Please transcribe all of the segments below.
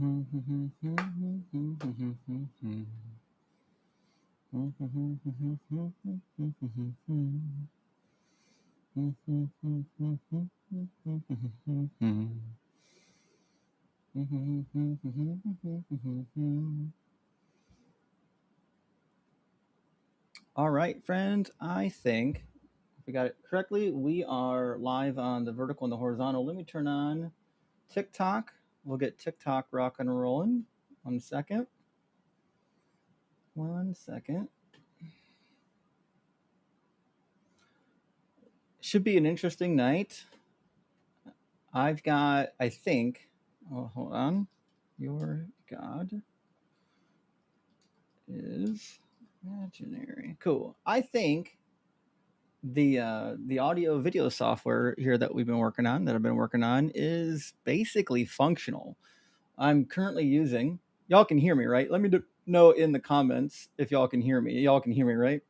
All right, friends. I think if we got it correctly, we are live on the vertical and the horizontal. Let me turn on TikTok. We'll get TikTok rock and rolling. 1 second. 1 second. Should be an interesting night. I've got, I think, oh, hold on. Your God is imaginary. Cool. I think the audio video software here that we've been working on, that I've been working on, is basically functional. I'm currently using. Y'all can hear me, right? Let me know in the comments if y'all can hear me. Y'all can hear me, right?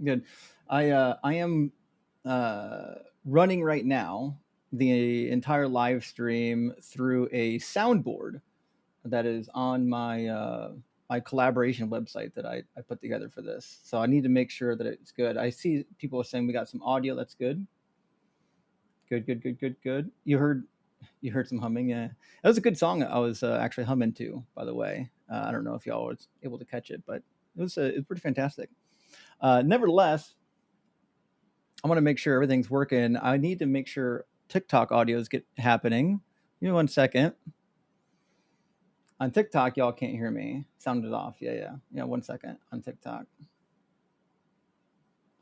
Good. I am running right now the entire live stream through a soundboard that is on my collaboration website that I put together for this. So I need to make sure that it's good. I see people are saying we got some audio. That's good. Good. You heard some humming. Yeah, that was a good song. I was actually humming to, by the way. I don't know if y'all was able to catch it, but it's pretty fantastic. Nevertheless, I want to make sure everything's working. I need to make sure TikTok audios get happening. Give me 1 second. On TikTok, y'all can't hear me. Sound is off. Yeah. 1 second on TikTok.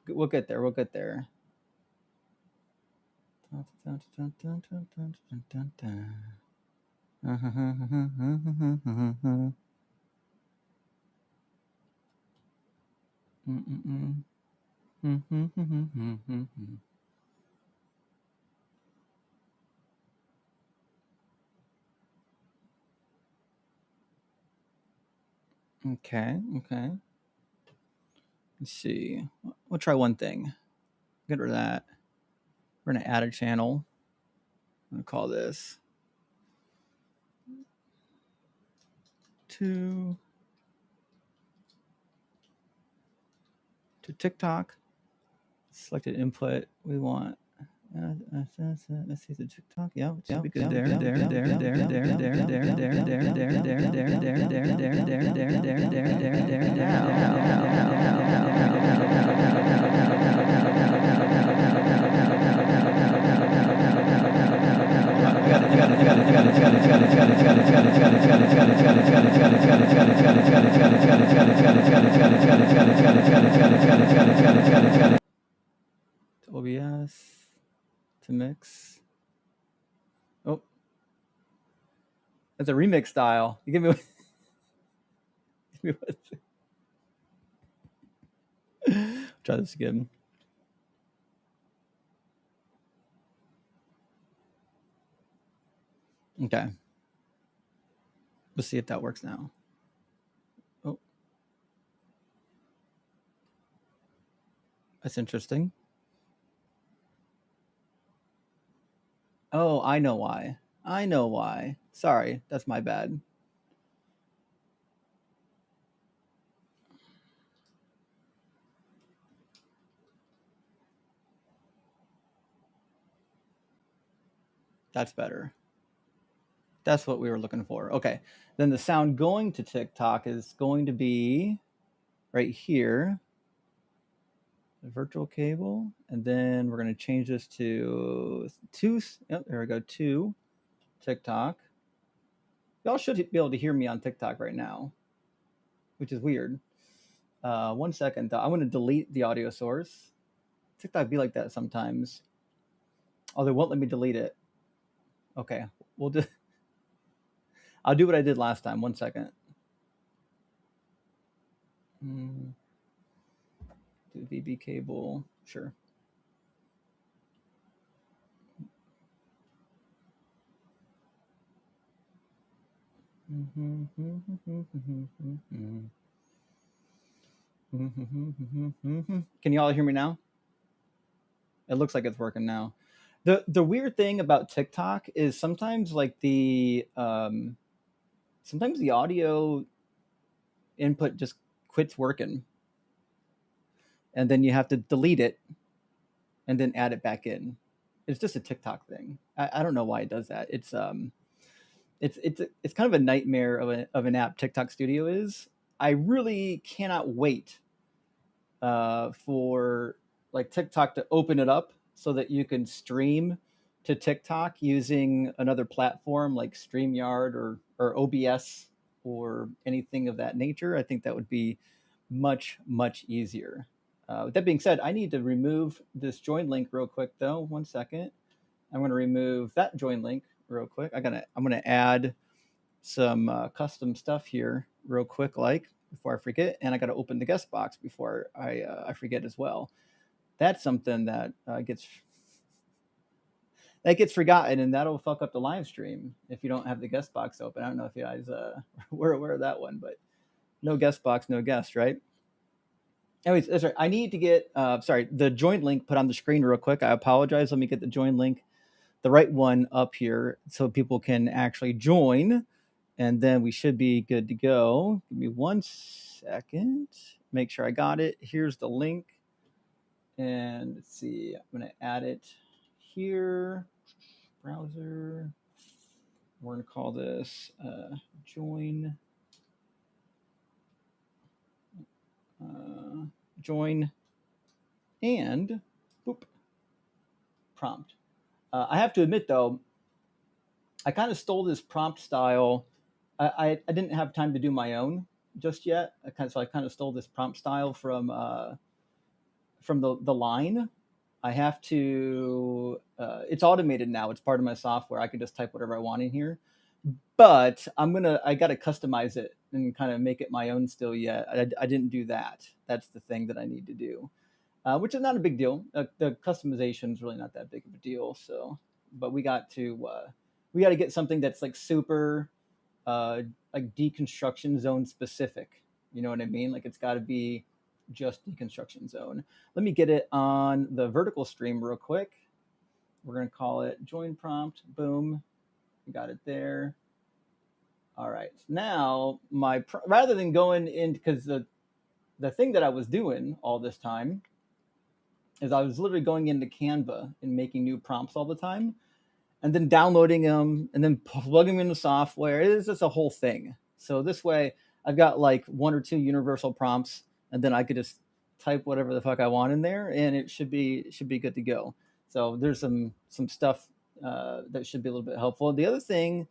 We'll get there. Okay. Let's see. We'll try one thing. Get rid of that. We're gonna add a channel. I'm gonna call this to TikTok. Selected input. We want. Let's see the TikTok. Yeah, be good there. OBS to mix. Oh, that's a remix style. You give me. Try this again. Okay. Let's see if that works now. Oh, that's interesting. Oh, I know why. Sorry, that's my bad. That's better. That's what we were looking for. Okay. Then the sound going to TikTok is going to be right here, the virtual cable. And then we're going to change this to yep, there we go, to TikTok. Y'all should be able to hear me on TikTok right now, which is weird. 1 second. I'm going to delete the audio source. TikTok be like that sometimes. Oh, they won't let me delete it. Okay. I'll do what I did last time. 1 second. Do VB cable. Sure. Can you all hear me now? It looks like it's working now. The weird thing about TikTok is sometimes like sometimes the audio input just quits working, and then you have to delete it and then add it back in. It's just a TikTok thing. I don't know why it does that. It's kind of a nightmare of an app. TikTok Studio is. I really cannot wait for like TikTok to open it up so that you can stream to TikTok using another platform like StreamYard or OBS or anything of that nature. I think that would be much easier. With that being said, I need to remove this join link real quick though. 1 second. I'm going to remove that join link real quick. I'm gonna add some custom stuff here real quick, like before I forget, and I got to open the guest box before I forget as well. That's something that gets forgotten, and that'll fuck up the live stream if you don't have the guest box open. I don't know if you guys were aware of that one, but no guest box, no guest, right? Anyways, that's right. I need to get the join link put on the screen real quick. I apologize. Let me get the join link, the right one, up here so people can actually join, and then we should be good to go. Give me 1 second. Make sure I got it. Here's the link, and let's see. I'm going to add it here. Browser. We're going to call this join. Join and boop, prompt. I have to admit though, I kind of stole this prompt style. I didn't have time to do my own just yet. So I kind of stole this prompt style from the line. I have to. It's automated now. It's part of my software. I can just type whatever I want in here. But I got to customize it and kind of make it my own still yet. I didn't do that. That's the thing that I need to do, which is not a big deal. The customization is really not that big of a deal. So, but we got to get something that's like super like deconstruction zone specific. You know what I mean? Like it's got to be just deconstruction zone. Let me get it on the vertical stream real quick. We're going to call it join prompt. Boom. We got it there. All right. Now, rather than going in, because the thing that I was doing all this time is I was literally going into Canva and making new prompts all the time, and then downloading them and then plugging them into software. It's just a whole thing. So this way, I've got like one or two universal prompts, and then I could just type whatever the fuck I want in there, and it should be good to go. So there's some stuff that should be a little bit helpful. The other thing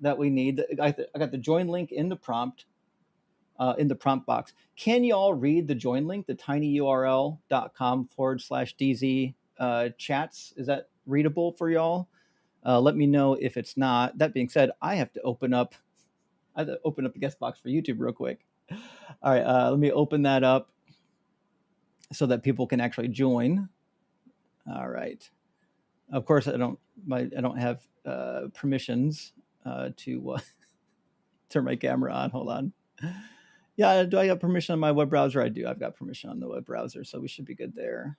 that we need, I got the join link in the prompt. In the prompt box. Can you all read the join link, the tinyurl.com/DZ chats? Is that readable for y'all? Let me know if it's not. That being said, I have to open up the guest box for YouTube real quick. All right, let me open that up so that people can actually join. All right. Of course, I don't have permissions to turn my camera on. Hold on. Yeah, do I have permission on my web browser? I do. I've got permission on the web browser, so we should be good there.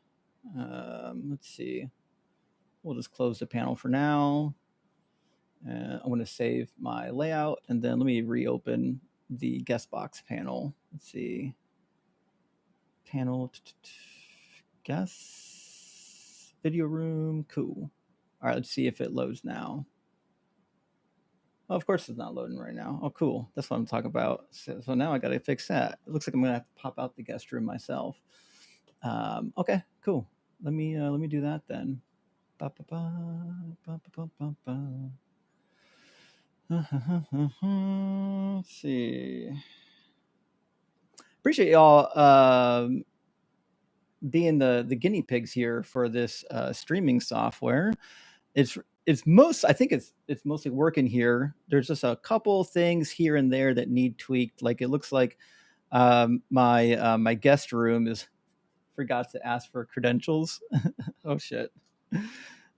Let's see. We'll just close the panel for now. I'm going to save my layout, and then let me reopen the guest box panel. Let's see. Panel, guest, video room, cool. All right, let's see if it loads now. Oh, of course it's not loading right now. Oh, cool. That's what I'm talking about. So now I got to fix that. It looks like I'm going to have to pop out the guest room myself. Okay, cool. Let me do that then. Let's see. Appreciate y'all being the guinea pigs here for this streaming software. I think it's mostly working here. There's just a couple things here and there that need tweaked. Like it looks like my guest room forgot to ask for credentials. Oh shit.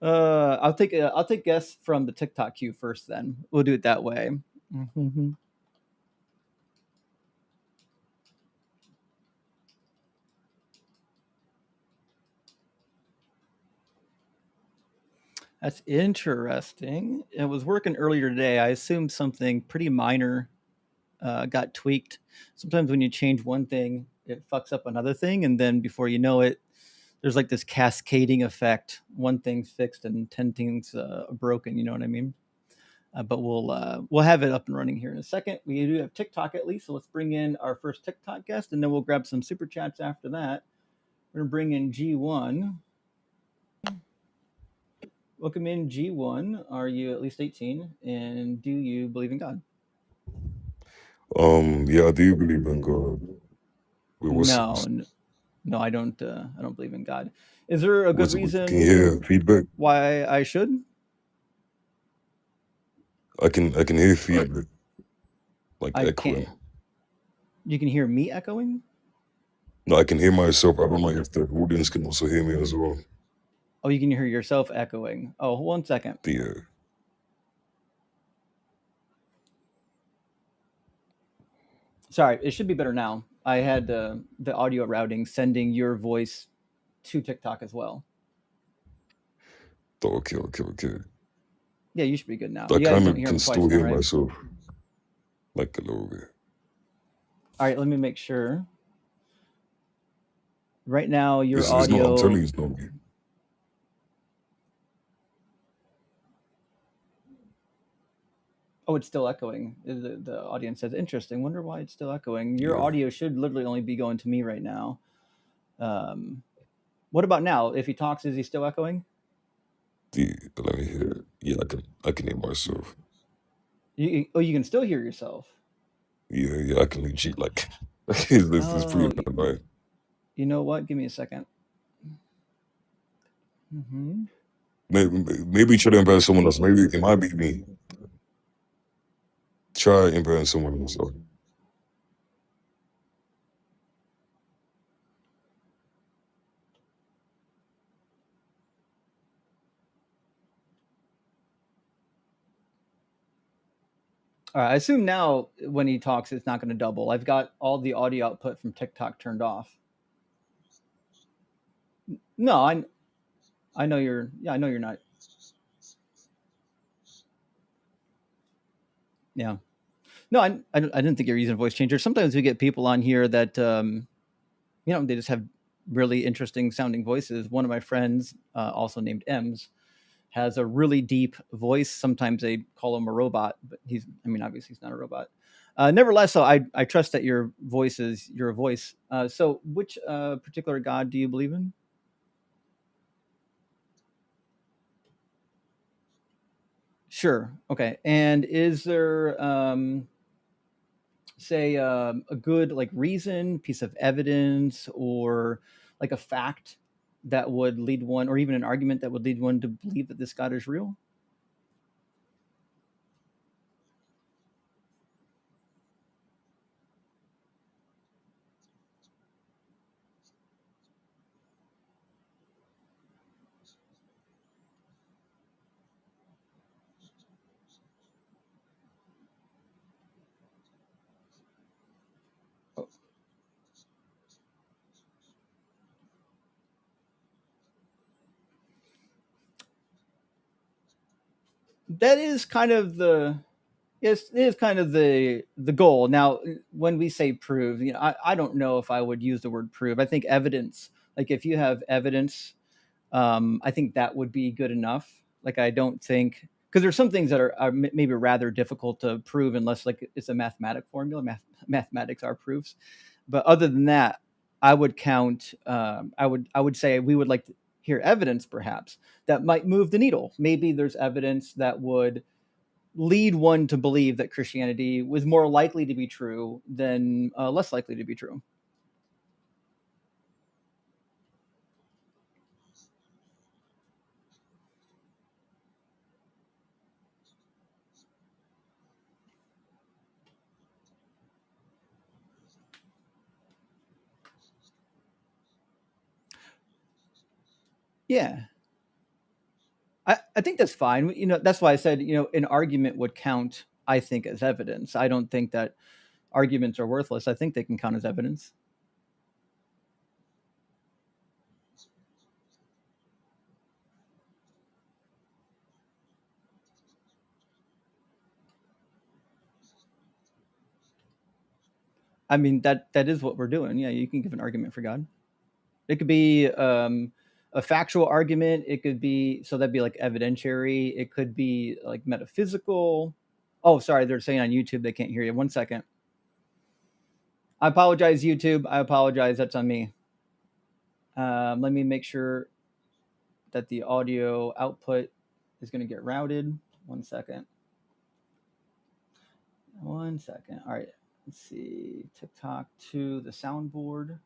I'll take guests from the TikTok queue first. Then we'll do it that way. Mm-hmm. That's interesting. It was working earlier today. I assumed something pretty minor got tweaked. Sometimes when you change one thing, it fucks up another thing, and then before you know it, there's like this cascading effect. One thing's fixed and 10 things broken. You know what I mean? But we'll have it up and running here in a second. We do have TikTok at least, so let's bring in our first TikTok guest, and then we'll grab some super chats after that. We're gonna bring in G1. Welcome in, G1. Are you at least 18? And do you believe in God? Yeah, I do believe in God. Wait, No, no, I don't. I don't believe in God. Is there a good can you reason hear feedback? why I should? I can hear feedback, like I echoing. can't. You can hear me echoing. No, I can hear myself. I don't know if the audience can also hear me as well. Oh, you can hear yourself echoing. Oh, 1 second. The Sorry, it should be better now. I had the audio routing sending your voice to TikTok as well. okay. Yeah, you should be good now. I You guys kind don't of hear can him still twice now, hear right? myself, like a little bit. All right, let me make sure. Right now, your It's not. I'm telling audio. you, it's not me. Oh, it's still echoing. The audience says, interesting. Wonder why it's still echoing. Your Yeah. audio should literally only be going to me right now. Um, what about now? If he talks, is he still echoing? Let me hear it. Yeah, I can hear myself. Oh, you can still hear yourself. Yeah, I can legit like. It's pretty Oh, annoying. you know what? Give me a second. Maybe try to embarrass someone else. Maybe it might be me. Try embarrassing someone else. All right, I assume now when he talks, it's not going to double. I've got all the audio output from TikTok turned off. No, I know you're. Yeah, I know you're not. Yeah. No, I didn't think you were using a voice changer. Sometimes we get people on here that they just have really interesting sounding voices. One of my friends, also named Ems, has a really deep voice. Sometimes they call him a robot, but obviously he's not a robot. Nevertheless, so I trust that your voice is your voice. So, which particular God do you believe in? Sure. Okay. And is there, say, a good like reason, piece of evidence, or like a fact that would lead one, or even an argument that would lead one to believe that this God is real? That is kind of the Yes, it is kind of the goal. Now, when we say prove, I don't know if I would use the word prove. I think evidence. Like if you have evidence, I think that would be good enough. Like I don't think because there's some things that are maybe rather difficult to prove unless like it's a mathematic formula. Mathematics are proofs, but other than that, I would count. I would say we would like to hear evidence, perhaps that might move the needle. Maybe there's evidence that would lead one to believe that Christianity was more likely to be true than less likely to be true. Yeah, I think that's fine. That's why I said an argument would count. I think as evidence. I don't think that arguments are worthless. I think they can count as evidence. I mean, that is what we're doing. Yeah, you can give an argument for God. It could be a factual argument. It could be, so that'd be like evidentiary. It could be like metaphysical. Oh, sorry, they're saying on YouTube they can't hear you. 1 second. I apologize, YouTube. I apologize. That's on me. Let me make sure that the audio output is going to get routed. 1 second. 1 second. All right. Let's see. TikTok to the soundboard.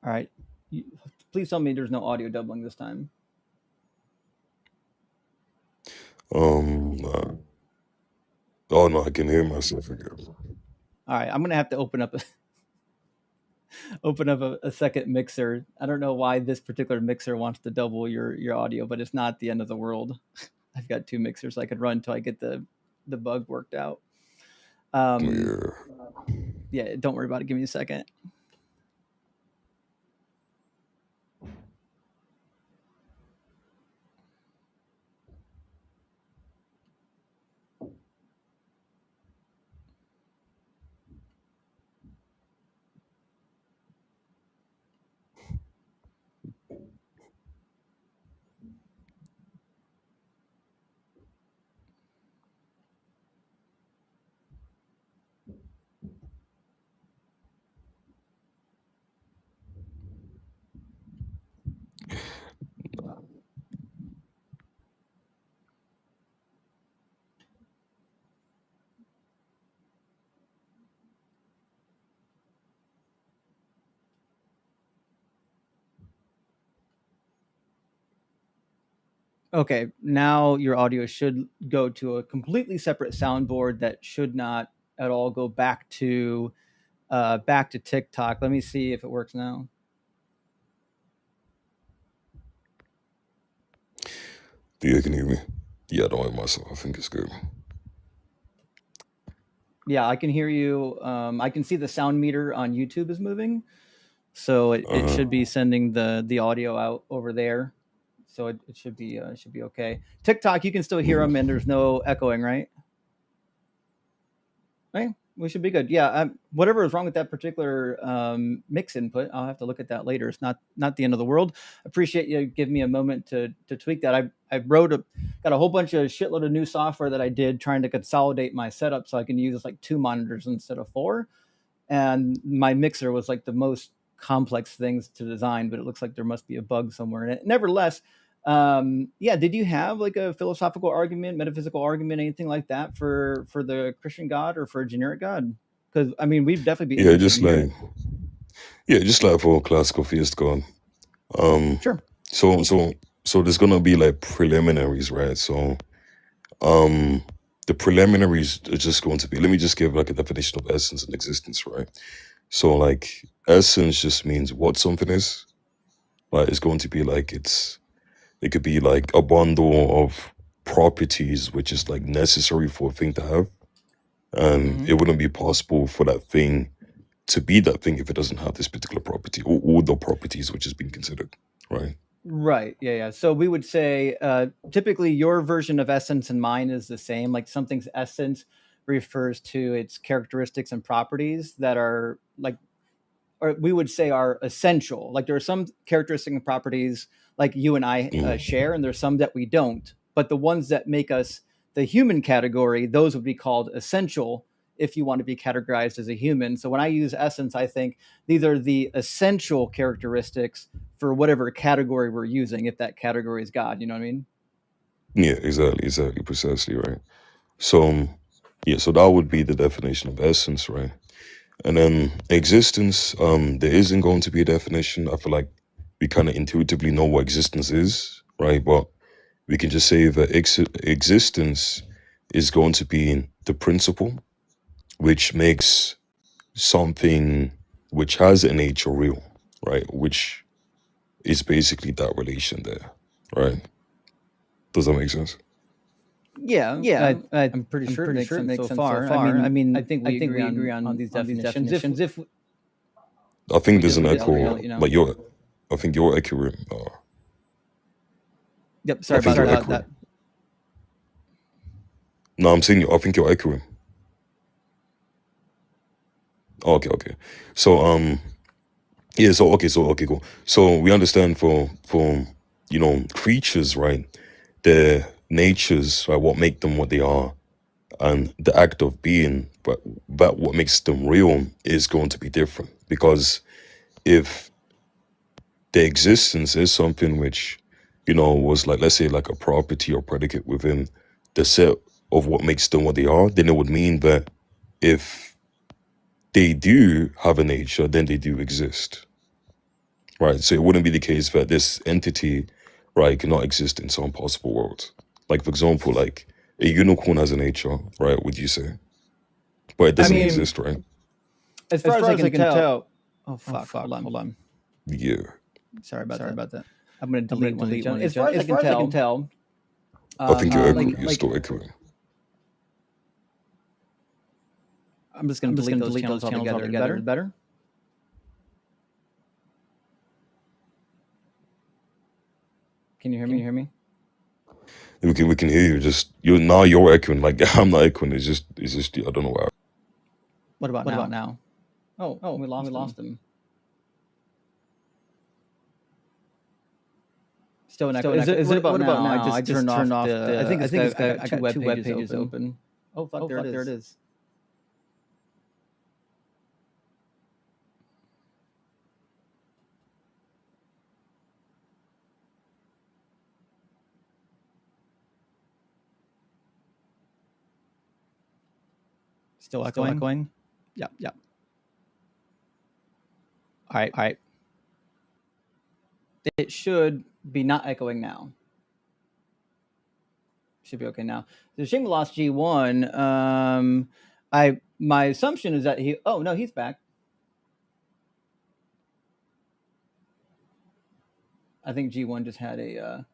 All right. Please tell me there's no audio doubling this time. Oh no, I can hear myself again. All right. I'm going to have to open up a second mixer. I don't know why this particular mixer wants to double your audio, but it's not the end of the world. I've got 2 mixers I could run until I get the bug worked out. Yeah. Yeah, don't worry about it. Give me a second. Okay, now your audio should go to a completely separate soundboard that should not at all go back to TikTok. Let me see if it works now. Yeah, can you hear me? Yeah, I don't hear myself. I think it's good. Yeah, I can hear you. I can see the sound meter on YouTube is moving, so it should be sending the audio out over there. So it should be okay. TikTok, you can still hear them, and there's no echoing, right? Right, we should be good. Yeah, whatever is wrong with that particular mix input, I'll have to look at that later. It's not the end of the world. Appreciate you giving me a moment to tweak that. I got a whole bunch of shitload of new software that I did trying to consolidate my setup so I can use like 2 monitors instead of 4. And my mixer was like the most complex things to design, but it looks like there must be a bug somewhere in it. Nevertheless, yeah, did you have like a philosophical argument, metaphysical argument, anything like that for the Christian God or for a generic God? Because I mean, we'd definitely be Yeah, interested just in hearing. just like for classical theist God. Um, Sure. so there's gonna be like preliminaries, right? So um, the preliminaries are just going to be. Let me just give like a definition of essence and existence, right? So like essence just means what something is. Like it's going to be like it could be like a bundle of properties which is like necessary for a thing to have. And Mm-hmm. it wouldn't be possible for that thing to be that thing if it doesn't have this particular property or all the properties which is being considered, right? Right. Yeah. Yeah. So we would say typically your version of essence and mine is the same. Like something's essence refers to its characteristics and properties that are like, or we would say are essential. Like there are some characteristic and properties like you and I Mm. share, and there's some that we don't. But the ones that make us the human category, those would be called essential if you want to be categorized as a human. So when I use essence, I think these are the essential characteristics for whatever category we're using, if that category is God. You know what I mean? Yeah, exactly, precisely, right? So, yeah, so that would be the definition of essence, right? And then existence, there isn't going to be a definition. I feel like we kind of intuitively know what existence is, right? But we can just say that existence is going to be the principle which makes something which has a nature real, right? Which is basically that relation there, right? Does that make sense? Yeah, I'm pretty sure it makes sense so far. I mean, I think we agree on these definitions. If I think we there's an disagree, I'll echo, let you know. like you're, I think you're accurate. Yep. I Sorry think about you're that. accurate. No, I'm saying I think you're echoing. Okay, okay. So yeah, so okay, cool. So we understand for creatures, right? Their natures, right, what make them what they are, and the act of being, but what makes them real is going to be different. Because if their existence is something which, was like, let's say, like a property or predicate within the set of what makes them what they are, then it would mean that if they do have a nature, then they do exist, right? So it wouldn't be the case that this entity, right, cannot exist in some possible world. Like, for example, like a unicorn has a nature, right? Would you say? But it I doesn't mean, exist, right? as far as I can tell. Oh fuck! Hold on. Yeah. Sorry about that. I'm gonna delete one of these. As far as I can tell, I think you're like echoing. You're still echoing. I'm just gonna delete those channels altogether. Better. Can you hear me? We can hear you. Just you're echoing. Like I'm not echoing. It's just I don't know why. What about now? Oh, we lost him. Still an echo. Is it about now? I just turned off the. I think I got two web pages open. Oh fuck! There it is. Still echoing. Yep. All right. It should be not echoing now. Should be okay now. The shame we lost G1. My assumption is that he. Oh no, he's back. I think G1 just had a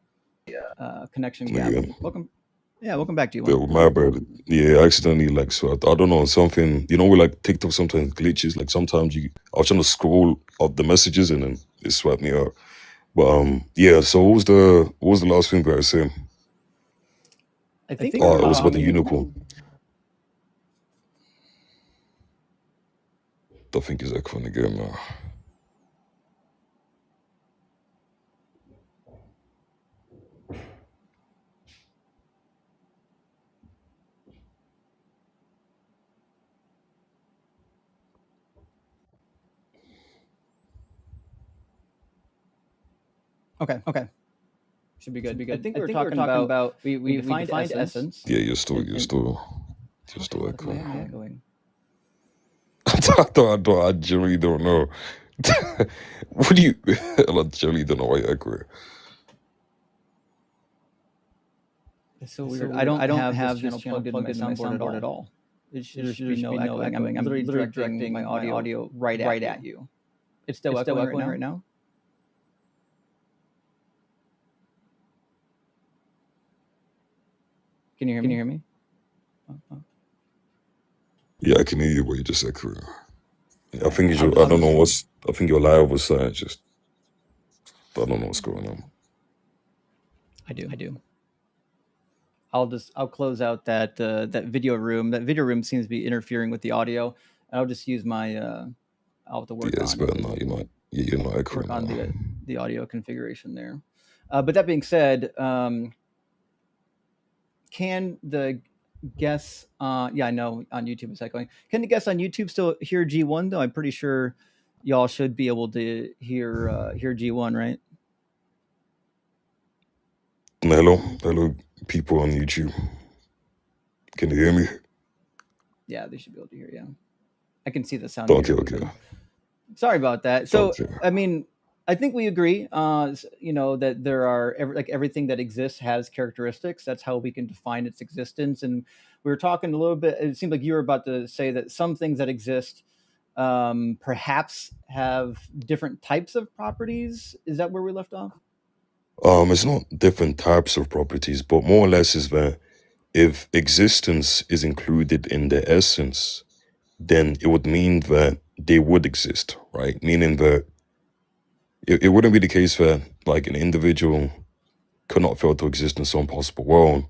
connection gap. Yeah. Welcome back, G1. Yeah, my bad. Yeah, I accidentally like swept. I don't know, something. With like TikTok sometimes glitches. Like sometimes I was trying to scroll up the messages and then it swept me out. But yeah. So what was the last thing that I said? I think Oh, it was about the unicorn. I think it's echoing again now. Okay. Should be good. I think we were talking about we defined essence. Yeah, you're still echoing. Echoing. I genuinely don't know. What do you? I genuinely don't know why you're echoing. It's so weird. I don't have this channel plugged into my soundboard at all. There should be no echoing. I'm literally directing my audio right at you. It's still echoing right now. Can you hear me? Yeah, I can hear you, but you just echoing. I think I don't know what's. I think you're live or something. I don't know what's going on. I do. I'll close out that video room. That video room seems to be interfering with the audio. And I'll just use my I'll have to work Yeah, it's better now. You're not echoing. Work on the audio configuration there. But that being said, can the guests I know on YouTube it's echoing. Can the guests on YouTube still hear G1 though? I'm pretty sure y'all should be able to hear G1, right? Hello, people on YouTube. Can you hear me? Yeah, they should be able to hear you. I can see the sound. Okay. Sorry about that. So, Okay. I mean, I think we agree, that there are everything that exists has characteristics. That's how we can define its existence. And we were talking a little bit. It seemed like you were about to say that some things that exist perhaps have different types of properties. Is that where we left off? It's not different types of properties, but more or less is that if existence is included in the essence, then it would mean that they would exist, right? Meaning that it wouldn't be the case that like an individual could not fail to exist in some possible world,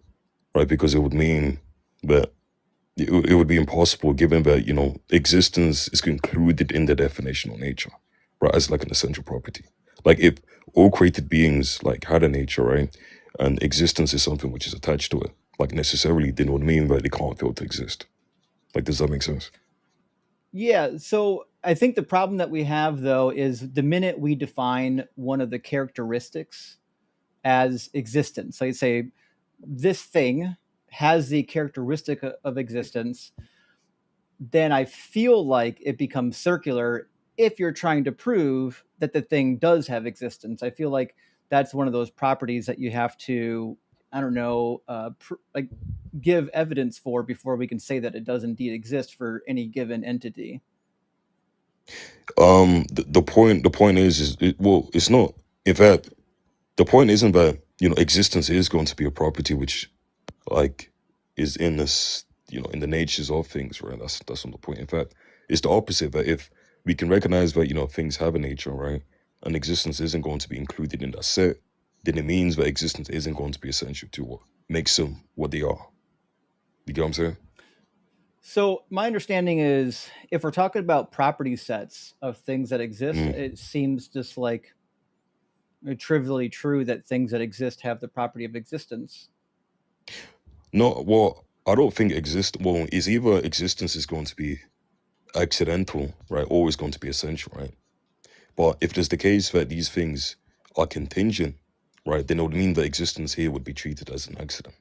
right? Because it would mean but it would be impossible given that existence is included in the definition of nature, right, as like an essential property. Like if all created beings like had a nature, right, and existence is something which is attached to it, like necessarily, then would mean that it can't fail to exist. Like, does that make sense? Yeah, so I think the problem that we have though is the minute we define one of the characteristics as existence, like say this thing has the characteristic of existence, then I feel like it becomes circular if you're trying to prove that the thing does have existence. I feel like that's one of those properties that you have to, I don't know, like give evidence for before we can say that it does indeed exist for any given entity. The point is well, it's not. In fact, the point isn't that existence is going to be a property which like is in this in the natures of things, right? That's not the point. In fact, it's the opposite. That if we can recognize that things have a nature, right, and existence isn't going to be included in that set, then it means that existence isn't going to be essential to what makes them what they are. You get what I'm saying? So my understanding is if we're talking about property sets of things that exist, Mm. it seems just like trivially true that things that exist have the property of existence. No, well, I don't think exist. Well, is either existence is going to be accidental, right, or is going to be essential, right? But if there's the case that these things are contingent, right, then it would mean that existence here would be treated as an accident,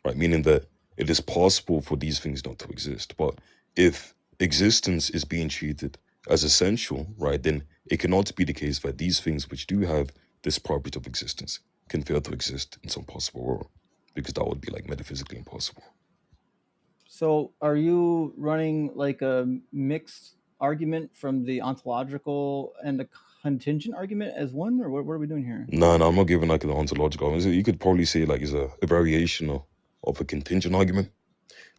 right? Meaning that it is possible for these things not to exist. But if existence is being treated as essential, right, then it cannot be the case that these things which do have this property of existence can fail to exist in some possible world, because that would be like metaphysically impossible. So are you running like a mixed argument from the ontological and the contingent argument as one, or what are we doing here? No, no, I'm not giving like an ontological. You could probably say like it's a variation of a contingent argument,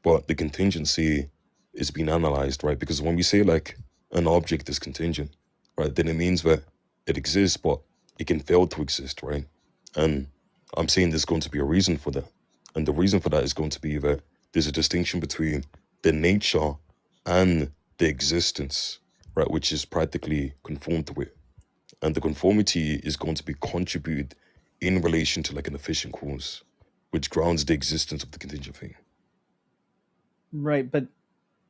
but the contingency is being analyzed, right? Because when we say like an object is contingent, right, then it means that it exists, but it can fail to exist, right? And I'm saying there's going to be a reason for that. And the reason for that is going to be that there's a distinction between the nature and the existence, right, which is practically conformed to it. And the conformity is going to be contributed in relation to like an efficient cause, which grounds the existence of the contingent thing. Right, but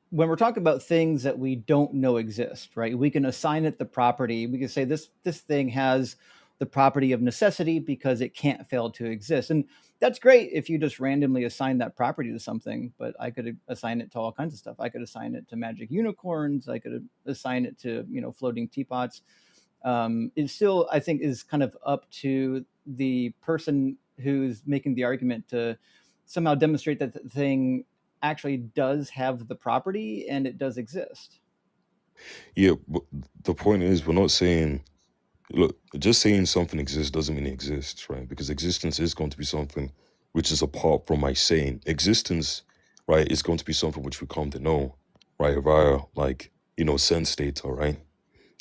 when we're talking about things that we don't know exist, right? We can assign it the property. We can say this thing has the property of necessity because it can't fail to exist. And that's great if you just randomly assign that property to something, but I could assign it to all kinds of stuff. I could assign it to magic unicorns, I could assign it to, floating teapots. It still, I think, is kind of up to the person who's making the argument to somehow demonstrate that the thing actually does have the property and it does exist. Yeah, but the point is, we're not saying, look, just saying something exists doesn't mean it exists, right? Because existence is going to be something which is apart from my saying. Existence, right, is going to be something which we come to know, right, via like, sense data, right?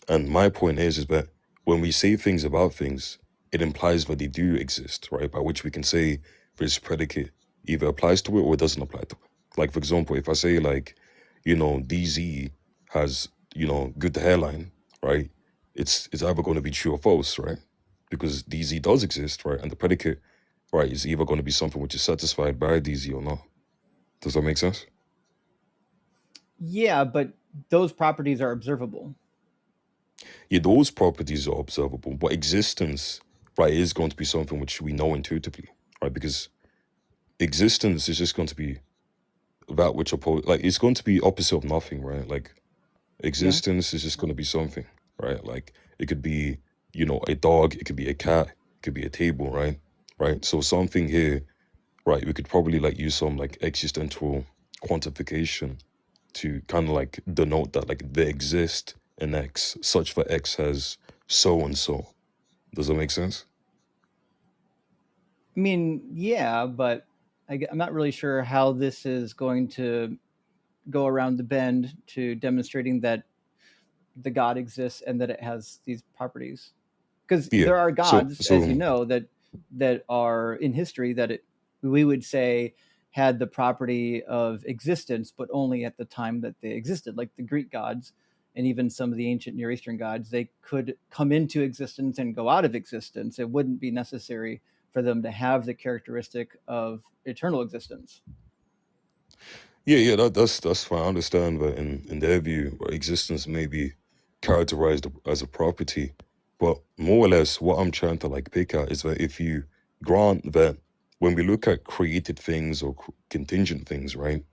And my point is that when we say things about things, it implies that they do exist, right? By which we can say this predicate either applies to it or it doesn't apply to it. Like, for example, if I say, like, DZ has, good hairline, right? It's either going to be true or false, right? Because DZ does exist, right? And the predicate, right, is either going to be something which is satisfied by DZ or not. Does that make sense? Yeah, but those properties are observable. Yeah, those properties are observable, but existence, right, is going to be something which we know intuitively, right? Because existence is just going to be that which like it's going to be opposite of nothing, right? Like Yeah. existence is just going to be something, right? Like it could be, a dog, it could be a cat, it could be a table, right? Right. So something here, right? We could probably like use some like existential quantification to kind of like denote that like they exist in X, such that X has so and so. Does that make sense? I mean, yeah, but I'm not really sure how this is going to go around the bend to demonstrating that the God exists and that it has these properties. Because Yeah. there are So gods, as you so know, that are in history that we would say had the property of existence, but only at the time that they existed. Like the Greek gods and even some of the ancient Near Eastern gods, they could come into existence and go out of existence. It wouldn't be necessary for them to have the characteristic of eternal existence. Yeah, yeah, that's fine. I understand that in their view, existence may be characterized as a property, but more or less, what I'm trying to like pick at is that if you grant that when we look at created things or contingent things, right,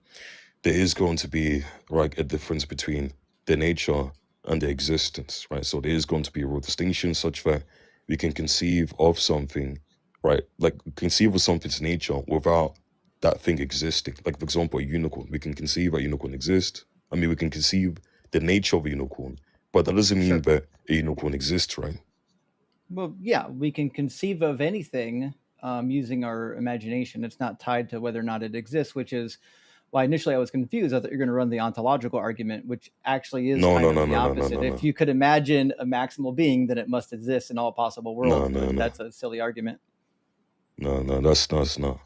there is going to be like a difference between the nature and the existence, right? So there is going to be a real distinction such that we can conceive of something, right? Like conceive of something's nature without that thing existing. Like for example, a unicorn. We can conceive a unicorn exists. I mean, we can conceive the nature of a unicorn, but that doesn't mean Sure. that a unicorn exists, right? Well, yeah, we can conceive of anything using our imagination. It's not tied to whether or not it exists, which is why initially I was confused. I thought you're going to run the ontological argument, which actually is No, kind no, of no, the no, no, no, opposite. no, If no, you could imagine a maximal being, then it must exist in all possible no, worlds, no, but no. that's a silly argument. No, no, that's not.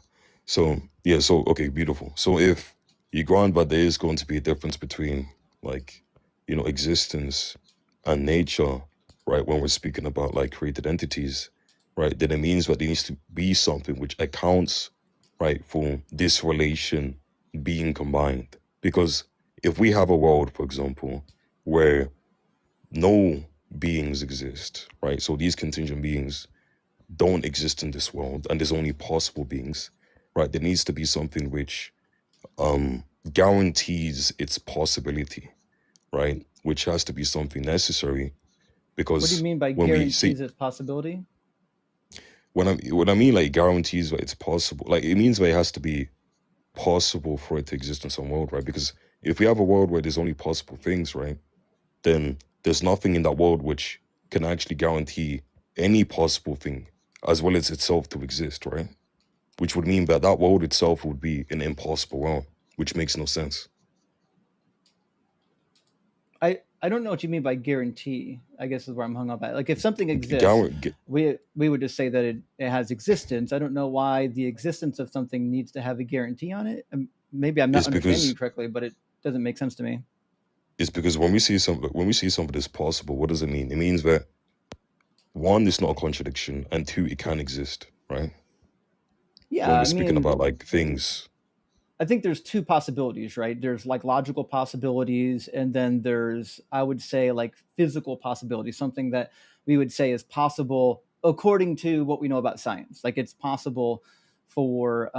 So yeah, so okay, beautiful. So if you grant that there is going to be a difference between like, existence and nature, right? When we're speaking about like created entities, right? Then it means that there needs to be something which accounts, right, for this relation being combined. Because if we have a world, for example, where no beings exist, right? So these contingent beings don't exist in this world and there's only possible beings, right? There needs to be something which guarantees its possibility, right? Which has to be something necessary What do you because mean by when we see guarantees its possibility? when I mean like guarantees that it's possible, like it means that it has to be possible for it to exist in some world, right? Because if we have a world where there's only possible things, right, then there's nothing in that world which can actually guarantee any possible thing as well as itself to exist, right? Which would mean that that world itself would be an impossible world, which makes no sense. I don't know what you mean by guarantee. I guess is where I'm hung up at. Like if something exists, Guarantee we would just say that it has existence. I don't know why the existence of something needs to have a guarantee on it. Maybe I'm not is understanding you because correctly, but it doesn't make sense to me. when we see something that's possible, what does it mean? It means that one, it's not a contradiction, and two, it can exist, right? When Yeah, we're I speaking mean, about like things, I think there's two possibilities, right? There's like logical possibilities, and then there's, I would say, like physical possibilities, something that we would say is possible according to what we know about science. Like it's possible for,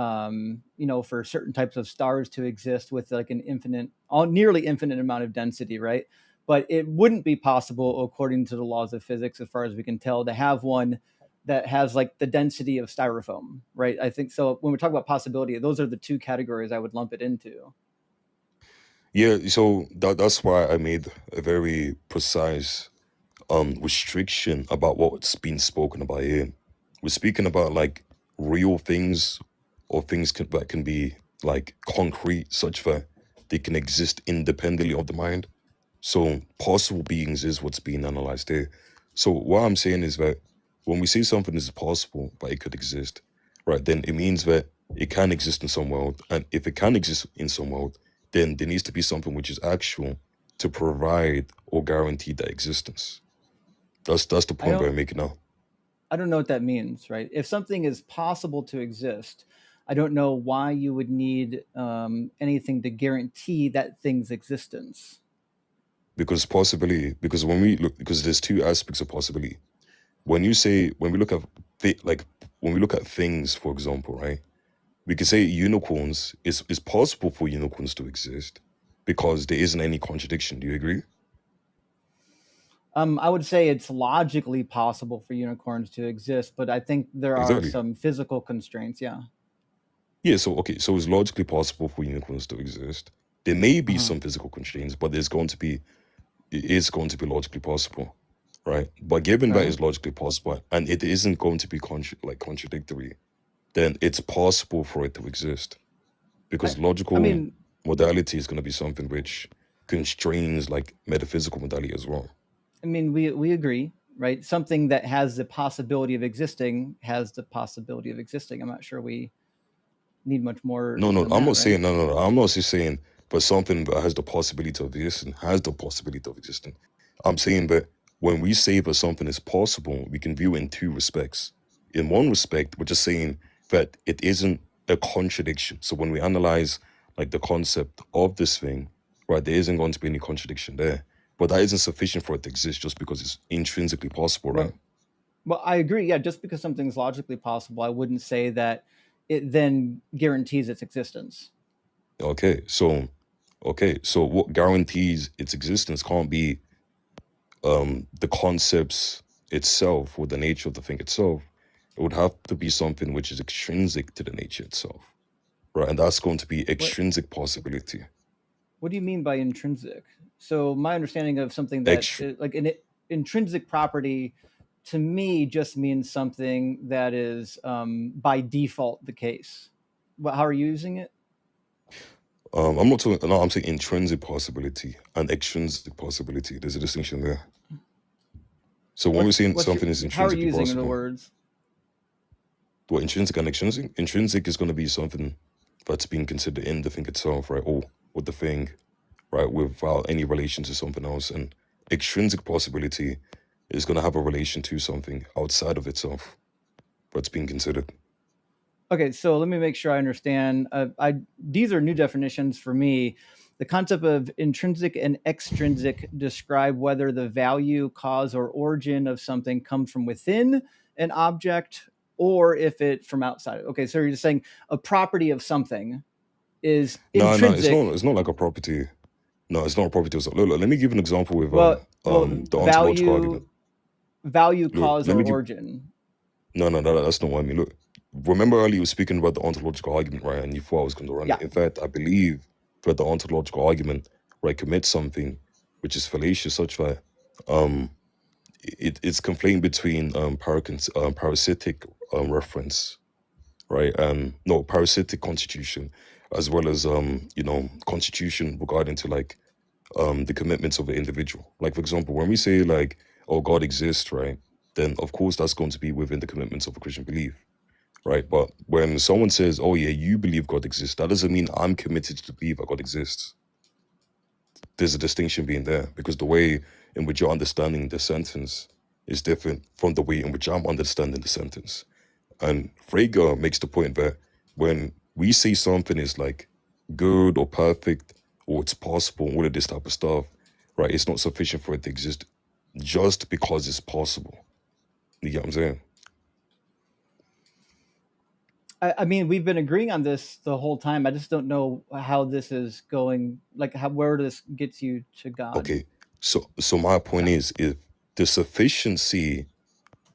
for certain types of stars to exist with like an infinite, nearly infinite amount of density, right? But it wouldn't be possible, according to the laws of physics, as far as we can tell, to have one that has like the density of styrofoam, right? I think so. When we talk about possibility, those are the two categories I would lump it into. yeah. So that's why I made a very precise restriction about what's being spoken about here. We're speaking about like real things or things that can be like concrete, such that they can exist independently of the mind. So possible beings is what's being analyzed here. So what I'm saying is that when we say something is possible, but it could exist, right, then it means that it can exist in some world. And if it can exist in some world, then there needs to be something which is actual to provide or guarantee that existence. That's the I point that don't I'm making now. I don't know what that means, right? If something is possible to exist, I don't know why you would need anything to guarantee that thing's existence. Because possibility, because when we look, because there's two aspects of possibility. When you say, when we look at, like, when we look at things, for example, right? We could say unicorns is possible for unicorns to exist because there isn't any contradiction. Do you agree? I would say it's logically possible for unicorns to exist, but I think there are Exactly. some physical constraints. Yeah. Yeah. So okay. So it's logically possible for unicorns to exist. There may be Uh-huh. some physical constraints, but it is going to be logically possible, right? But given that Right. it's logically possible and it isn't going to be contradictory, then it's possible for it to exist I because I logical mean, modality is going to be something which constrains like metaphysical modality as well. we agree, right? Something that has the possibility of existing has the possibility of existing. I'm not sure we need much more No, no, than I'm that, not right? saying no, no, no. I'm not just saying for something that has the possibility of existing, has the possibility of existing. I'm saying that when we say that something is possible, we can view it in two respects. In one respect, we're just saying that it isn't a contradiction. So when we analyze like the concept of this thing, right, there isn't going to be any contradiction there. But that isn't sufficient for it to exist just because it's intrinsically possible, right? Well, well, I agree. Yeah, just because something's logically possible, I wouldn't say that it then guarantees its existence. Okay, so what guarantees its existence can't be the concepts itself or the nature of the thing itself. It would have to be something which is extrinsic to the nature itself, right? And that's going to be What extrinsic possibility. What do you mean by intrinsic? So my understanding of something that Ext- like an intrinsic property to me just means something that is by default the case. How are you using it? I'm not talking. No, I'm saying intrinsic possibility and extrinsic possibility. There's a distinction there. So when we're saying What's your something is how are you intrinsically using the possible, words? what intrinsic and extrinsic? Intrinsic is going to be something that's being considered in the thing itself, right? Or with the thing, right, without any relation to something else. And extrinsic possibility is going to have a relation to something outside of itself that's being considered. Okay, so let me make sure I understand. These are new definitions for me. The concept of intrinsic and extrinsic describe whether the value, cause, or origin of something comes from within an object or if it from outside. Okay, so you're just saying a property of something is No, no, it's not. intrinsic. It's not like a property. No, it's not a property. Look, let me give an example with Well, the ontological argument. value, Look, cause, let or me give. origin. No, no, no, that's not what I mean. Look, remember earlier you were speaking about the ontological argument, right? And you thought I was going to run it. Yeah. In fact, I believe that the ontological argument, right, commits something which is fallacious, such that um, it's conflating between parasitic reference, right? No, parasitic constitution, as well as constitution regarding to like the commitments of the individual. Like for example, when we say like, oh, God exists, right? Then of course that's going to be within the commitments of a Christian belief, right? But when someone says, oh yeah, you believe God exists, that doesn't mean I'm committed to believe that God exists. There's a distinction being there because the way in which you're understanding the sentence is different from the way in which I'm understanding the sentence. And Frege makes the point that when we say something is like good or perfect or it's possible, all of this type of stuff, right? It's not sufficient for it to exist just because it's possible. You get what I'm saying? I mean, we've been agreeing on this the whole time. I just don't know how this is going, like how where this gets you to God. Okay. So my point Yeah. is if the sufficiency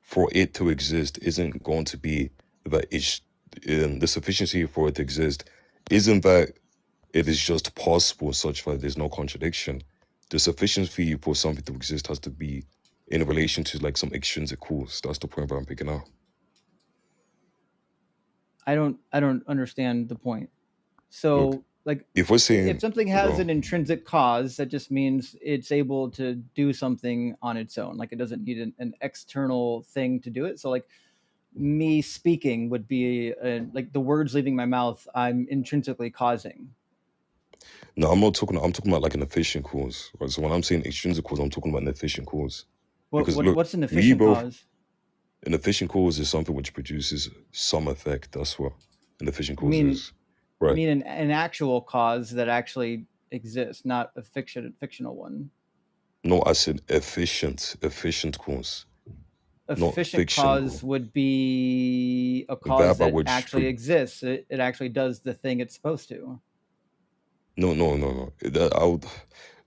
for it to exist isn't going to be that it's the sufficiency for it to exist isn't that it is just possible such that there's no contradiction. The sufficiency for something to exist has to be in relation to like some extrinsic cause. That's the point that I'm picking out. I don't understand the point. Look, So like if we're if saying, something has go, an intrinsic cause, that just means it's able to do something on its own. Like it doesn't need an external thing to do it. So like me speaking would be like the words leaving my mouth, I'm intrinsically causing. no, I'm talking about like an efficient cause. Right? So when I'm saying extrinsic cause, I'm talking about an efficient cause. Because look, What's an we efficient both, cause? an efficient cause is something which produces some effect. That's what an efficient You cause mean is. Right. an actual cause that actually exists, not a fictional one. No, I said efficient cause, not Efficient fiction cause cause. would be a cause That by that which actually exists. It actually does the thing it's supposed to. no, no, no, no. That I would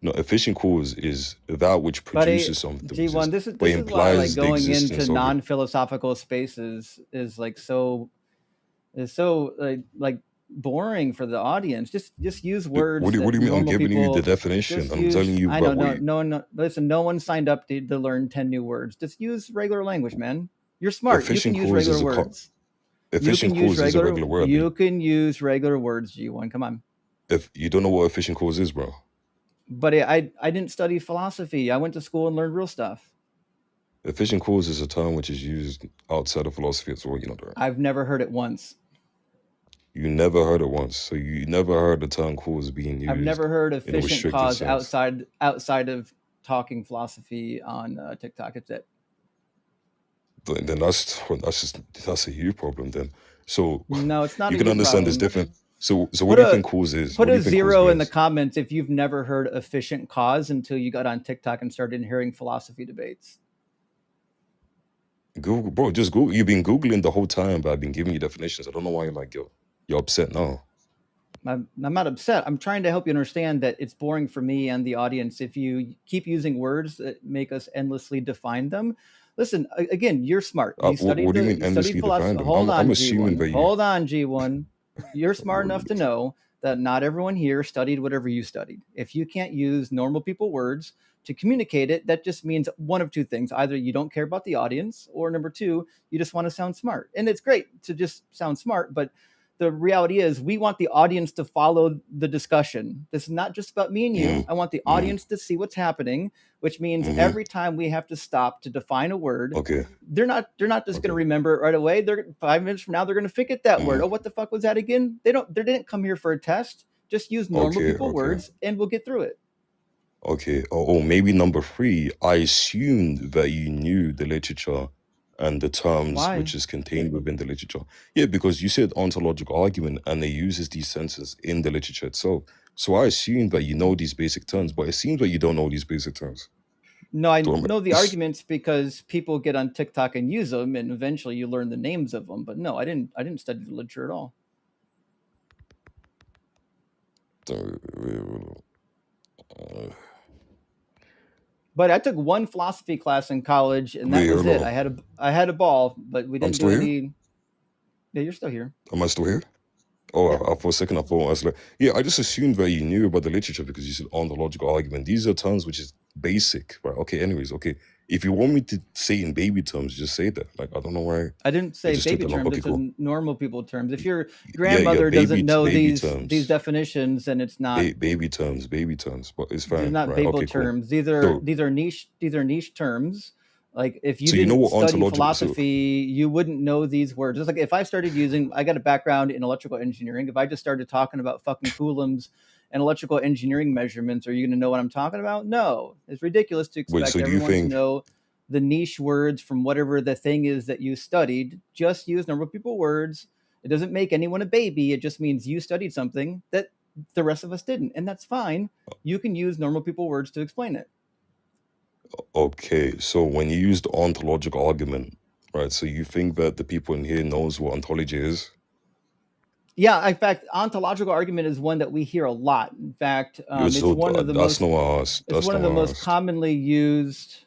no efficient cause is that which But produces something to G1, exist, this is but this is why like implies the going into existence of it. non-philosophical spaces is like so like boring for the audience. Just use words What that do you mean? I'm normal giving you the people definition, just and I'm telling use. you I know about what no you, no no listen, no one signed up to learn 10 new words. Just use regular language, man. You're smart. You can efficient use cause regular is words. efficient cause is a regular word. You can use regular words, G1. Come on. If you don't know what efficient cause is, bro, But I didn't study philosophy. I went to school and learned real stuff. efficient cause is a term which is used outside of philosophy as well. You know that. I've never heard it once. You never heard it once. So you never heard the term cause being I've used never heard in a efficient restricted cause sense. outside of talking philosophy on TikTok. It's it. Then that's a huge problem then. So No, it's not you a can you understand there's problem. different. So what Put do you a think cause is? put What do a you think cause 0 in the means? comments if you've never heard efficient cause until you got on TikTok and started hearing philosophy debates. Google, bro, just Google. You've been Googling the whole time, but I've been giving you definitions. I don't know why you're upset now. I'm not upset. I'm trying to help you understand that it's boring for me and the audience if you keep using words that make us endlessly define them. Listen, again, you're smart. What do you mean You studied endlessly philosophy. define them? Hold I'm on, assuming G1. that you. Hold on, G1. You're smart enough to know that not everyone here studied whatever you studied. If you can't use normal people words to communicate it, that just means one of two things. Either you don't care about the audience, or number two, you just want to sound smart. And it's great to just sound smart, but the reality is we want the audience to follow the discussion. This is not just about me and you. Mm, I want the mm, audience to see what's happening, which means mm-hmm. every time we have to stop to define a word, Okay, they're not just going to okay. remember it right away. They're 5 minutes from now they're going to forget that word. Mm, Oh, what the fuck was that again? They didn't come here for a test. Just use normal okay, people okay. words and we'll get through it. Okay. Oh, maybe number three. I assumed that you knew the literature and the terms Why? which is contained within the literature. Yeah, because you said ontological argument and it uses these senses in the literature itself. So I assumed that you know these basic terms, but it seems like you don't know these basic terms. No, I Don't know the arguments because people get on TikTok and use them, and eventually you learn the names of them. But no, I didn't. I didn't study the literature at all. But I took one philosophy class in college, and that wait, was it. hello. I had a ball, but we I'm didn't still do here? any. Yeah, you're still here. Am I still here? Oh, Yeah, for a second I thought I was like, yeah, I just assumed that you knew about the literature because you said ontological argument. These are terms which is basic, right? Okay, anyways, okay. If you want me to say in baby terms, just say that. Like, I don't know why I didn't it say just took baby that long. terms. Okay, It's cool. in normal people terms. If your Yeah, yeah, grandmother doesn't know baby these terms, definitions, then it's not. baby terms. But it's These are fine, not right? babel Okay, cool. terms. So, These are niche terms. Like if you so you know didn't what study ontological? So, philosophy, you wouldn't know these words. Just like if I started using, I got a background in electrical engineering. If I just started talking about fucking coulombs and electrical engineering measurements, are you going to know what I'm talking about? No, it's ridiculous to wait, expect so do you everyone to think? know the niche words from whatever the thing is that you studied. Just use normal people words. It doesn't make anyone a baby. It just means you studied something that the rest of us didn't, and that's fine. You can use normal people words to explain it. Okay, so when you use the ontological argument, right? So you think that the people in here knows what ontology is? Yeah, in fact, ontological argument is one that we hear a lot. In fact, So that's not what I asked. it's That's one not of what the I most asked. commonly used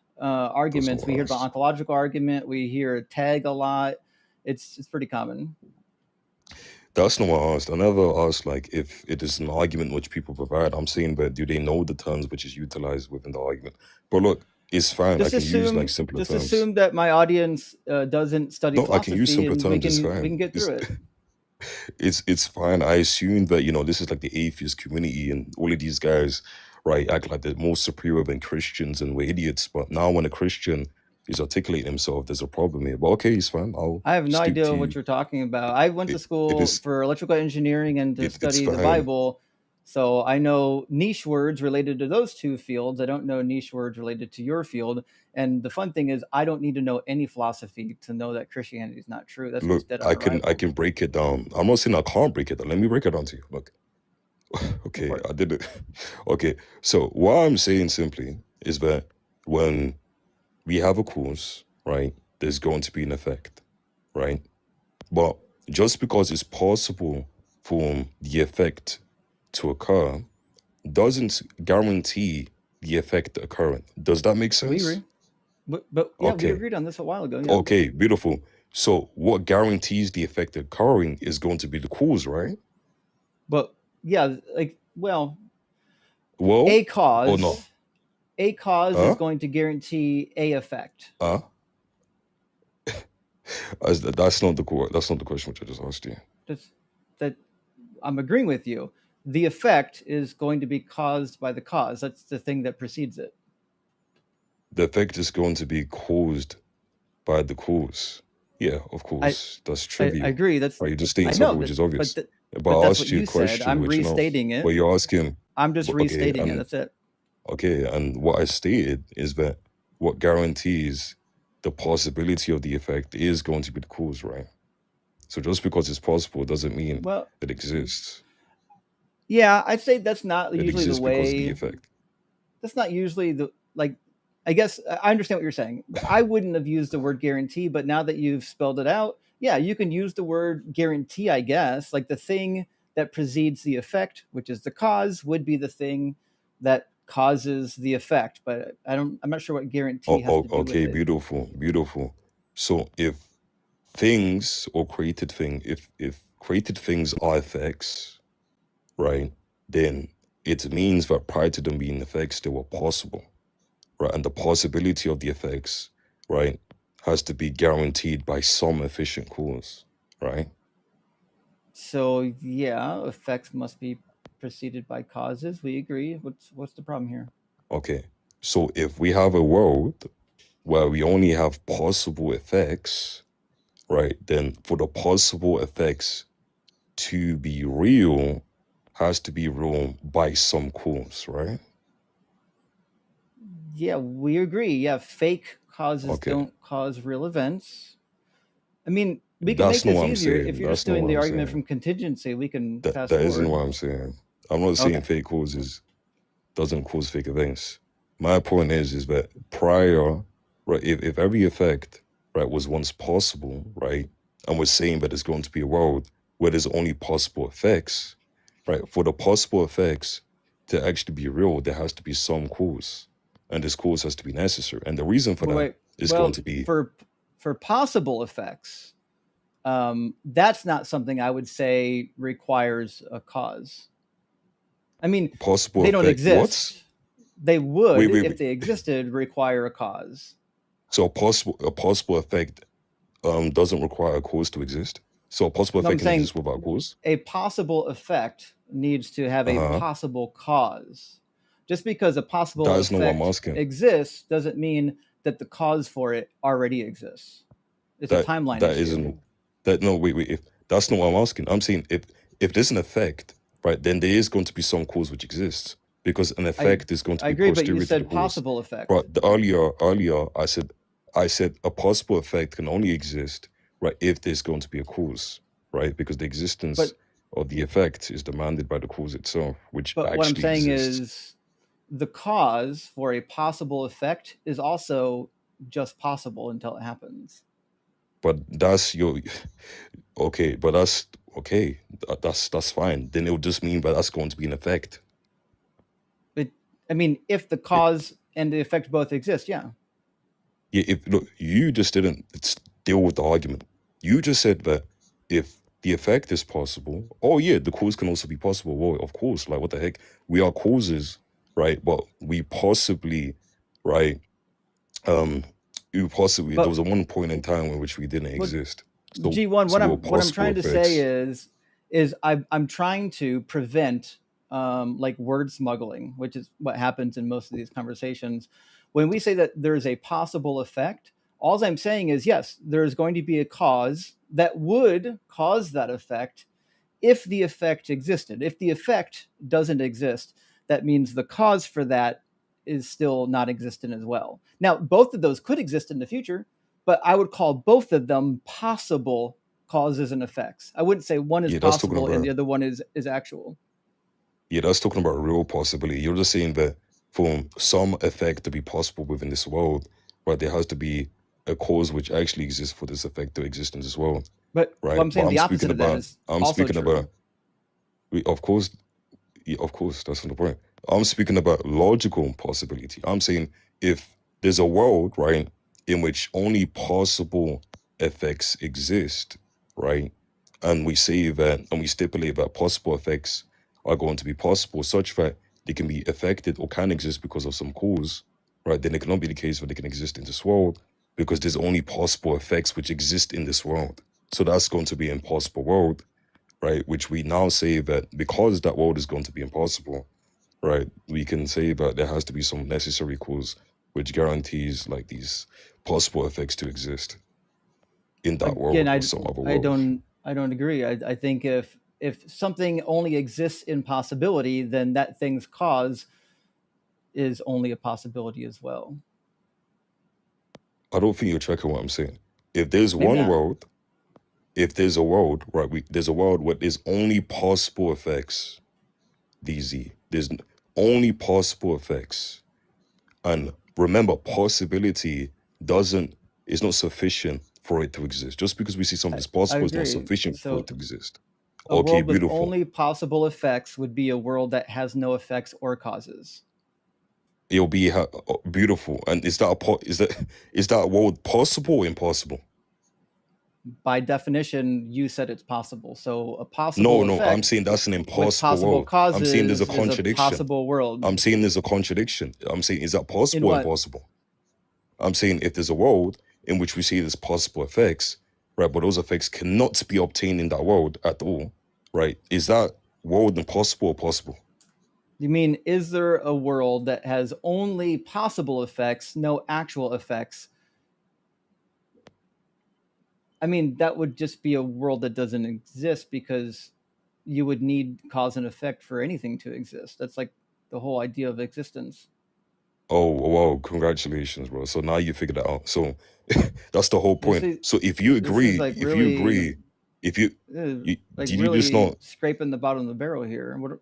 That's not arguments. We what I hear about asked. ontological argument. We hear tag a lot. It's pretty common. That's not what I asked. I never asked like if it is an argument which people provide. I'm saying, but do they know the terms which is utilized within the argument? But look, it's fine. I can use like simpler Just terms. assume that my audience doesn't study No, I can use philosophy, simpler and terms. It's we fine. can get It's through it. it's fine. I assume that this is like the atheist community and all of these guys, right, act like they're more superior than Christians and we're idiots. But now when a Christian is articulating himself, there's a problem here. But okay, it's fine. I'll I have no stoop idea to what you. you're talking about. I went to It school is for electrical engineering and to it's study the fine. Bible. So I know niche words related to those two fields. I don't know niche words related to your field. And the fun thing is, I don't need to know any philosophy to know that Christianity is not true. That's Look, just dead on I arrival. can break it down. I'm not saying I can't break it down. Let me break it down to you. Look, Go okay, for it. I did it. Okay, so what I'm saying simply is that when we have a cause, right, there's going to be an effect, right? But just because it's possible for the effect to occur doesn't guarantee the effect occurring. Does that make We sense? agree. But yeah, we Okay. agreed on this a while ago. Yeah. Okay, beautiful. So what guarantees the effect occurring is going to be the cause, right? But yeah, like, well, Well, a or not? cause, a cause is Huh? going to guarantee a effect. Huh? That's not the question which I just asked you. That's that I'm agreeing with you. The effect is going to be caused by the cause. That's the thing that precedes it. The effect is going to be caused by the cause. Yeah, of I course. That's I trivial. agree. That's Right? You're just stating I know something which that, is but obvious. But But I that's what asked you a you said. question, I'm which restating but it. you're asking, I'm just okay, restating it. That's it. and what I stated is that what guarantees the possibility of the effect is going to be the cause, right? So just because it's possible doesn't mean Well, it exists. yeah, I'd say that's not It usually the exists because of the way. effect. That's not usually the like. I guess I understand what you're saying. I wouldn't have used the word guarantee, but now that you've spelled it out, yeah, you can use the word guarantee. I guess like the thing that precedes the effect, which is the cause, would be the thing that causes the effect. But I don't. I'm not sure what guarantee has to do with Okay, it. beautiful, beautiful. So if things or created thing, if created things are effects, right, then it means that prior to them being effects, they were possible, right? And the possibility of the effects, right, has to be guaranteed by some efficient cause, right? So yeah, effects must be preceded by causes. We agree. What's the problem here? Okay. So if we have a world where we only have possible effects, right, then for the possible effects to be real has to be real by some cause, right? Yeah, we agree. Yeah, fake causes Okay. don't cause real events. I mean, we can make That's not this what I'm easier. If saying. you're just That's not doing what the I'm argument saying. from contingency, we can That fast that isn't forward. what I'm saying. I'm not saying Okay. fake causes doesn't cause fake events. My point is that prior, right, if every effect, right, was once possible, right, and we're saying that there's going to be a world where there's only possible effects, right, for the possible effects to actually be real, there has to be some cause. And this cause has to be necessary. And the reason for Wait, that wait. is going Well, to be for possible effects, that's not something I would say requires a cause. I mean, possible they don't effect. What? exist. They would, Wait, if wait. they existed, require a cause. So a possible effect doesn't require a cause to exist. So a possible No, I'm effect can saying exist without cause. a possible effect needs to have a Uh-huh. possible cause. Just because a possible That's not what I'm effect asking. exists doesn't mean that the cause for it already exists. It's a That timeline that issue. isn't that no wait. If that's not what I'm asking. I'm saying if there's an effect, right, then there is going to be some cause which exists. Because an I effect is going to I be agree, but you posterior to the said cause. possible effect. But earlier I said a possible effect can only exist, right, if there's going to be a cause, right? Because the existence But of the effect is demanded by the cause itself, which but what I'm actually saying exists. is the cause for a possible effect is also just possible until it happens. But that's your okay, but that's okay. That's fine. Then it would just mean that that's going to be an effect. But I mean, if the It, cause and the effect both exist, yeah. yeah, if look, you just didn't deal with the argument. You just said that if the effect is possible, oh yeah, the cause can also be possible. Well, of course, like what the heck? We are causes, right? But we possibly, right? Um, we possibly there But was a one point in time in which we didn't what exist. So G1, so what we were I'm possible trying to say effects. is I'm trying to prevent like word smuggling, which is what happens in most of these conversations. When we say that there's a possible effect, all I'm saying is yes, there is going to be a cause that would cause that effect if the effect existed. If the effect doesn't exist, that means the cause for that is still not existent as well. Now, both of those could exist in the future, but I would call both of them possible causes and effects. I wouldn't say one is Yeah, that's talking possible and about the other one is actual. Yeah, that's talking about real possibility. You're just saying that for some effect to be possible within this world, right, there has to be a cause which actually exists for this effect to exist in this world, But well, right? I'm But saying the opposite of that is I'm also speaking true. about, of course, yeah, of course, that's not the point. I'm speaking about logical possibility. I'm saying if there's a world, right, in which only possible effects exist, right, and we say that, and we stipulate that possible effects are going to be possible such that they can be affected or can exist because of some cause, right, then it cannot be the case that they can exist in this world because there's only possible effects which exist in this world. So that's going to be an impossible world, right? Which we now say that because that world is going to be impossible, right? We can say that there has to be some necessary cause which guarantees like these possible effects to exist in that Again, world or some other I world. don't I don't agree. I think if if something only exists in possibility, then that thing's cause is only a possibility as well. I don't think you're tracking what I'm saying. If there's Maybe one not. world, if there's a world, right, there's a world where there's only possible effects, DZ. There's only possible effects. And remember, possibility doesn't is not sufficient for it to exist. Just because we see something that's I possible is not agree. sufficient for it So to exist. a Okay, world with beautiful. only possible effects would be a world that has no effects or causes. It'll be beautiful. And is that world possible or impossible? By definition, you said it's possible. So a No, possible no, I'm effect saying that's an with impossible possible world. I'm saying there's a causes is a contradiction. possible world. I'm saying there's a contradiction. I'm saying, is that In possible or what? impossible? I'm saying if there's a world in which we see there's possible effects, right, but those effects cannot be obtained in that world at all, right? Is that world impossible or possible? You mean, is there a world that has only possible effects, no actual effects? I mean, that would just be a world that doesn't exist because you would need cause and effect for anything to exist. That's like the whole idea of existence. Oh, well, congratulations, bro. So now you figured it out. So that's the whole This point. is So this is like if you really agree, if you, like did you just really not, scraping the bottom of the barrel here. What?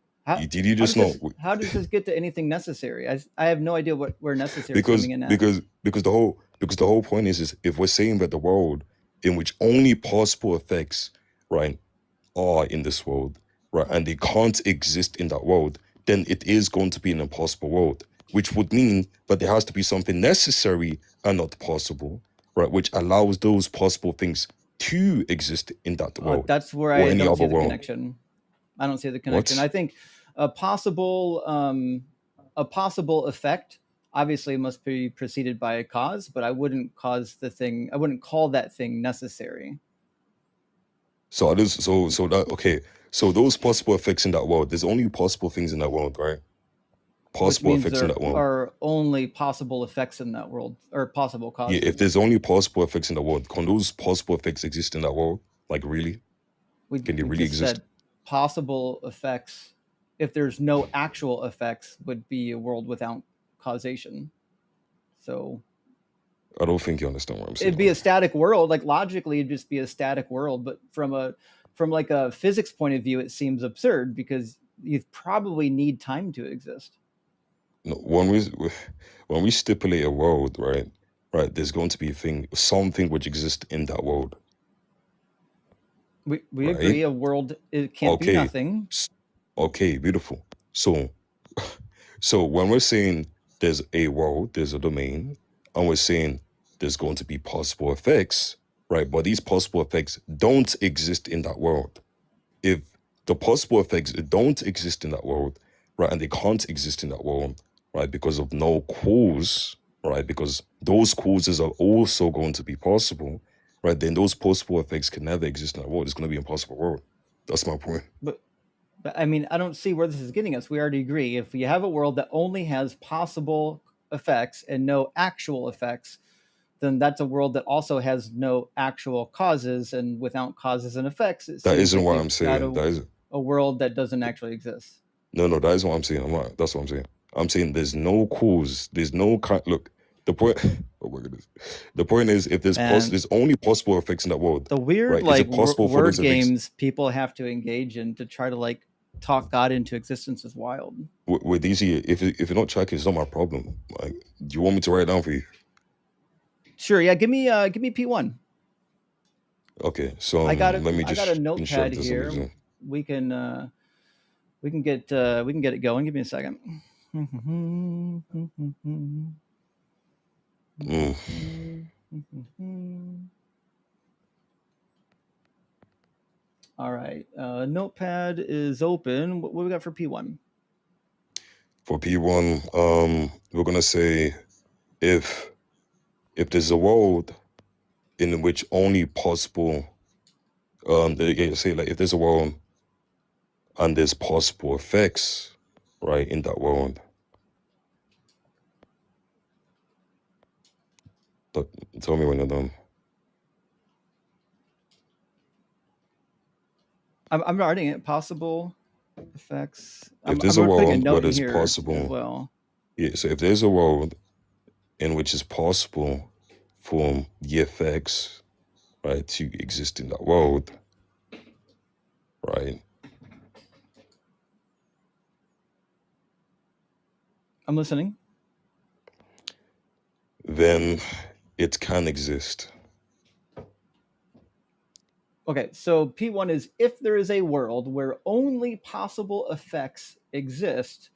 did you just not, How does this get to anything necessary? I have no idea where necessary is because coming in at. because the whole point is if we're saying that the world in which only possible effects, right, are in this world, right, and they can't exist in that world, then it is going to be an impossible world, which would mean that there has to be something necessary and not possible, right, which allows those possible things to exist in that world That's where or I any don't see other the world. connection. I don't see the connection. What? I think a possible um, a possible effect obviously must be preceded by a cause, but I wouldn't cause the thing. I wouldn't call that thing necessary, So it is so that okay. So those possible effects in that world, there's only possible things in that world, right? which Possible means effects in there that world. are only possible effects in that world or possible Yeah, if causes. there's only possible effects in the world, can those possible effects exist in that world? Like really? Can they We really just exist? said possible effects. If there's no actual effects, would be a world without causation. So I don't think you understand what I'm saying. it'd be a static world. Like logically, it'd just be a static world. But from like a physics point of view, it seems absurd because you probably need time to exist. No, when we stipulate a world, right? Right, there's going to be a thing, something which exists in that world, We right? agree a world it can't be Okay, nothing. s- okay, beautiful. So, so when we're saying there's a world, there's a domain, and we're saying there's going to be possible effects, right? But these possible effects don't exist in that world. If the possible effects don't exist in that world, right, and they can't exist in that world, right, because of no cause, right, because those causes are also going to be possible, right, then those possible effects can never exist in that world. It's going to be an impossible world. That's my point. But I mean, I don't see where this is getting us. We already agree. If you have a world that only has possible effects and no actual effects, then that's a world that also has no actual causes. And without causes and effects, it That seems isn't like what you've I'm got saying. That is a world that doesn't actually exist. no, that isn't what I'm saying. I'm not. That's what I'm saying. I'm saying there's no cause. There's no kind. Look, the point. Oh my goodness. The point is, if And there's only possible effects in that world, the weird right? Is like it possible for those word effects games people have to engage in to try to like talk God into existence is wild. with these here? If you're not tracking, it's not my problem. Like, do you want me to write it down for you? Sure, yeah. Give me P1. Okay, so let me I got a just ensure notepad that there's something here. to We can we can get it going. Give me a second. mm, All right. Notepad is open. What we got for P1? for P1. We're gonna say if there's a world in which only possible say like if there's a world and there's possible effects, right, in that world. But tell me when you're done. I'm writing it. Possible effects. If I'm there's a putting a world where note in there's here as possible, well. yeah. So if there's a world in which it's possible for the effects, right, to exist in that world, right, I'm listening. then it can exist. Okay, so P1 is if there is a world where only possible effects exist,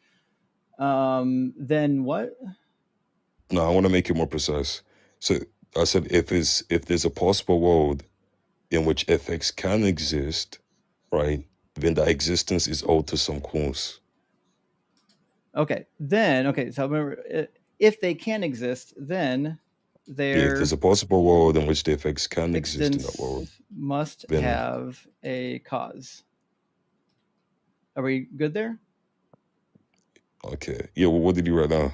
then what? No, I want to make it more precise. So I said if there's a possible world in which effects can exist, right, then that existence is owed to some cause. Okay, then, okay, so remember, if they can exist, then Yeah, if there's their a possible world in which the effects can exist in that world, existence must then have a cause. Are we good there? okay. Yeah, well, what did you write down?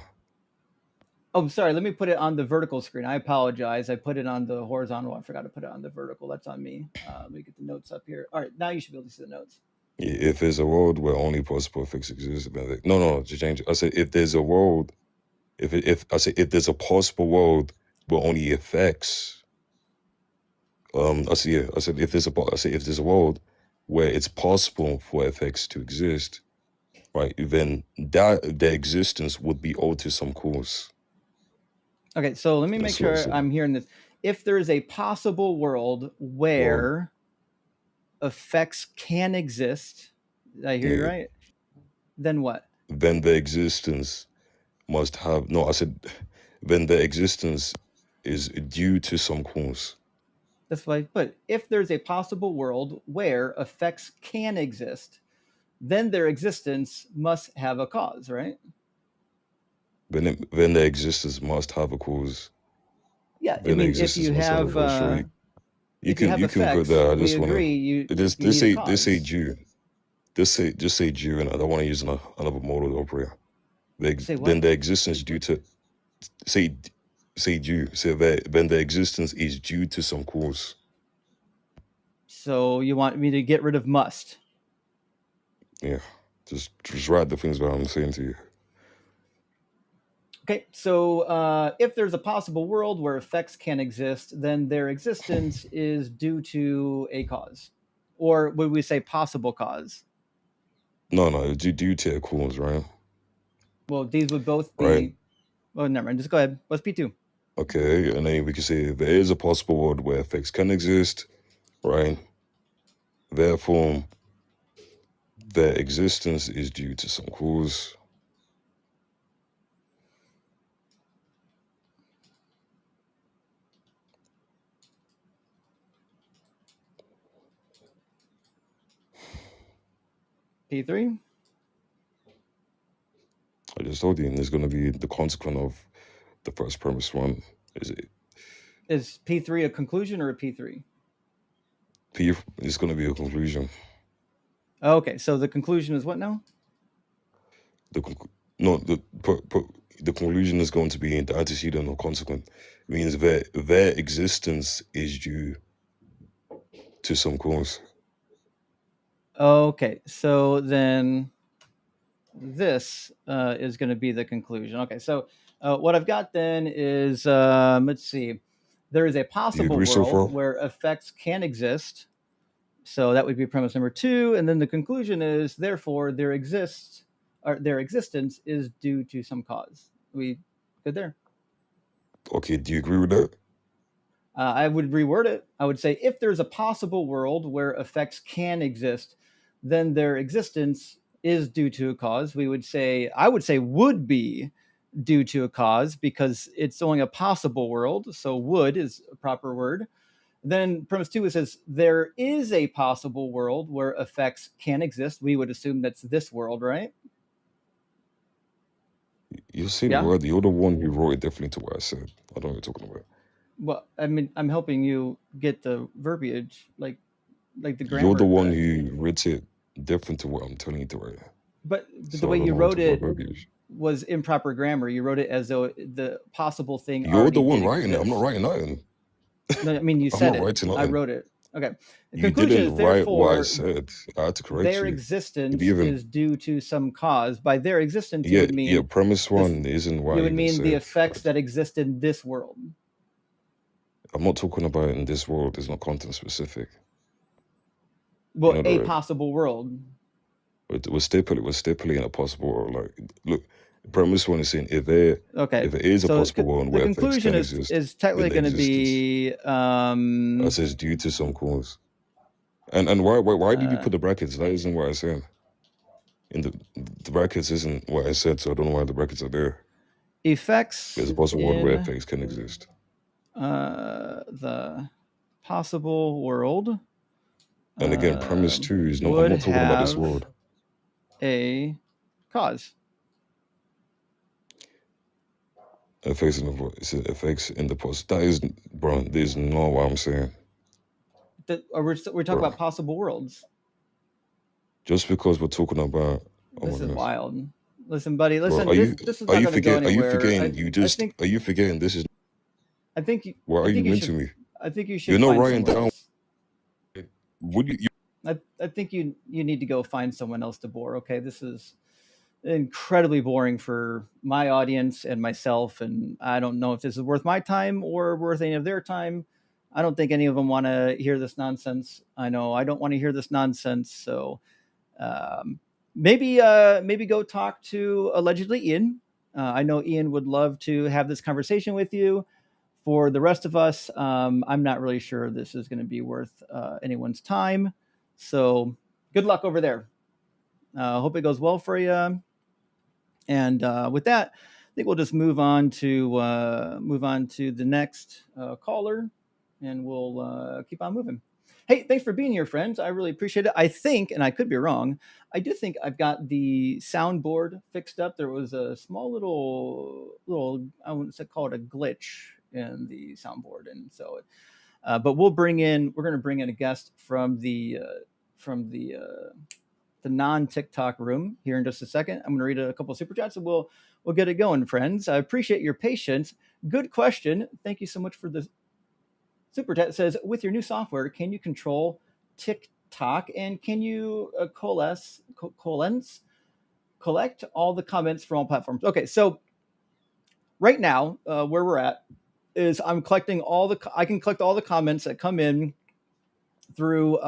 Oh, sorry. Let me put it on the vertical screen. I apologize. I put it on the horizontal. I forgot to put it on the vertical. That's on me. Let me get the notes up here. All right, now you should be able to see the notes. Yeah, if there's a world where only possible effects exist, then no, to change it. I said if there's a world, if I say if there's a possible world where only effects, I said yeah, I said if there's a, I said if there's a world where it's possible for effects to exist, right? Then that their existence would be owed to some cause. Okay, so let me make That's what I sure said. I'm hearing this. If there is a possible world Well, where effects can exist, did I hear you yeah, right? Then what? then the existence must have no. I said then the existence is due to some cause. That's what I put. If there's a possible world where effects can exist, then their existence must have a cause, right? Then the existence must have a cause. Yeah, I Then the mean, if existence you must have a have cause. Sure, if you have you can put effects, that. I we just wanna. agree you This need a say cause. due. This say just say due, and I don't want to use another modal to operate. Say Then what? the existence due to say say due. Say that then the existence is due to some cause. So you want me to get rid of must? Yeah, just write the things that I'm saying to you. Okay, so if there's a possible world where effects can exist, then their existence is due to a cause, or would we say possible cause? No, no, due to a cause, right? Well, these would both Right. be. Oh, never mind. Just go ahead. What's P2? Okay, and then we can say there is a possible world where effects can exist, right? Therefore, their existence is due to some cause. P3 I just told you, and there's going to be the consequence of the first premise one. Is it is P3 a conclusion or a P3? P? It's going to be a conclusion. Okay, so the conclusion is what now? The no, the conclusion is going to be the antecedent or consequent. It means their existence is due to some cause. Okay, so then this is going to be the conclusion. Okay, so what I've got then is let's see, there is a Do you possible agree so world far? where effects can exist. So that would be premise number two, and then the conclusion is therefore there exists or their existence is due to some cause. We good there? Okay, do you agree with that? I would reword it. I would say if there's a possible world where effects can exist, then their existence is due to a cause. We would say, I would say, would be due to a cause because it's only a possible world. So would is a proper word. Then premise two, it says there is a possible world where effects can exist. We would assume that's this world, right? You see the Yeah. word. You're the one who wrote it differently to what I said. I don't know what you're talking about. Well, I mean, I'm helping you get the verbiage, like the You're the grammar one correct. who wrote it different to what I'm telling you to write. But the So way I don't you know what wrote to talk about it verbiage. was improper grammar. You wrote it as though the possible thing You're already the did one writing it. I'm not exist. writing nothing. No, I mean you I'm said not it. writing I nothing. wrote it. Okay. The You conclusion didn't is write what I therefore said. I had to correct their you. If existence you even is due to some cause. By their existence, you yeah, would yeah, mean premise this. one isn't what You I would even mean the said. effects that exist in this world. I'm not talking about in this world. It's not content specific. You Well, know that, a right? possible world. We're stipulating a possible world. Like, look, premise one is saying Okay. if it is a So possible world the where effects conclusion can exist, is technically then the going to existence be that says due to some cause. And why did you uh, put the brackets? That isn't what I said. In the brackets isn't what I said, so I don't know why the brackets are there. effects There's a possible world where in effects can exist. the possible world And again, premise two is not. I'm would not talking about this have world. a cause. Effects in the it says effects in the post. That is, bro. There's no what I'm saying, We're talking bro. about possible worlds. Just because we're talking about, oh This my is goodness, wild. Listen, buddy. bro. Listen, this is Are not you going to go forget? Are you anywhere. forgetting? You I just think are you forgetting? This is I think you what I are you think you meant should to me? I think you You're should not find writing somewhere down. else. Would you? I think you need to go find someone else to bore. Okay, this is incredibly boring for my audience and myself, and I don't know if this is worth my time or worth any of their time. I don't think any of them want to hear this nonsense. I know I don't want to hear this nonsense. So um, maybe go talk to allegedly Ian. I know Ian would love to have this conversation with you. For the rest of us, I'm not really sure this is going to be worth anyone's time. So good luck over there. Hope it goes well for you. And with that, I think we'll just move on to the next caller, and we'll keep on moving. Hey, thanks for being here, friends. I really appreciate it. I think, and I could be wrong, I do think I've got the soundboard fixed up. There was a small little I wouldn't call it a glitch in the soundboard, and so but we're going to bring in a guest from the non TikTok room here in just a second. I'm going to read a couple of super chats and we'll get it going, friends. I appreciate your patience. Good question. Thank you so much for the super chat. It says, with your new software, can you control TikTok and can you collect all the comments from all platforms? Okay, so right now, where we're at is I can collect all the comments that come in through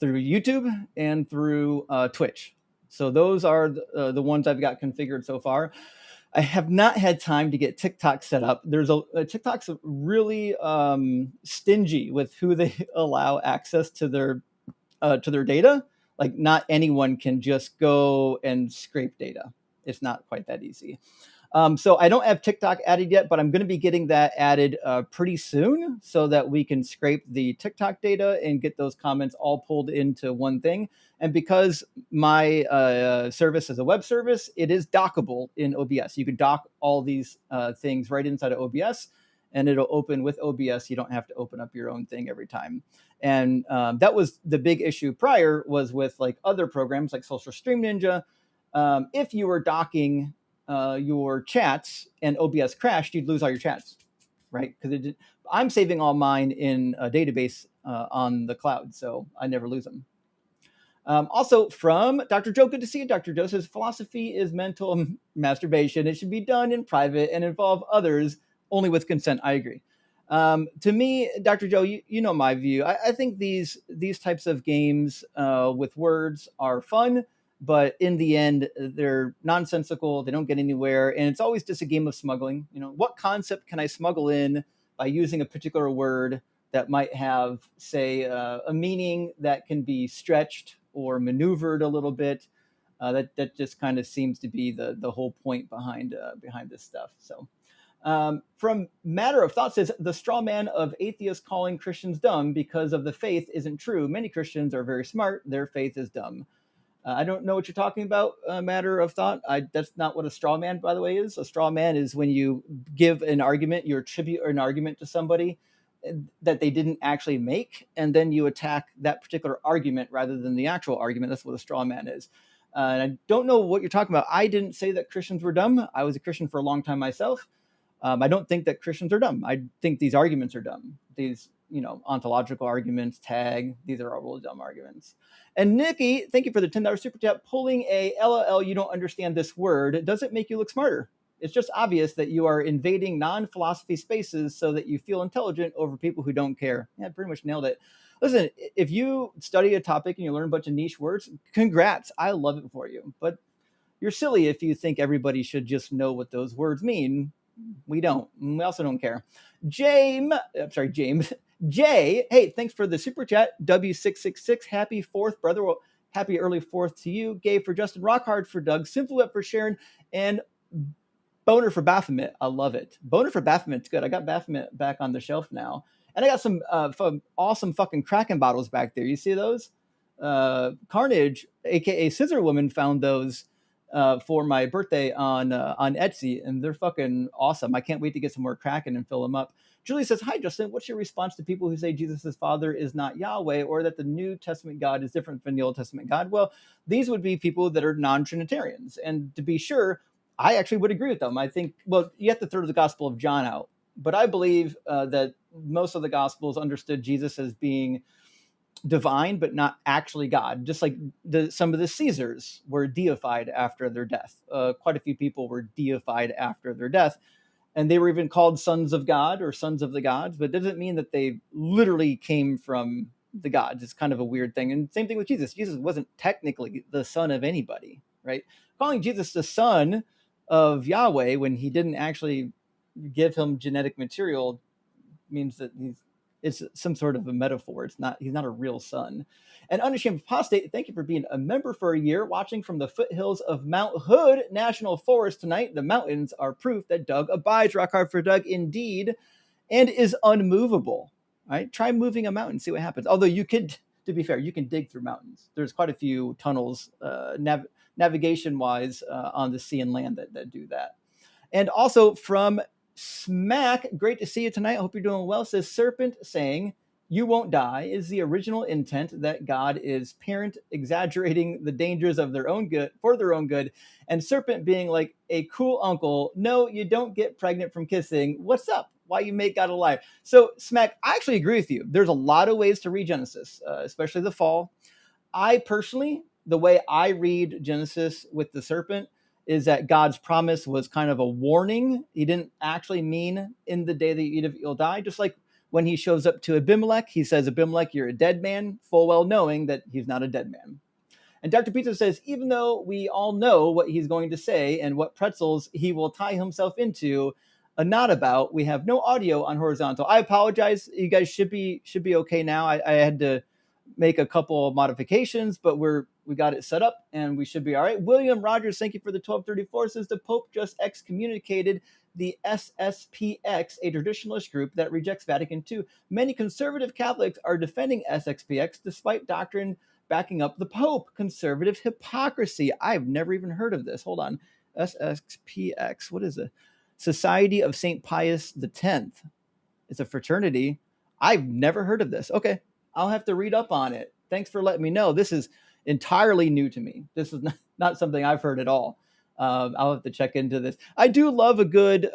through YouTube and through Twitch. So those are the ones I've got configured so far. I have not had time to get TikTok set up. TikTok's really stingy with who they allow access to their data. Like not anyone can just go and scrape data. It's not quite that easy. So I don't have TikTok added yet, but I'm going to be getting that added pretty soon so that we can scrape the TikTok data and get those comments all pulled into one thing. And because my service is a web service, it is dockable in OBS. You can dock all these things right inside of OBS, and it'll open with OBS. You don't have to open up your own thing every time. And that was the big issue prior was with like other programs like Social Stream Ninja. If you were docking your chats and OBS crashed, you'd lose all your chats, right? Because I'm saving all mine in a database on the cloud, so I never lose them. Also from Dr. Joe, good to see you. Dr. Joe says philosophy is mental masturbation. It should be done in private and involve others only with consent. I agree. To me, Dr. Joe, you know my view. I think these types of games with words are fun, but in the end, they're nonsensical. They don't get anywhere, and it's always just a game of smuggling. You know, what concept can I smuggle in by using a particular word that might have, say, a meaning that can be stretched or maneuvered a little bit? That just kind of seems to be the whole point behind this stuff. So. From Matter of Thought says the straw man of atheists calling Christians dumb because of the faith isn't true. Many Christians are very smart. Their faith is dumb. I don't know what you're talking about, Matter of Thought. That's not what a straw man, by the way, is. A straw man is when you give an argument, you attribute an argument to somebody that they didn't actually make, and then you attack that particular argument rather than the actual argument. That's what a straw man is. And I don't know what you're talking about. I didn't say that Christians were dumb. I was a Christian for a long time myself. I don't think that Christians are dumb. I think these arguments are dumb. ontological arguments, tag. These are all really dumb arguments. And Nikki, thank you for the $10 super chat. Pulling a LOL, you don't understand this word, doesn't make you look smarter. It's just obvious that you are invading non-philosophy spaces so that you feel intelligent over people who don't care. Yeah, pretty much nailed it. Listen, if you study a topic and you learn a bunch of niche words, congrats. I love it for you. But you're silly if you think everybody should just know what those words mean. We don't. We also don't care. James. Jay, hey, thanks for the super chat. W666, happy 4th, brother. Well, happy early 4th to you. Gabe for Justin, rock hard for Doug, Simple Web for Sharon, and Boner for Baphomet. I love it. Boner for Baphomet's good. I got Baphomet back on the shelf now. And I got some awesome fucking Kraken bottles back there. You see those? Carnage, aka Scissor Woman, found those for my birthday on Etsy, and they're fucking awesome. I can't wait to get some more Kraken and fill them up. Julie says, hi, Justin. What's your response to people who say Jesus' father is not Yahweh, or that the New Testament God is different from the Old Testament God? Well, these would be people that are non-Trinitarians. And to be sure, I actually would agree with them. I think, well, you have to throw the Gospel of John out. But I believe that most of the Gospels understood Jesus as being divine, but not actually God. Just like some of the Caesars were deified after their death. Quite a few people were deified after their death. And they were even called sons of God or sons of the gods, but it doesn't mean that they literally came from the gods. It's kind of a weird thing. And same thing with Jesus. Jesus wasn't technically the son of anybody, right? Calling Jesus the son of Yahweh when he didn't actually give him genetic material means that it's some sort of a metaphor. He's not a real son. And Unashamed Apostate, thank you for being a member for a year, watching from the foothills of Mount Hood National Forest tonight. The mountains are proof that Doug abides. Rock hard for Doug indeed, and is unmovable. All right, try moving a mountain, see what happens. Although you could, to be fair, you can dig through mountains. There's quite a few tunnels, navigation-wise, on the sea and land that do that. And also from Smack, great to see you tonight. I hope you're doing well. Says Serpent saying, you won't die is the original intent that God is parent exaggerating the dangers of their own good for their own good, and Serpent being like a cool uncle. No, you don't get pregnant from kissing. What's up? Why you make God a liar? So Smack, I actually agree with you. There's a lot of ways to read Genesis, especially the fall. I personally, the way I read Genesis with the serpent is that God's promise was kind of a warning. He didn't actually mean in the day that you eat of it, you'll die. Just like when he shows up to Abimelech, he says, Abimelech, you're a dead man, full well knowing that he's not a dead man. And Dr. Pizza says, even though we all know what he's going to say and what pretzels he will tie himself into a knot about, we have no audio on horizontal. I apologize. You guys should be okay now. I had to make a couple of modifications, but we got it set up and we should be all right. William Rogers, thank you for the 1234. Says the Pope just excommunicated the SSPX, a traditionalist group that rejects Vatican II. Many conservative Catholics are defending SXPX despite doctrine backing up the Pope. Conservative hypocrisy. I've never even heard of this. Hold on. SXPX. What is it? Society of St. Pius X. It's a fraternity. I've never heard of this. Okay. I'll have to read up on it. Thanks for letting me know. This is entirely new to me. This is not something I've heard at all. I'll have to check into this. I do love a good,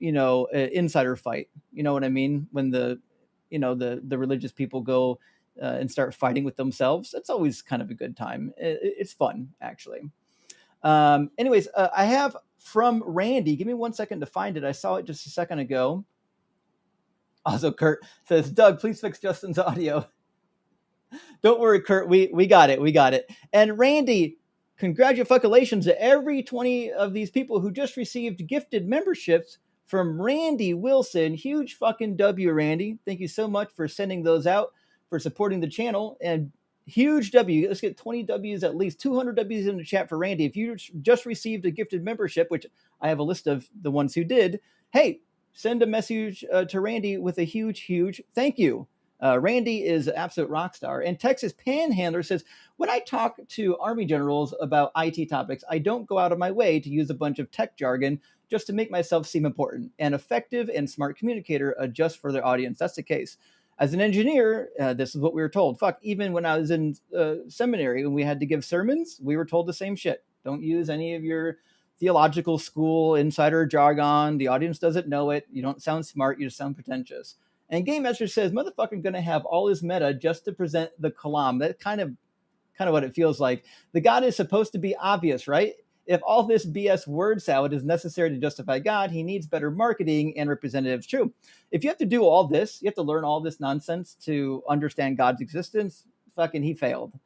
insider fight. You know what I mean? When the religious people go and start fighting with themselves. That's always kind of a good time. It's fun, actually. Anyways, I have from Randy. Give me 1 second to find it. I saw it just a second ago. Also, Kurt says, Doug, please fix Justin's audio. Don't worry, Kurt. We got it. We got it. And Randy, congratulations to every 20 of these people who just received gifted memberships from Randy Wilson. Huge fucking W, Randy. Thank you so much for sending those out, for supporting the channel. And huge W. Let's get 20 W's, at least 200 W's in the chat for Randy. If you just received a gifted membership, which I have a list of the ones who did, hey, send a message to Randy with a huge thank you. Randy is an absolute rock star. And Texas Panhandler says, when I talk to Army generals about IT topics, I don't go out of my way to use a bunch of tech jargon just to make myself seem important. An effective and smart communicator just for their audience. That's the case. As an engineer, this is what we were told. Fuck, even when I was in seminary, when we had to give sermons, we were told the same shit. Don't use any of your theological school insider jargon. The audience doesn't know it. You don't sound smart. You just sound pretentious. And Game Master says, motherfucker gonna have all his meta just to present the kalam. That kind of what it feels like. The God is supposed to be obvious, right? If all this BS word salad is necessary to justify God, he needs better marketing and representatives. True. If you have to do all this, you have to learn all this nonsense to understand God's existence, fucking he failed.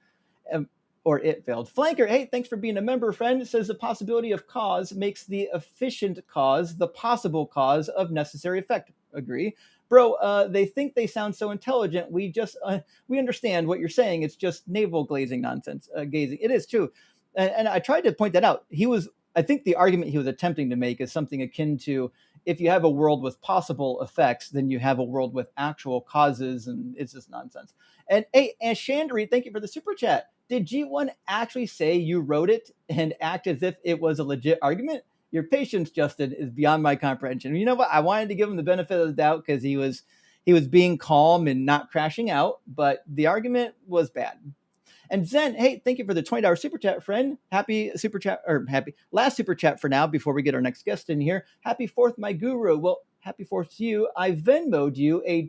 Um, or it failed. Flanker, hey, thanks for being a member, friend. It says the possibility of cause makes the efficient cause the possible cause of necessary effect. Agree. Bro, they think they sound so intelligent. We understand what you're saying. It's just navel glazing nonsense. Gazing. It is true. And I tried to point that out. I think the argument he was attempting to make is something akin to if you have a world with possible effects, then you have a world with actual causes, and it's just nonsense. And hey, and Chandri, thank you for the super chat. Did G1 actually say you wrote it and act as if it was a legit argument? Your patience, Justin, is beyond my comprehension. You know what? I wanted to give him the benefit of the doubt because he was being calm and not crashing out, but the argument was bad. And Zen, hey, thank you for the $20 super chat, friend. Happy super chat, or happy last super chat for now before we get our next guest in here. Happy 4th, my guru. Well, happy 4th to you. I Venmoed you a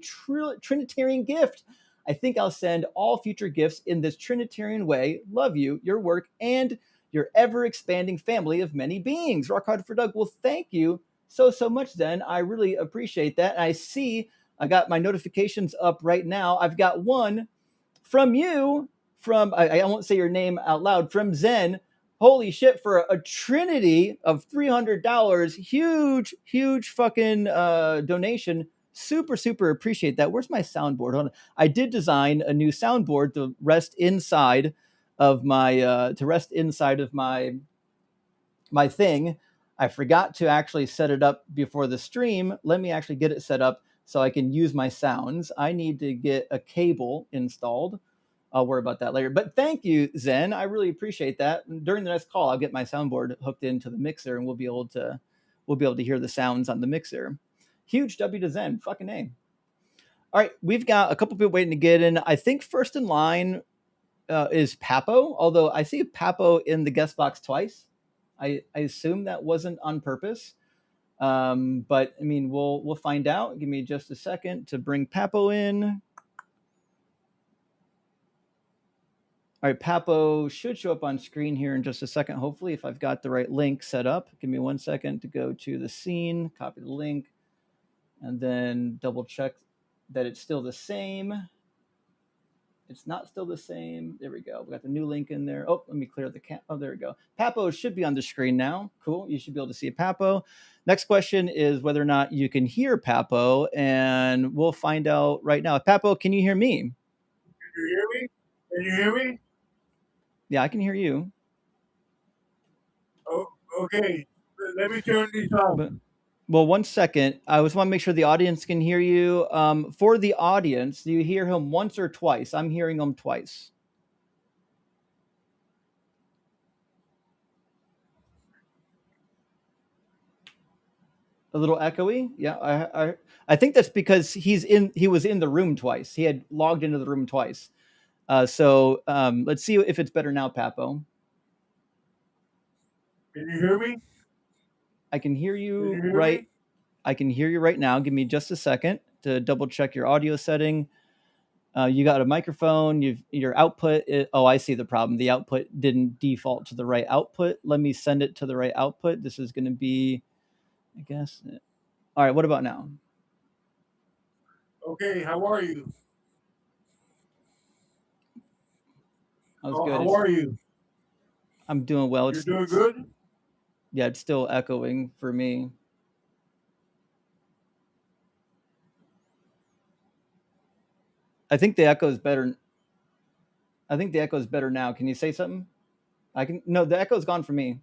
Trinitarian gift. I think I'll send all future gifts in this Trinitarian way. Love you, your work, and your ever expanding family of many beings. Rock hard for Doug. Well, thank you so much, Zen. I really appreciate that. And I see I got my notifications up right now. I've got one from you, from I won't say your name out loud, from Zen. Holy shit, for a trinity of $300. Huge fucking donation. Super appreciate that. Where's my soundboard? Hold on. I did design a new soundboard to rest inside of my thing. I forgot to actually set it up before the stream. Let me actually get it set up so I can use my sounds. I need to get a cable installed. I'll worry about that later. But thank you, Zen. I really appreciate that. During the next call, I'll get my soundboard hooked into the mixer, and we'll be able to hear the sounds on the mixer. Huge W to Zen. Fucking name. All right, we've got a couple people waiting to get in. I think first in line is Papo, although I see Papo in the guest box twice. I assume that wasn't on purpose. But I mean, we'll find out. Give me just a second to bring Papo in. All right, Papo should show up on screen here in just a second, hopefully, if I've got the right link set up. Give me 1 second to go to the scene, copy the link, and then double check that it's still the same. It's not still the same. There we go. We got the new link in there. Oh, let me clear the Oh, there we go. Papo should be on the screen now. Cool. You should be able to see Papo. Next question is whether or not you can hear Papo, and we'll find out right now. Papo, can you hear me? Can you hear me? Can you hear me? Yeah, I can hear you. Oh, okay. Let me turn these off. Well, 1 second. I just want to make sure the audience can hear you. For the audience, do you hear him once or twice? I'm hearing him twice. A little echoey. Yeah, I think that's because he was in the room twice. He had logged into the room twice. So let's see if it's better now, Papo. Can you hear me? I can hear Can you you hear right. me? I can hear you right now. Give me just a second to double check your audio setting. You got a microphone. Your output. Oh, I see the problem. The output didn't default to the right output. Let me send it to the right output. This is going to be, I guess. All right. What about now? Okay, how are you? That was good. How are you? I'm doing well. You're doing good? Yeah, it's still echoing for me. I think the echo is better. I think the echo is better now. Can you say something? I can. No, the echo's gone for me.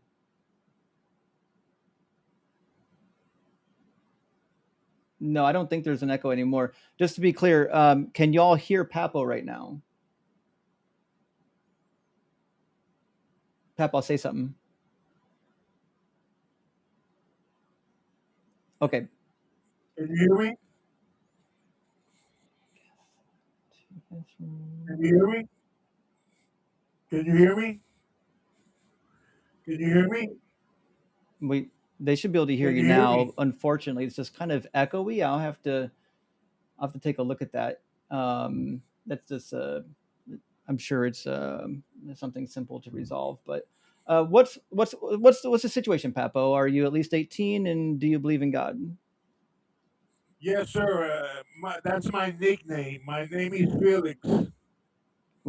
No, I don't think there's an echo anymore. Just to be clear, can y'all hear Papo right now? Papo, say something. Okay. Can you hear me? Can you hear me? Can you hear me? Can you hear me? They should be able to hear Can you you hear now. me? Unfortunately, it's just kind of echoey. I'll have to I'll have to take a look at that. That's just I'm sure it's something simple to resolve. But what's the situation, Papo? Are you at least 18, and do you believe in God? Yes, sir. That's my nickname. My name is Felix.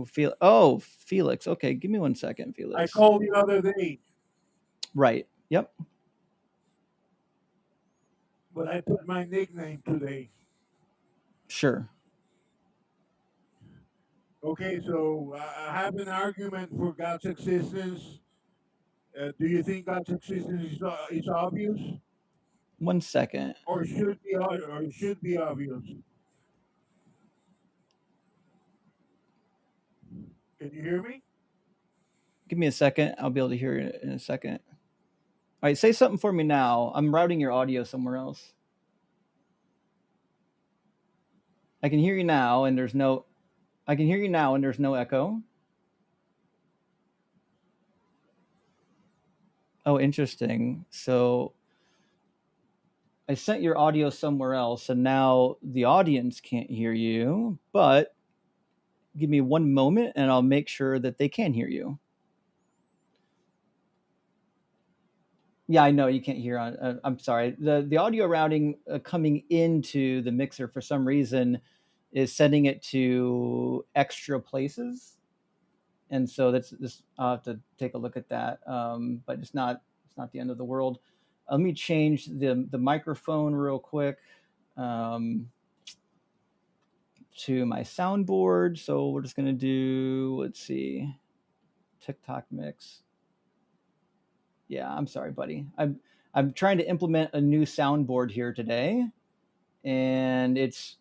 Felix. Okay, give me 1 second, I Felix. called the other day, Right. Yep. but I put my nickname today. Sure. Okay, so I have an argument for God's existence. Do you think God's existence is obvious, 1 second. or should be obvious? Can you hear me? Give me a second. I'll be able to hear it in a second. All right, say something for me now. I'm routing your audio somewhere else. I can hear you now, and there's no. I can hear you now, and there's no echo. Oh, interesting. So I sent your audio somewhere else, and now the audience can't hear you. But give me 1 moment, and I'll make sure that they can hear you. Yeah, I know you can't hear on. I'm sorry. The audio routing coming into the mixer for some reason is setting it to extra places, and so that's this. I'll have to take a look at that. But it's not the end of the world. Let me change the microphone real quick to my soundboard. So we're just gonna do. Let's see, TikTok mix. Yeah, I'm sorry, buddy. I'm trying to implement a new soundboard here today, and it's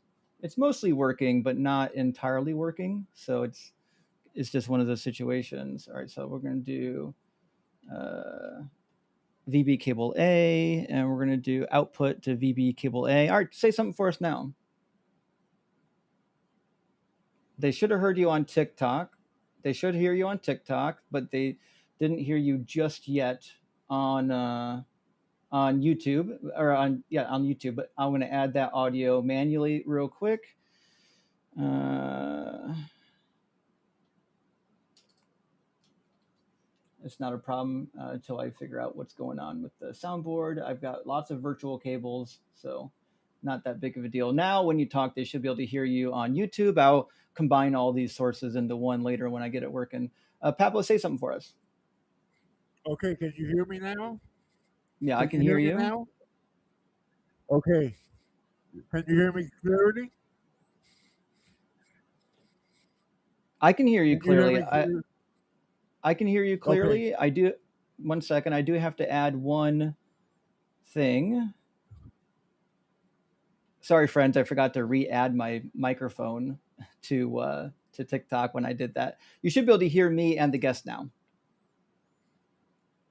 mostly working, but not entirely working. So it's just one of those situations. All right, so we're gonna do uh, VB cable A, and we're gonna do output to VB cable A. All right, say something for us now. They should have heard you on TikTok. They should hear you on TikTok, but they didn't hear you just yet on YouTube on YouTube. But I'm going to add that audio manually real quick. Uh, it's not a problem until I figure out what's going on with the soundboard. I've got lots of virtual cables, so not that big of a deal. Now, when you talk, they should be able to hear you on YouTube. I'll combine all these sources into one later when I get it working. Pablo, say something for us. Okay, can you hear me now? Yeah, I Can can you hear hear me you. now? Okay, can you hear me clearly? I can hear you Can you hear clearly. me I clearly? I can hear you Okay, clearly. I do. 1 second. I do have to add one thing. Sorry, friends. I forgot to re-add my microphone to TikTok when I did that. You should be able to hear me and the guest now.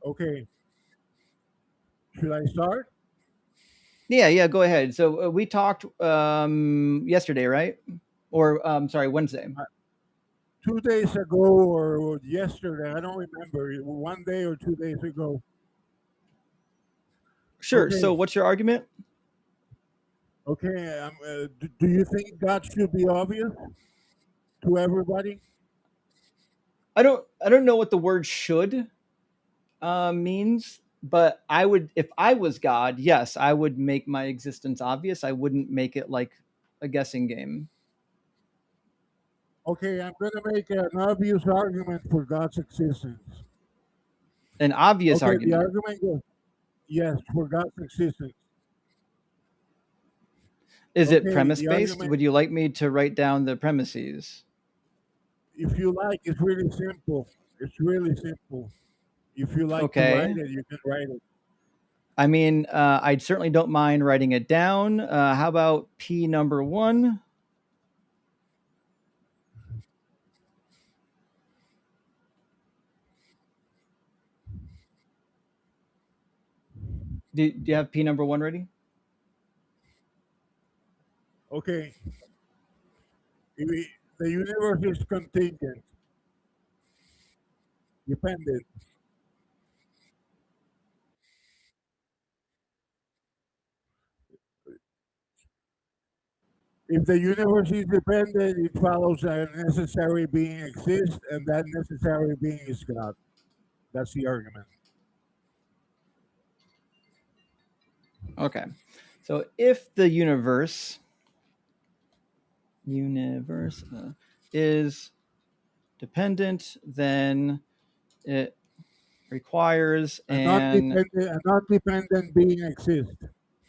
okay. Should I start? Yeah, yeah. Go ahead. So we talked yesterday, right? Or sorry, Wednesday. 2 days ago or yesterday, I don't remember. One day or 2 days ago. Sure. So Okay, what's your argument? okay. Do you think God should be obvious to everybody? I don't know what the word should means, but I would, if I was God, yes, I would make my existence obvious. I wouldn't make it like a guessing game. Okay, I'm going to make an obvious argument for God's existence. An obvious Okay, the argument. argument goes yes, for God's existence. Is it Okay, premise the based? argument, Would you like me to write down the premises? if you like, is really simple. It's really simple. If you like to write Okay. it, you can write it. I mean, I certainly don't mind writing it down. How about P number one? Do you have P number one ready? Okay, the universe is contingent, dependent. If the universe is dependent, it follows that a necessary being exists, and that necessary being is God. That's the argument. Okay. So if the universe is dependent, then it requires A non-dependent being exists.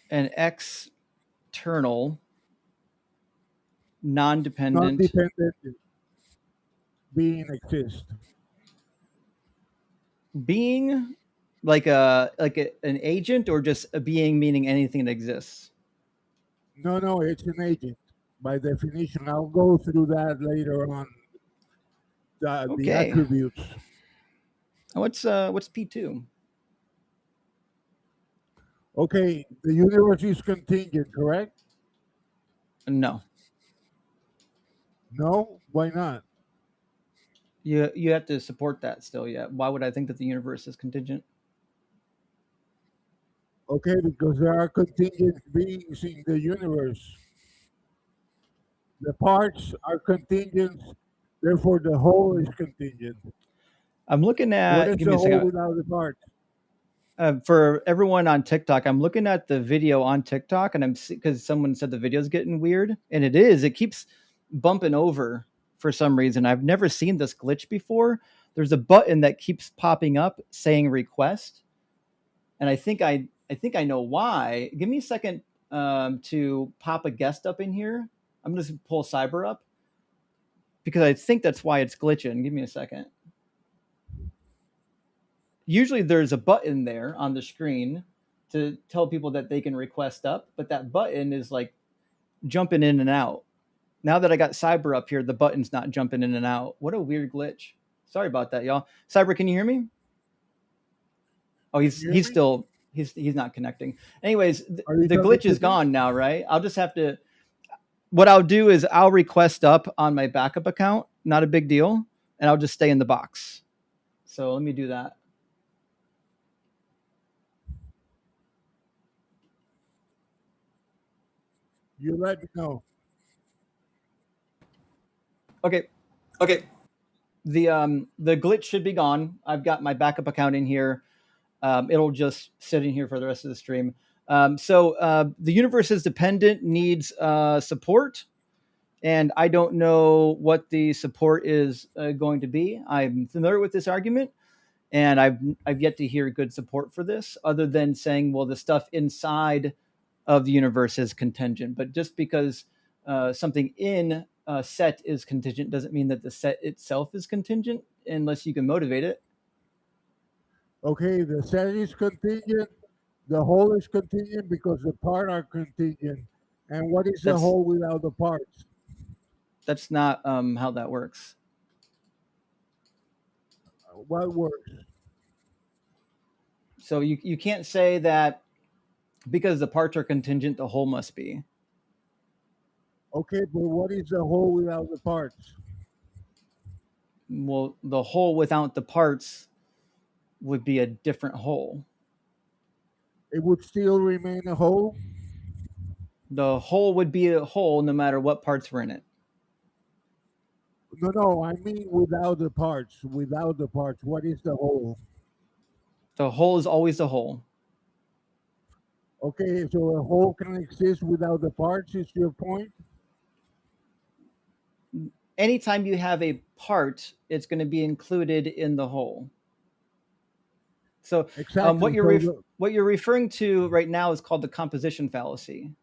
an external, non-dependent Non-dependent being exists. being, an agent, or just a being meaning anything that exists. No, no, it's an agent by definition. I'll go through that later on. The Okay. attributes. What's P2? Okay, the universe is contingent, correct? No. No, why not? You have to support that still. Yeah. Why would I think that the universe is contingent? Okay, because there are contingent beings in the universe. The parts are contingent, therefore the whole is contingent. I'm looking What at. is Give the me a whole second. without the parts? For everyone on TikTok, I'm looking at the video on TikTok, and I'm because someone said the video's getting weird, and it is. It keeps bumping over for some reason. I've never seen this glitch before. There's a button that keeps popping up saying request, and I think I know why. Give me a second to pop a guest up in here. I'm going to pull Cyber up because I think that's why it's glitching. Give me a second. Usually there's a button there on the screen to tell people that they can request up, but that button is like jumping in and out. Now that I got Cyber up here, the button's not jumping in and out. What a weird glitch. Sorry about that, y'all. Cyber, can you hear me? Oh, Can he's you hear he's me? still he's not connecting. Anyways, Are you the talking glitch to is me? gone now, right? I'll just have to. What I'll do is I'll request up on my backup account. Not a big deal, and I'll just stay in the box. So let me do that. You let me know. Okay, Okay. the glitch should be gone. I've got my backup account in here. It'll just sit in here for the rest of the stream. So the universe is dependent needs support, and I don't know what the support is going to be. I'm familiar with this argument, and I've yet to hear good support for this, other than saying, well, the stuff inside of the universe is contingent. But just because something in a set is contingent doesn't mean that the set itself is contingent, unless you can motivate it. Okay, the set is contingent, the whole is contingent because the part are contingent. And what is the That's whole without the parts? that's not how that works. What works? So you can't say that because the parts are contingent, the whole must be. Okay, but what is the whole without the parts? Well, the whole without the parts would be a different whole. It would still remain a whole? The whole would be a whole no matter what parts were in it. No, no, I mean without the parts. Without the parts, what is the whole? The whole is always the whole. Okay, so a whole can exist without the parts, is your point? Anytime you have a part, it's going to be included in the whole. So Exactly. what you're referring to right now is called the composition fallacy.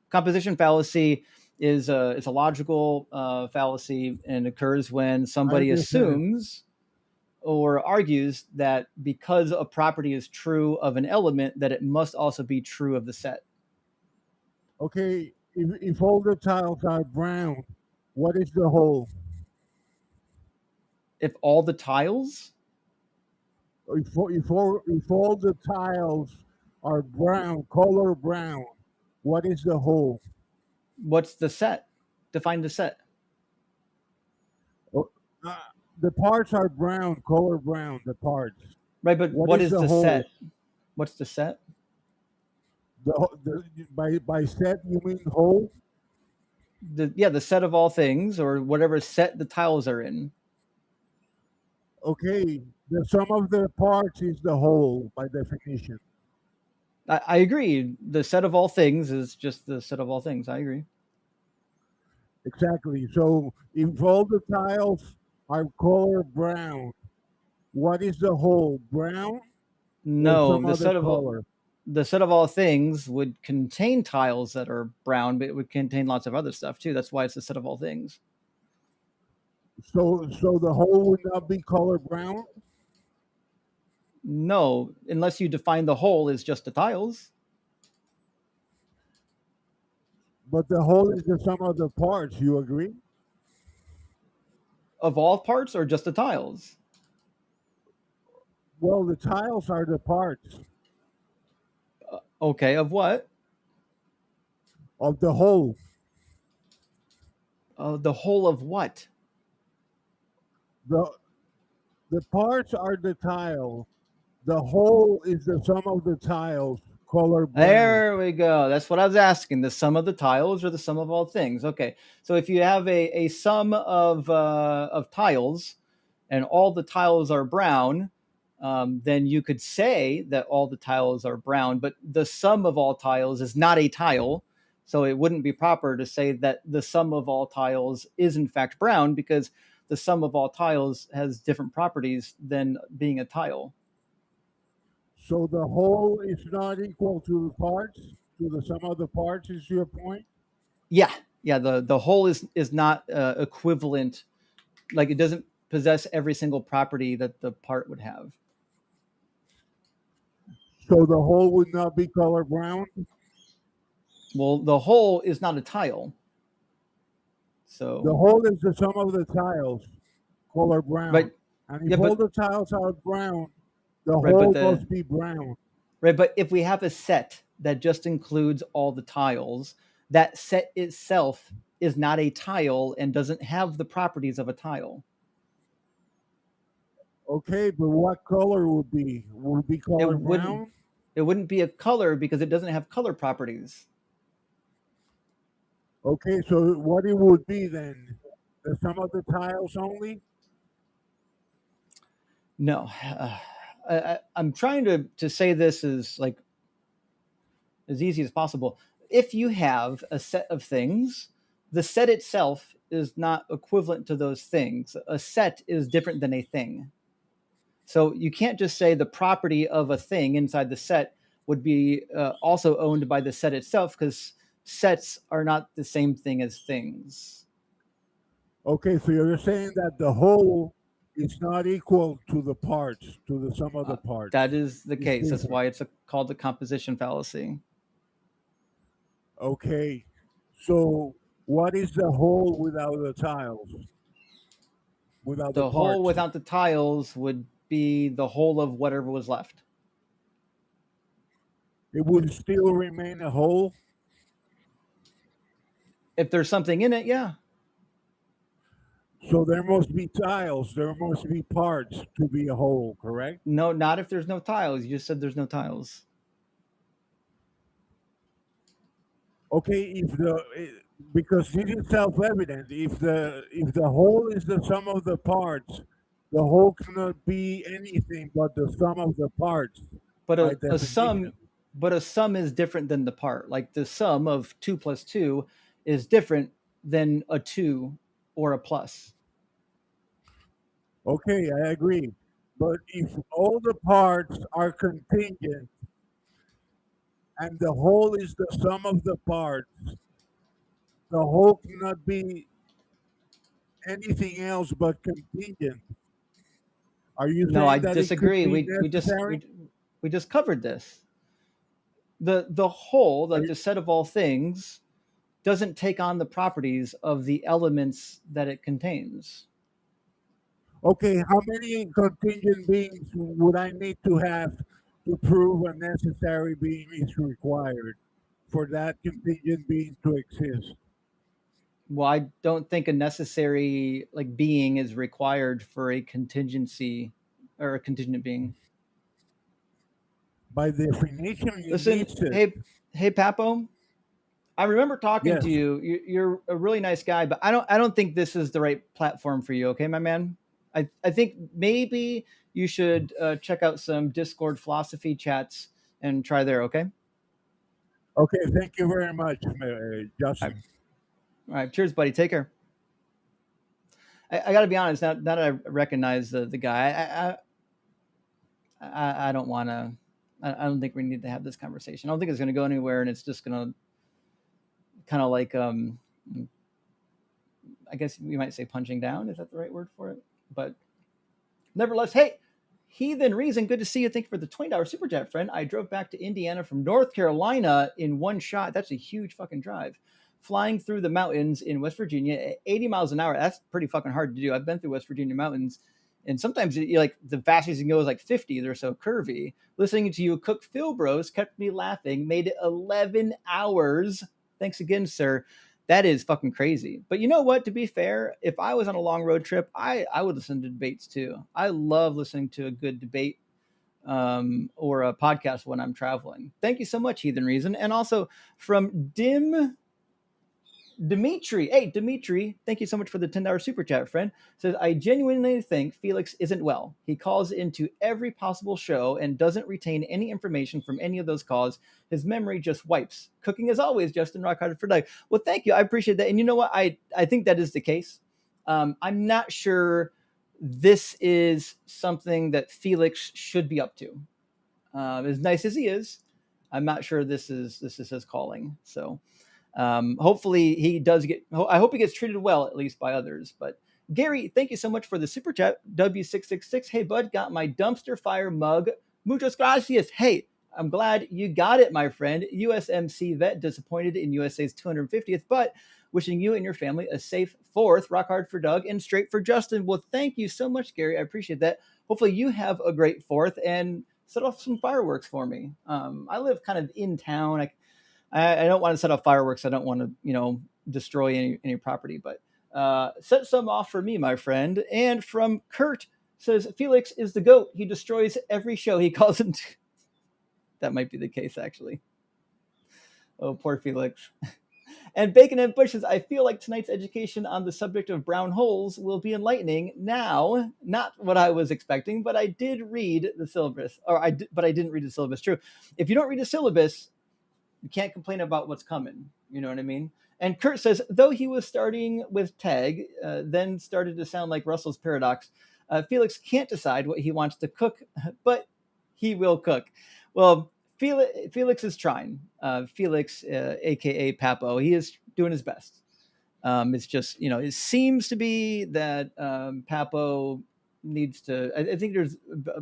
Composition fallacy is a logical fallacy, and occurs when I somebody understand. assumes or argues that because a property is true of an element, that it must also be true of the set. Okay, if all the tiles are brown, what is the whole? If all the tiles, If all the tiles are brown, color brown, what is the whole? what's the set? Define the set. Oh, uh, the parts are brown, color brown, the parts. Right, but What what is is the the whole? set? What's the set? By set, you mean whole? the set of all things, or whatever set the tiles are in. Okay, the sum of the parts is the whole by definition. I agree. The set of all things is just the set of all things. I agree. Exactly. So if all the tiles are color brown, what is the whole? Brown or No, some other color? the set of all things would contain tiles that are brown, but it would contain lots of other stuff too. That's why it's the set of all things. So the whole would not be color brown, No, unless you define the whole as just the tiles but the whole is the sum of the parts. You agree? of all parts or just the tiles. Well, the tiles are the parts Okay, of what? of the whole. The whole of what? The the parts are the tile. The whole is the sum of the tiles, color brown. There we go. That's what I was asking. The sum of the tiles or the sum of all things. Okay. So if you have a sum of tiles and all the tiles are brown, then you could say that all the tiles are brown, but the sum of all tiles is not a tile. So it wouldn't be proper to say that the sum of all tiles is in fact brown, because the sum of all tiles has different properties than being a tile. So the whole is not equal to the parts, to the sum of the parts is your point? Yeah, yeah. The whole is not equivalent. Like, it doesn't possess every single property that the part would have. So the whole would not be color brown? Well, the whole is not a tile. The So, whole is the sum of the tiles, color brown. but And yeah, if all the tiles are brown, the right, but whole the must be brown. right, but if we have a set that just includes all the tiles, that set itself is not a tile and doesn't have the properties of a tile. Okay, but what color would be? Would be It color wouldn't brown? it wouldn't be a color because it doesn't have color properties. Okay, so what it would be then? The sum of the tiles only? No, I'm trying to say this as easy as possible. If you have a set of things, the set itself is not equivalent to those things. A set is different than a thing. So you can't just say the property of a thing inside the set would be also owned by the set itself, because sets are not the same thing as things. Okay, so you're saying that the whole is not equal to the parts, to the sum of the parts. That is the It's case. That's different. why it's called the composition fallacy. Okay, so what is the whole without the tiles, without the The whole parts? without the tiles would be the whole of whatever was left. It would still remain a whole. If there's something in it, yeah. So there must be tiles, there must be parts to be a whole, correct? No, not if there's no tiles. You just said there's no tiles. Okay, because this is self-evident. If the whole is the sum of the parts, the whole cannot be anything but the sum of the parts But by a sum, definition. is different than the part. Like the sum of two plus two is different than a two or a plus. Okay, I agree. But if all the parts are contingent and the whole is the sum of the parts, the whole cannot be anything else but contingent. Are you No, I saying that it could disagree. be We necessary? we just covered this. The whole, Are like you, the set of all things, doesn't take on the properties of the elements that it contains. okay, how many contingent beings would I need to have to prove a necessary being is required for that contingent being to exist? Well, I don't think a necessary like being is required for a contingency or a contingent being. By definition, it Listen, needs it. hey Papo, I remember talking to Yes. you. You're a really nice guy, but I don't think this is the right platform for you. Okay, my man. I think maybe you should check out some Discord philosophy chats and try there. Okay. Okay. Thank you very much, All right. Justin. All right. Cheers, buddy. Take care. I got to be honest. Now that I recognize the guy, I don't want to. I don't think we need to have this conversation. I don't think it's going to go anywhere, and it's just going to kind of like I guess we might say punching down. Is that the right word for it? But nevertheless, hey, Heathen Reason, good to see you. Thank you for the $20 super chat, friend. I drove back to Indiana from North Carolina in one shot. That's a huge fucking drive. Flying through the mountains in West Virginia at 80 miles an hour. That's pretty fucking hard to do. I've been through West Virginia mountains, and sometimes like the fastest you can go is like 50. They're so curvy. Listening to you cook Phil Bros kept me laughing. Made it 11 hours. Thanks again, sir. That is fucking crazy. But you know what? To be fair, if I was on a long road trip, I would listen to debates too. I love listening to a good debate or a podcast when I'm traveling. Thank you so much, Heathen Reason. And also from Dimitri. Hey, Dimitri, thank you so much for the $10 super chat, friend. Says, I genuinely think Felix isn't well. He calls into every possible show and doesn't retain any information from any of those calls. His memory just wipes. Cooking as always, Justin Rockhard for Doug. Well, thank you. I appreciate that. And you know what? I think that is the case. I'm not sure this is something that Felix should be up to. As nice as he is, I'm not sure this is his calling. So hopefully he does get. I hope he gets treated well, at least by others. But Gary, thank you so much for the super chat. W666. Hey bud, got my dumpster fire mug. Muchas gracias. Hey, I'm glad you got it, my friend. USMC vet disappointed in USA's 250th, but wishing you and your family a safe 4th. Rock hard for Doug and straight for Justin. Well, thank you so much, Gary. I appreciate that. Hopefully you have a great 4th and set off some fireworks for me. I live kind of in town. I don't want to set off fireworks. I don't want to, destroy any property, but set some off for me, my friend. And from Kurt says, Felix is the GOAT. He destroys every show he calls into. That might be the case, actually. Oh, poor Felix. And Bacon and Bushes, I feel like tonight's education on the subject of brown holes will be enlightening. Now, not what I was expecting, but I did read the syllabus. But I didn't read the syllabus. True. If you don't read the syllabus, you can't complain about what's coming. You know what I mean? And Kurt says, though he was starting with tag, then started to sound like Russell's paradox, Felix can't decide what he wants to cook, but he will cook. Well, Felix is trying. Felix, a.k.a. Papo, he is doing his best. It's just, it seems to be that Papo needs to, I think there's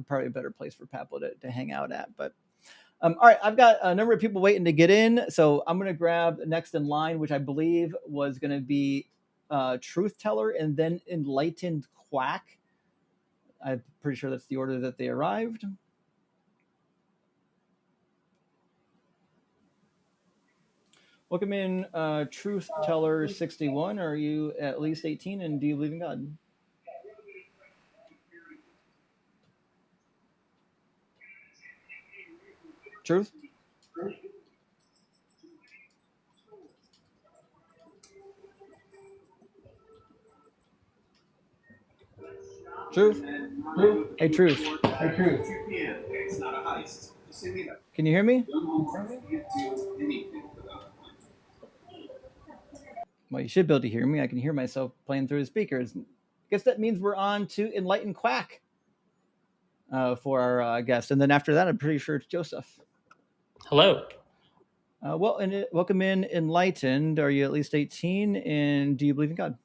probably a better place for Papo to hang out at, but all right, I've got a number of people waiting to get in, so I'm going to grab next in line, which I believe was going to be Truth Teller and then Enlightened Quack. I'm pretty sure that's the order that they arrived. Welcome in, Truth Teller 61. Are you at least 18 and do you believe in God? Truth? Truth? Hey, Truth. Can you hear me? Well, you should be able to hear me. I can hear myself playing through the speakers. Guess that means we're on to Enlightened Quack for our guest. And then after that, I'm pretty sure it's Joseph. Hello. Welcome in Enlightened. Are you at least 18? And do you believe in God?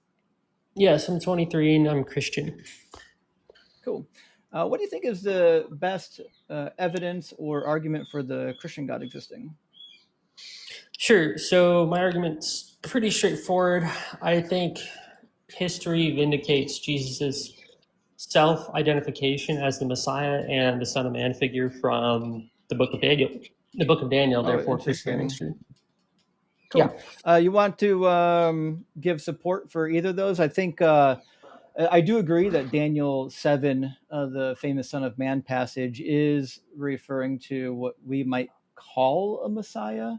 Yes, I'm 23 and I'm Christian. Cool. What do you think is the best evidence or argument for the Christian God existing? Sure. So my argument's pretty straightforward. I think history vindicates Jesus's self-identification as the Messiah and the Son of Man figure from the Book of Daniel. The Book of Daniel, therefore, Christian history. Cool. Yeah. You want to give support for either of those? I think I do agree that Daniel 7, the famous Son of Man passage, is referring to what we might call a Messiah.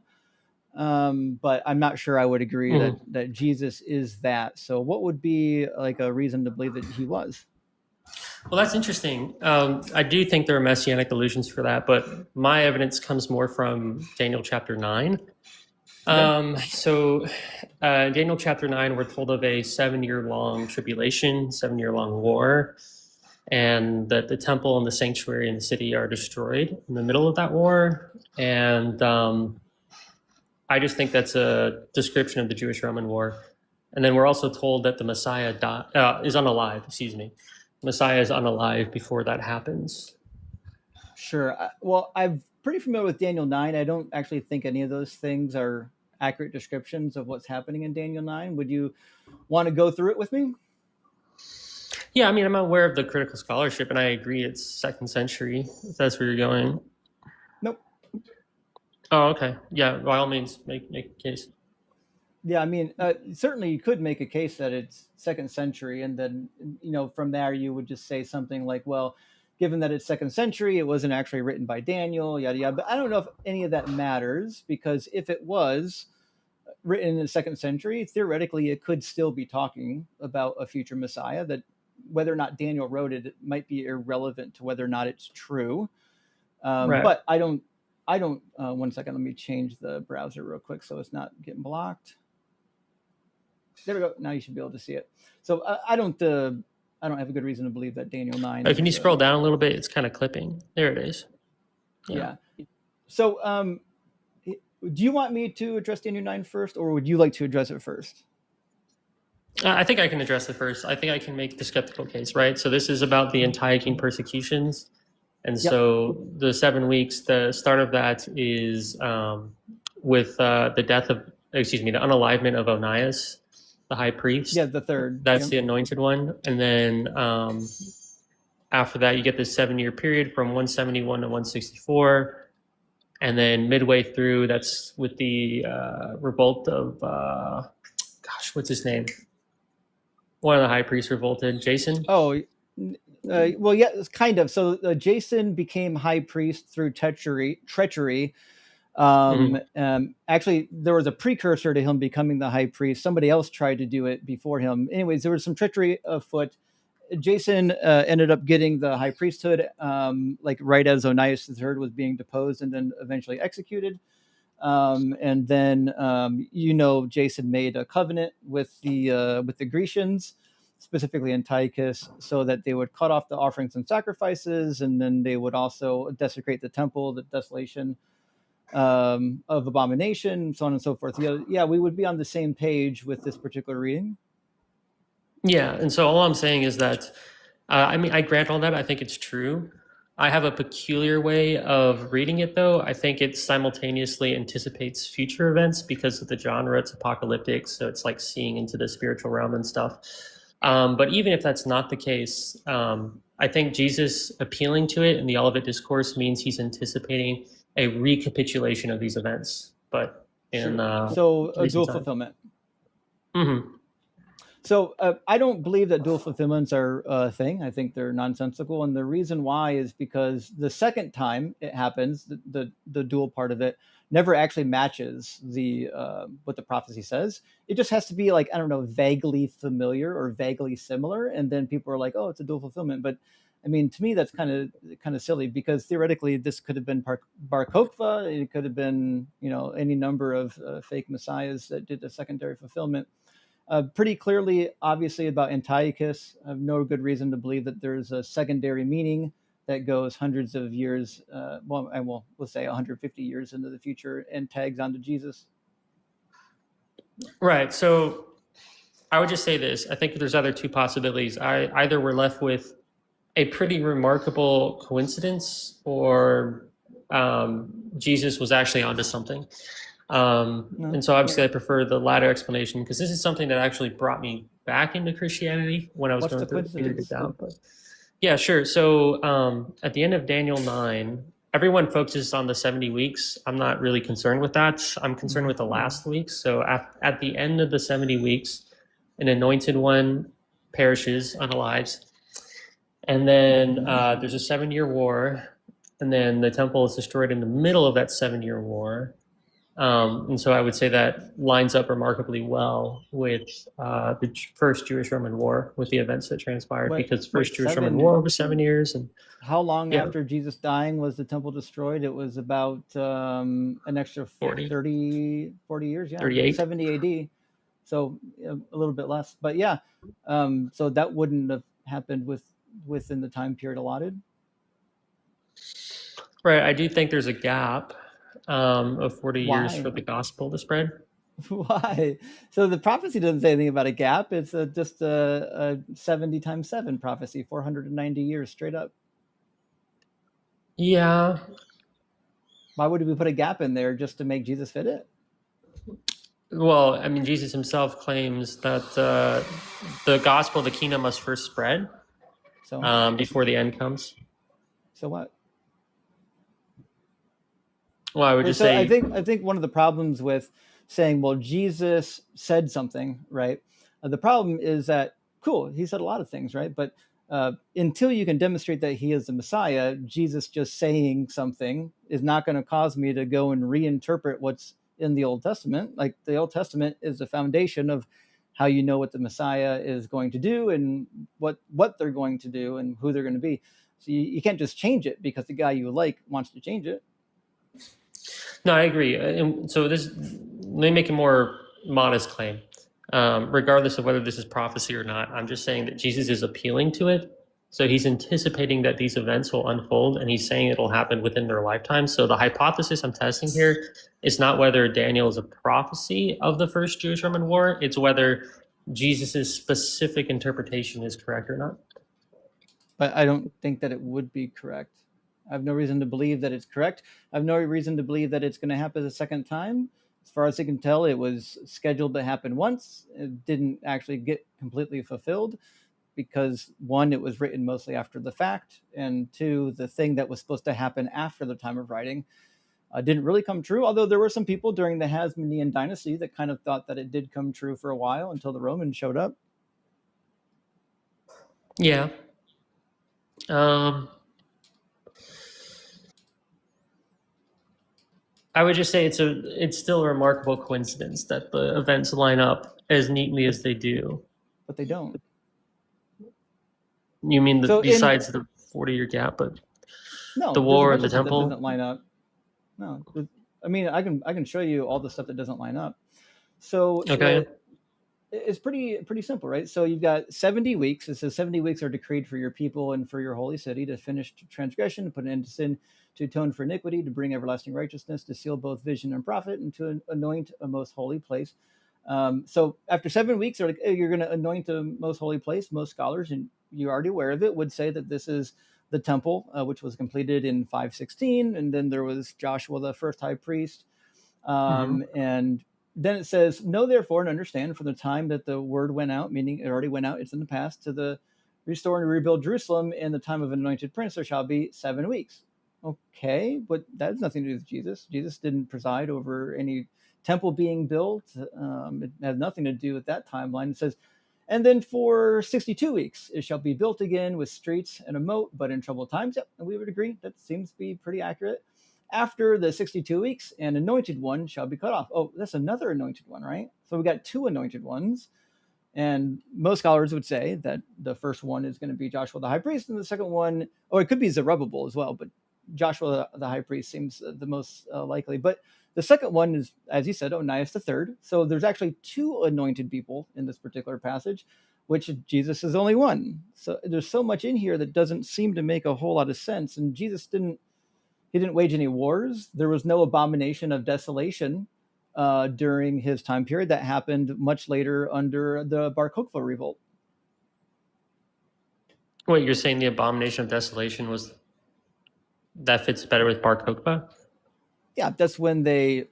but I'm not sure I would agree Mhm. that Jesus is that. So what would be like a reason to believe that he was? Well, that's interesting. I do think there are messianic allusions for that, but my evidence comes more from Daniel chapter 9. Daniel chapter 9, we're told of a 7-year long tribulation, 7-year long war, and that the temple and the sanctuary and the city are destroyed in the middle of that war. And I just think that's a description of the Jewish-Roman War. And then we're also told that the Messiah is unalive. Excuse me, Messiah is unalive before that happens. Sure. Well, I'm pretty familiar with Daniel 9. I don't actually think any of those things are accurate descriptions of what's happening in Daniel 9. Would you want to go through it with me? Yeah, I mean, I'm aware of the critical scholarship, and I agree it's 2nd century, if that's where you're going. Nope. Oh, okay. Yeah, by all means, make a case. Yeah, I mean, certainly you could make a case that it's 2nd century, and then from there you would just say something like, well, given that it's 2nd century, it wasn't actually written by Daniel, yada yada. But I don't know if any of that matters, because if it was written in the 2nd century, theoretically it could still be talking about a future Messiah. That whether or not Daniel wrote it, it might be irrelevant to whether or not it's true. Right. But I don't. 1 second. Let me change the browser real quick so it's not getting blocked. There we go. Now you should be able to see it. So I don't have a good reason to believe that Daniel 9. Can you scroll down a little bit? It's kind of clipping. There it is. Yeah. So do you want me to address Daniel 9 first, or would you like to address it first? I think I can address it first. I think I can make the skeptical case, right? So this is about the Antiochian persecutions. And so the 7 weeks, the start of that is with the unalivement of Onias, the high priest. Yeah, the third. That's the anointed one. And then after that, you get this 7-year period from 171 to 164. And then midway through, that's with the revolt of, what's his name? One of the high priests revolted, Jason. Oh, well, yeah, it's kind of. So Jason became high priest through treachery. Actually, there was a precursor to him becoming the high priest. Somebody else tried to do it before him. Anyways, there was some treachery afoot. Jason ended up getting the high priesthood, like right as Onias III was being deposed and then eventually executed. And then Jason made a covenant with the Grecians, specifically Antiochus, so that they would cut off the offerings and sacrifices, and then they would also desecrate the temple, the desolation of abomination, so on and so forth. Yeah, we would be on the same page with this particular reading. Yeah, and so all I'm saying is that, I grant all that. I think it's true. I have a peculiar way of reading it, though. I think it simultaneously anticipates future events because of the genre. It's apocalyptic, so it's like seeing into the spiritual realm and stuff. But even if that's not the case, I think Jesus appealing to it in the Olivet Discourse means he's anticipating a recapitulation of these events, but in so a dual fulfillment. Mm-hmm. So I don't believe that dual fulfillments are a thing. I think they're nonsensical, and the reason why is because the second time it happens, the dual part of it never actually matches the what the prophecy says. It just has to be like, I don't know, vaguely familiar or vaguely similar, and then people are like, oh, it's a dual fulfillment. But I mean, to me, that's kind of silly, because theoretically this could have been Bar Kokhba. It could have been any number of fake messiahs that did a secondary fulfillment. Pretty clearly, obviously, about Antiochus. I have no good reason to believe that there's a secondary meaning that goes hundreds of years, let's say 150 years into the future and tags onto Jesus. Right. So I would just say this. I think there's other two possibilities. Either we're left with a pretty remarkable coincidence, or Jesus was actually onto something. And so obviously I prefer the latter explanation, because this is something that actually brought me back into Christianity when I was going through it down. But yeah, sure. So at the end of Daniel 9, everyone focuses on the 70 weeks. I'm not really concerned with that. I'm concerned with the last weeks. So at the end of the 70 weeks, an anointed one perishes, unalives. And then there's a 7-year war. And then the temple is destroyed in the middle of that 7-year war. And so I would say that lines up remarkably well with the first Jewish-Roman War, with the events that transpired, because first Jewish-Roman War was 7 years. And how long yeah, after Jesus dying was the temple destroyed? It was about an extra 40, 40 years, yeah, 38. 70 AD. So a little bit less, but yeah. So that wouldn't have happened within the time period allotted. Right. I do think there's a gap of 40 years Why? for the gospel to spread. Why? So the prophecy doesn't say anything about a gap. It's just a 70 times 7 prophecy, 490 years straight up. Yeah. Why would we put a gap in there just to make Jesus fit it? Well, I mean, Jesus himself claims that the gospel, the kingdom, must first spread So before the end comes. so what? Well, I would just So say, I think one of the problems with saying, well, Jesus said something, right? The problem is that, cool, he said a lot of things, right? But until you can demonstrate that he is the Messiah, Jesus just saying something is not going to cause me to go and reinterpret what's in the Old Testament. Like the Old Testament is the foundation of how you know what the Messiah is going to do and what they're going to do and who they're going to be. So you can't just change it because the guy you like wants to change it. no, I agree. And so let me make a more modest claim. Regardless of whether this is prophecy or not, I'm just saying that Jesus is appealing to it. So he's anticipating that these events will unfold, and he's saying it'll happen within their lifetime. So the hypothesis I'm testing here is not whether Daniel is a prophecy of the first Jewish-Roman war. It's whether Jesus's specific interpretation is correct or not. But I don't think that it would be correct. I have no reason to believe that it's correct. I have no reason to believe that it's going to happen a second time. As far as I can tell, it was scheduled to happen once. It didn't actually get completely fulfilled because, one, it was written mostly after the fact, and two, the thing that was supposed to happen after the time of writing didn't really come true, although there were some people during the Hasmonean dynasty that kind of thought that it did come true for a while until the Romans showed up. Yeah. I would just say it's still a remarkable coincidence that the events line up as neatly as they do. But they don't. You mean So besides the 40-year gap, but no, the there's a war bunch and the of stuff that temple? doesn't line up. No, I mean, I can show you all the stuff that doesn't line up. So Okay. it's pretty simple, right? So you've got 70 weeks. It says 70 weeks are decreed for your people and for your holy city to finish transgression, to put an end to sin, to atone for iniquity, to bring everlasting righteousness, to seal both vision and prophet, and to anoint a most holy place. So after 7 weeks, they're like, hey, you're going to anoint a most holy place. Most scholars, and you're already aware of it, would say that this is the temple, which was completed in 516, and then there was Joshua, the first high priest, and then it says, know therefore and understand from the time that the word went out, meaning it already went out, it's in the past, to the restore and rebuild Jerusalem in the time of an anointed prince, there shall be 7 weeks. Okay, but that has nothing to do with Jesus. Jesus didn't preside over any temple being built. It has nothing to do with that timeline. It says, and then for 62 weeks, it shall be built again with streets and a moat, but in troubled times. Yep, and we would agree. That seems to be pretty accurate. After the 62 weeks, an anointed one shall be cut off. Oh, that's another anointed one, right? So we got 2 anointed ones. And most scholars would say that the first one is going to be Joshua the high priest, and the second one, or it could be Zerubbabel as well, but Joshua the high priest seems the most likely. But the second one is, as you said, Onias the third. So there's actually 2 anointed people in this particular passage, which Jesus is only one. So there's so much in here that doesn't seem to make a whole lot of sense. And Jesus didn't wage any wars. There was no abomination of desolation during his time period. That happened much later under the Bar Kokhba revolt. Wait, you're saying the abomination of desolation that fits better with Bar Kokhba? Yeah, that's when they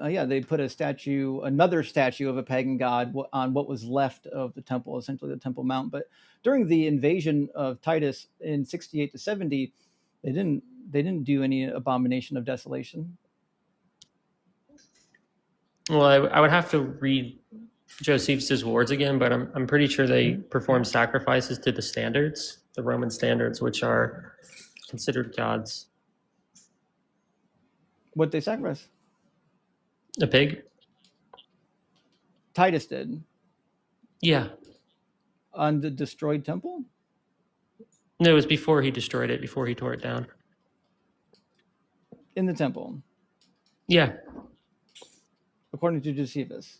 put another statue of a pagan god on what was left of the temple, essentially the Temple Mount. But during the invasion of Titus in 68 to 70, they didn't do any abomination of desolation. Well, I would have to read Josephus' words again, but I'm pretty sure they performed sacrifices to the Roman standards, which are considered gods. What they sacrifice? A pig? Titus did. Yeah. On the destroyed temple? No, it was before he destroyed it, before he tore it down. In the temple, Yeah. according to Josephus.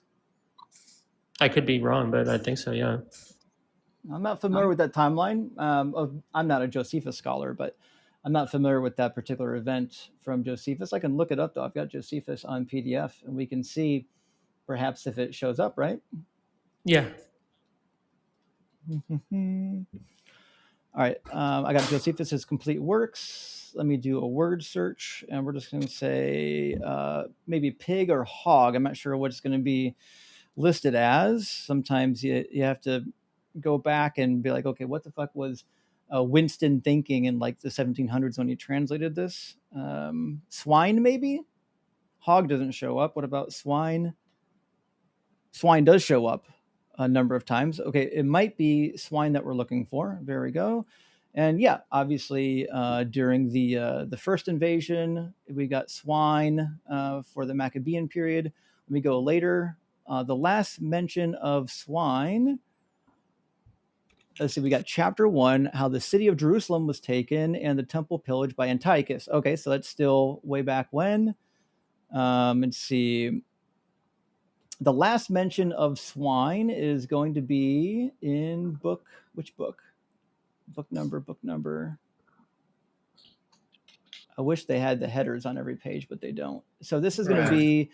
I could be wrong, but I think so, yeah. I'm not familiar with that timeline. I'm not a Josephus scholar, but I'm not familiar with that particular event from Josephus. I can look it up, though. I've got Josephus on PDF, and we can see perhaps if it shows up, right? Yeah. All right. I got Josephus's complete works. Let me do a word search, and we're just going to say maybe pig or hog. I'm not sure what it's going to be listed as. Sometimes you have to go back and be like, okay, what the fuck was Winston thinking in like the 1700s when he translated this? Swine, maybe? Hog doesn't show up. What about swine? Swine does show up a number of times. Okay, it might be swine that we're looking for. There we go. And yeah, obviously during the first invasion, we got swine for the Maccabean period. Let me go later. The last mention of swine. Let's see, we got chapter 1, how the city of Jerusalem was taken and the temple pillaged by Antiochus. Okay, so that's still way back when. Let's see. The last mention of swine is going to be in book. Which book? Book number. I wish they had the headers on every page, but they don't. So this is going to be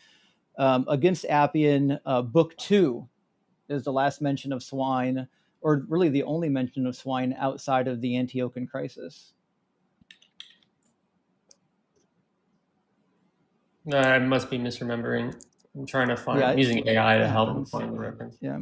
against Appian, book 2 is the last mention of swine, or really the only mention of swine outside of the Antiochian crisis. I must be misremembering. I'm trying to find. Yeah, I'm using AI to help me happens. find the reference. Yeah.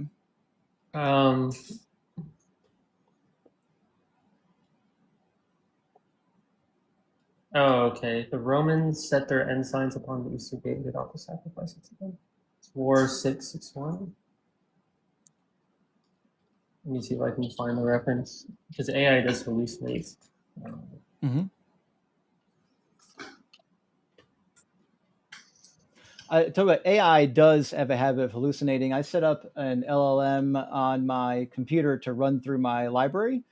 Oh, okay. The Romans set their ensigns upon the eastern gate and did offer sacrifices to them. It's War 661. Let me see if I can find the reference, because AI does hallucinate. I talk about AI does have a habit of hallucinating. I set up an LLM on my computer to run through my library,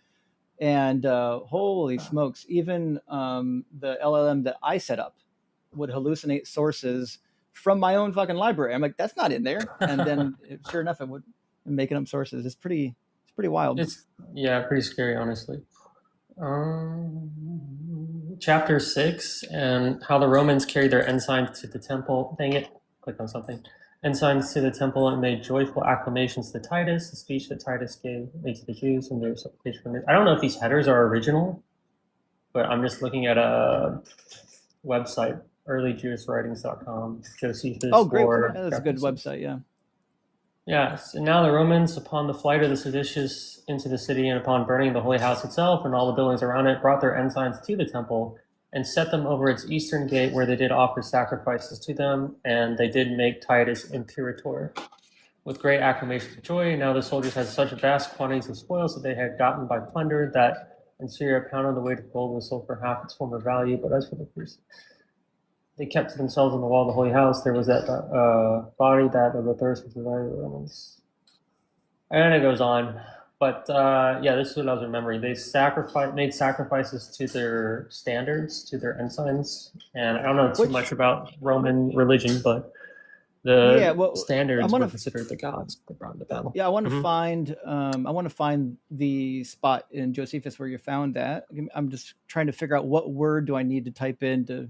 and holy smokes, even the LLM that I set up would hallucinate sources from my own fucking library. I'm like, that's not in there, and then sure enough, it would making up sources. It's pretty wild. It's pretty scary, honestly. Chapter 6, and how the Romans carried their ensigns to the temple. Dang it, clicked on something. Ensigns to the temple and made joyful acclamations to Titus, the speech that Titus made to the Jews and their supplication for me. I don't know if these headers are original, but I'm just looking at a website, earlyjewishwritings.com. Josephus. Oh, great. That's a good website, yeah. Yes, and now the Romans, upon the flight of the seditious into the city and upon burning the holy house itself and all the buildings around it, brought their ensigns to the temple and set them over its eastern gate, where they did offer sacrifices to them, and they did make Titus imperator with great acclamations of joy. And now the soldiers had such vast quantities of spoils that they had gotten by plunder, that in Syria a pound of the weight of gold was sold for half its former value. But as for the priests, they kept to themselves on the wall of the holy house. There was that body that of the thirst was divided of the Romans. And it goes on. But this is what I was remembering. They made sacrifices to their standards, to their ensigns. And I don't know too much about Roman religion, but the standards were considered the gods that brought them to battle. Yeah, I want to find the spot in Josephus where you found that. I'm just trying to figure out what word do I need to type in to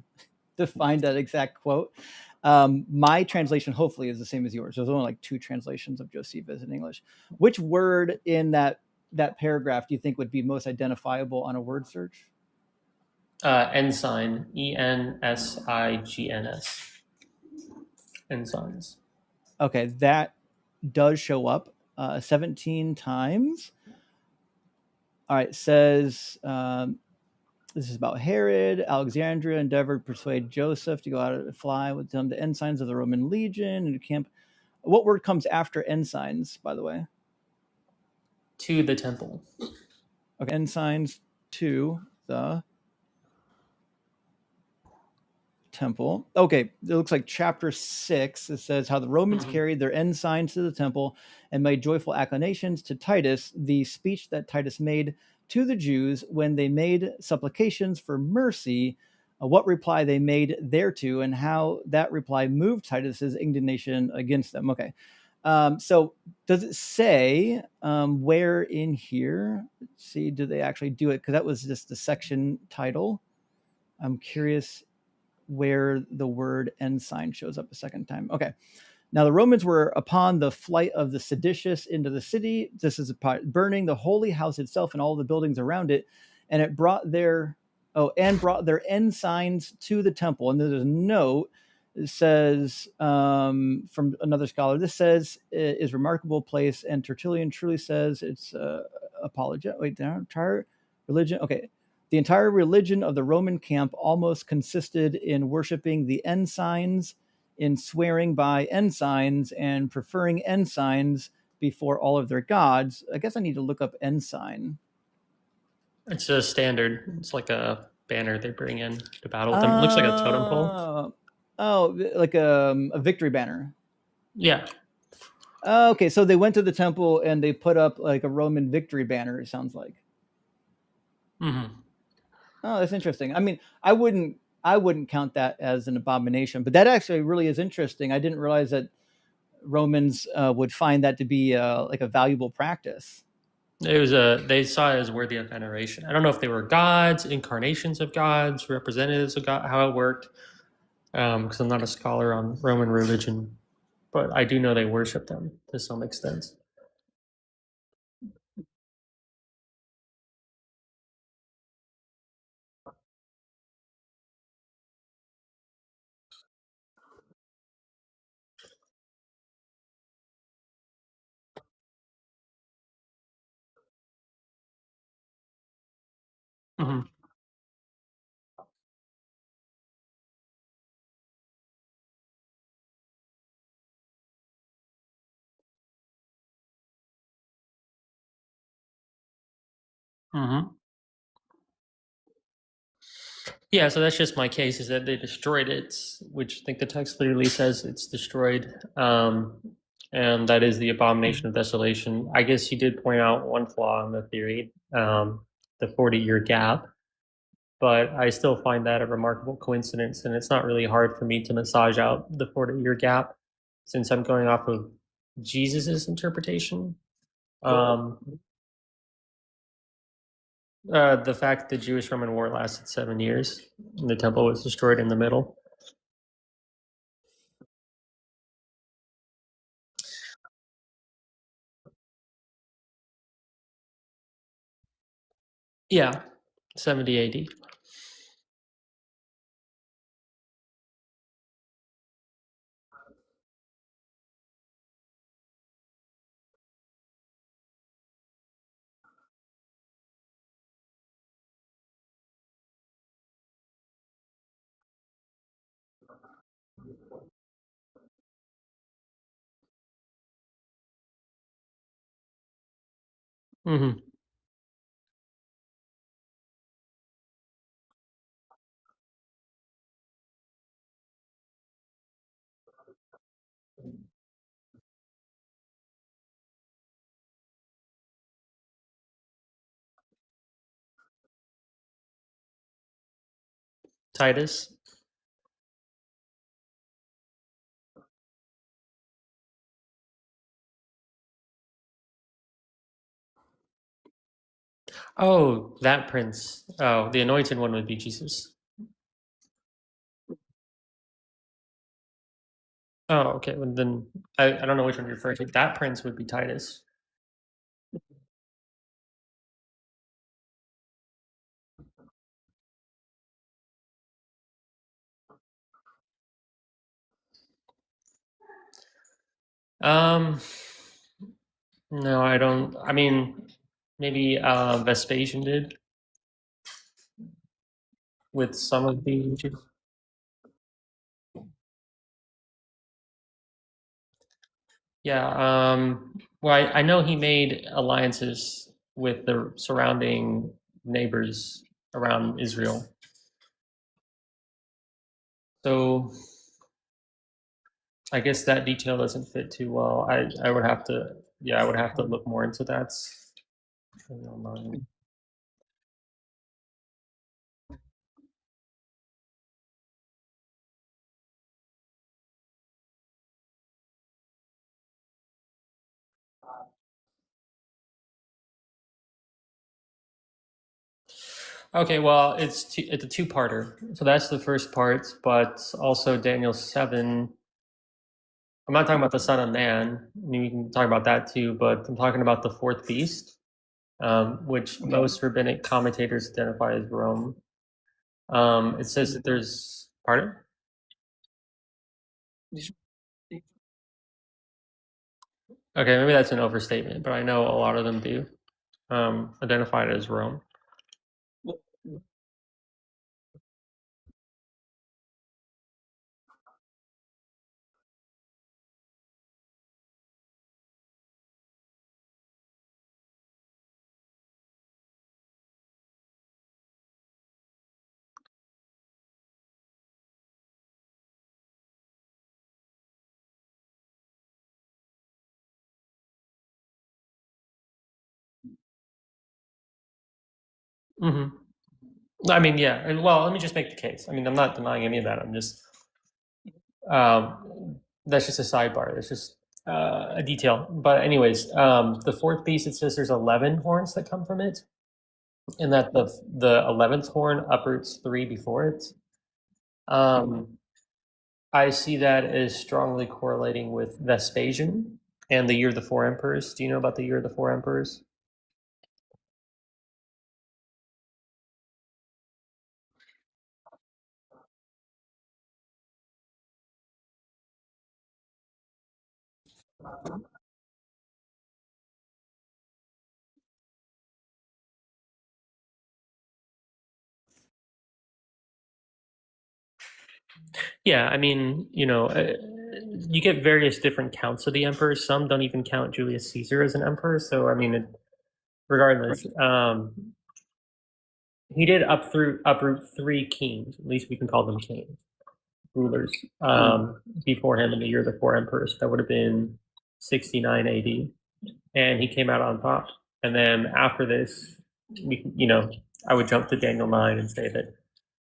find that exact quote. My translation hopefully is the same as yours. There's only like 2 translations of Josephus in English. Which word in that paragraph do you think would be most identifiable on a word search? Ensign, ENSIGNS. Ensigns. Okay, that does show up 17 times. All right, says this is about Herod. Alexandria endeavored to persuade Joseph to go out and fly with them the ensigns of the Roman legion and camp. What word comes after ensigns, by the way? To the temple. Okay, ensigns to the temple. Okay, it looks like chapter 6. It says how the Romans carried their ensigns to the temple and made joyful acclamations to Titus, the speech that Titus made to the Jews when they made supplications for mercy, what reply they made thereto, and how that reply moved Titus's indignation against them. Okay. So does it say where in here? Let's see, do they actually do it? Because that was just the section title. I'm curious where the word ensign shows up a second time. Okay. Now the Romans were upon the flight of the seditious into the city. This is burning the holy house itself and all the buildings around it, and it brought their ensigns to the temple. And there's a note. It says from another scholar. This says is remarkable place, and Tertullian truly says it's apologetic. Wait, entire religion. Okay, the entire religion of the Roman camp almost consisted in worshiping the ensigns, in swearing by ensigns, and preferring ensigns before all of their gods. I guess I need to look up ensign. It's a standard. It's like a banner they bring in to battle with them. It looks like a totem pole. Oh, like a victory banner. Yeah. Okay, so they went to the temple and they put up like a Roman victory banner, it sounds like. Mm-hmm. Oh, that's interesting. I mean, I wouldn't count that as an abomination, but that actually really is interesting. I didn't realize that Romans would find that to be like a valuable practice. They saw it as worthy of veneration. I don't know if they were gods, incarnations of gods, representatives of God, how it worked, because I'm not a scholar on Roman religion, but I do know they worship them to some extent. Mm-hmm. Mm-hmm. Yeah, so that's just my case, is that they destroyed it, which I think the text clearly says it's destroyed. And that is the abomination of desolation. I guess you did point out one flaw in the theory, the 40-year gap, but I still find that a remarkable coincidence, and it's not really hard for me to massage out the 40-year gap since I'm going off of Jesus's interpretation. The fact the Jewish-Roman War lasted 7 years, and the temple was destroyed in the middle. Yeah, 70 AD. Mm-hmm. Titus. Oh, that prince. Oh, the anointed one would be Jesus. Oh, okay. Well, then I don't know which one you're referring to. That prince would be Titus. Um, no, I don't. I mean, maybe Vespasian did with some of the Jews. Yeah. Well, I know he made alliances with the surrounding neighbors around Israel. So I guess that detail doesn't fit too well. I would have to, yeah, I would have to look more into that. Okay, well, it's a two-parter. So that's the first part, but also Daniel 7. I'm not talking about the Son of Man. I mean, we can talk about that too, but I'm talking about the fourth beast, which most rabbinic commentators identify as Rome. It says that there's, pardon? Okay, maybe that's an overstatement, but I know a lot of them do identify it as Rome. Hmm. I mean, yeah. Well, let me just make the case. I mean, I'm not denying any of that. I'm just that's just a sidebar. That's just a detail. But anyways, the fourth beast, it says there's 11 horns that come from it, and that the 11th horn uproots three before it. I see that as strongly correlating with Vespasian and the Year of the Four Emperors. Do you know about the Year of the Four Emperors? Yeah, I mean, you get various different counts of the emperors. Some don't even count Julius Caesar as an emperor. So, I mean, regardless, he did uproot three kings. At least we can call them kings, rulers, before him in the Year of the Four Emperors. That would have been 69 AD, and he came out on top. And then after this, I would jump to Daniel 9 and say that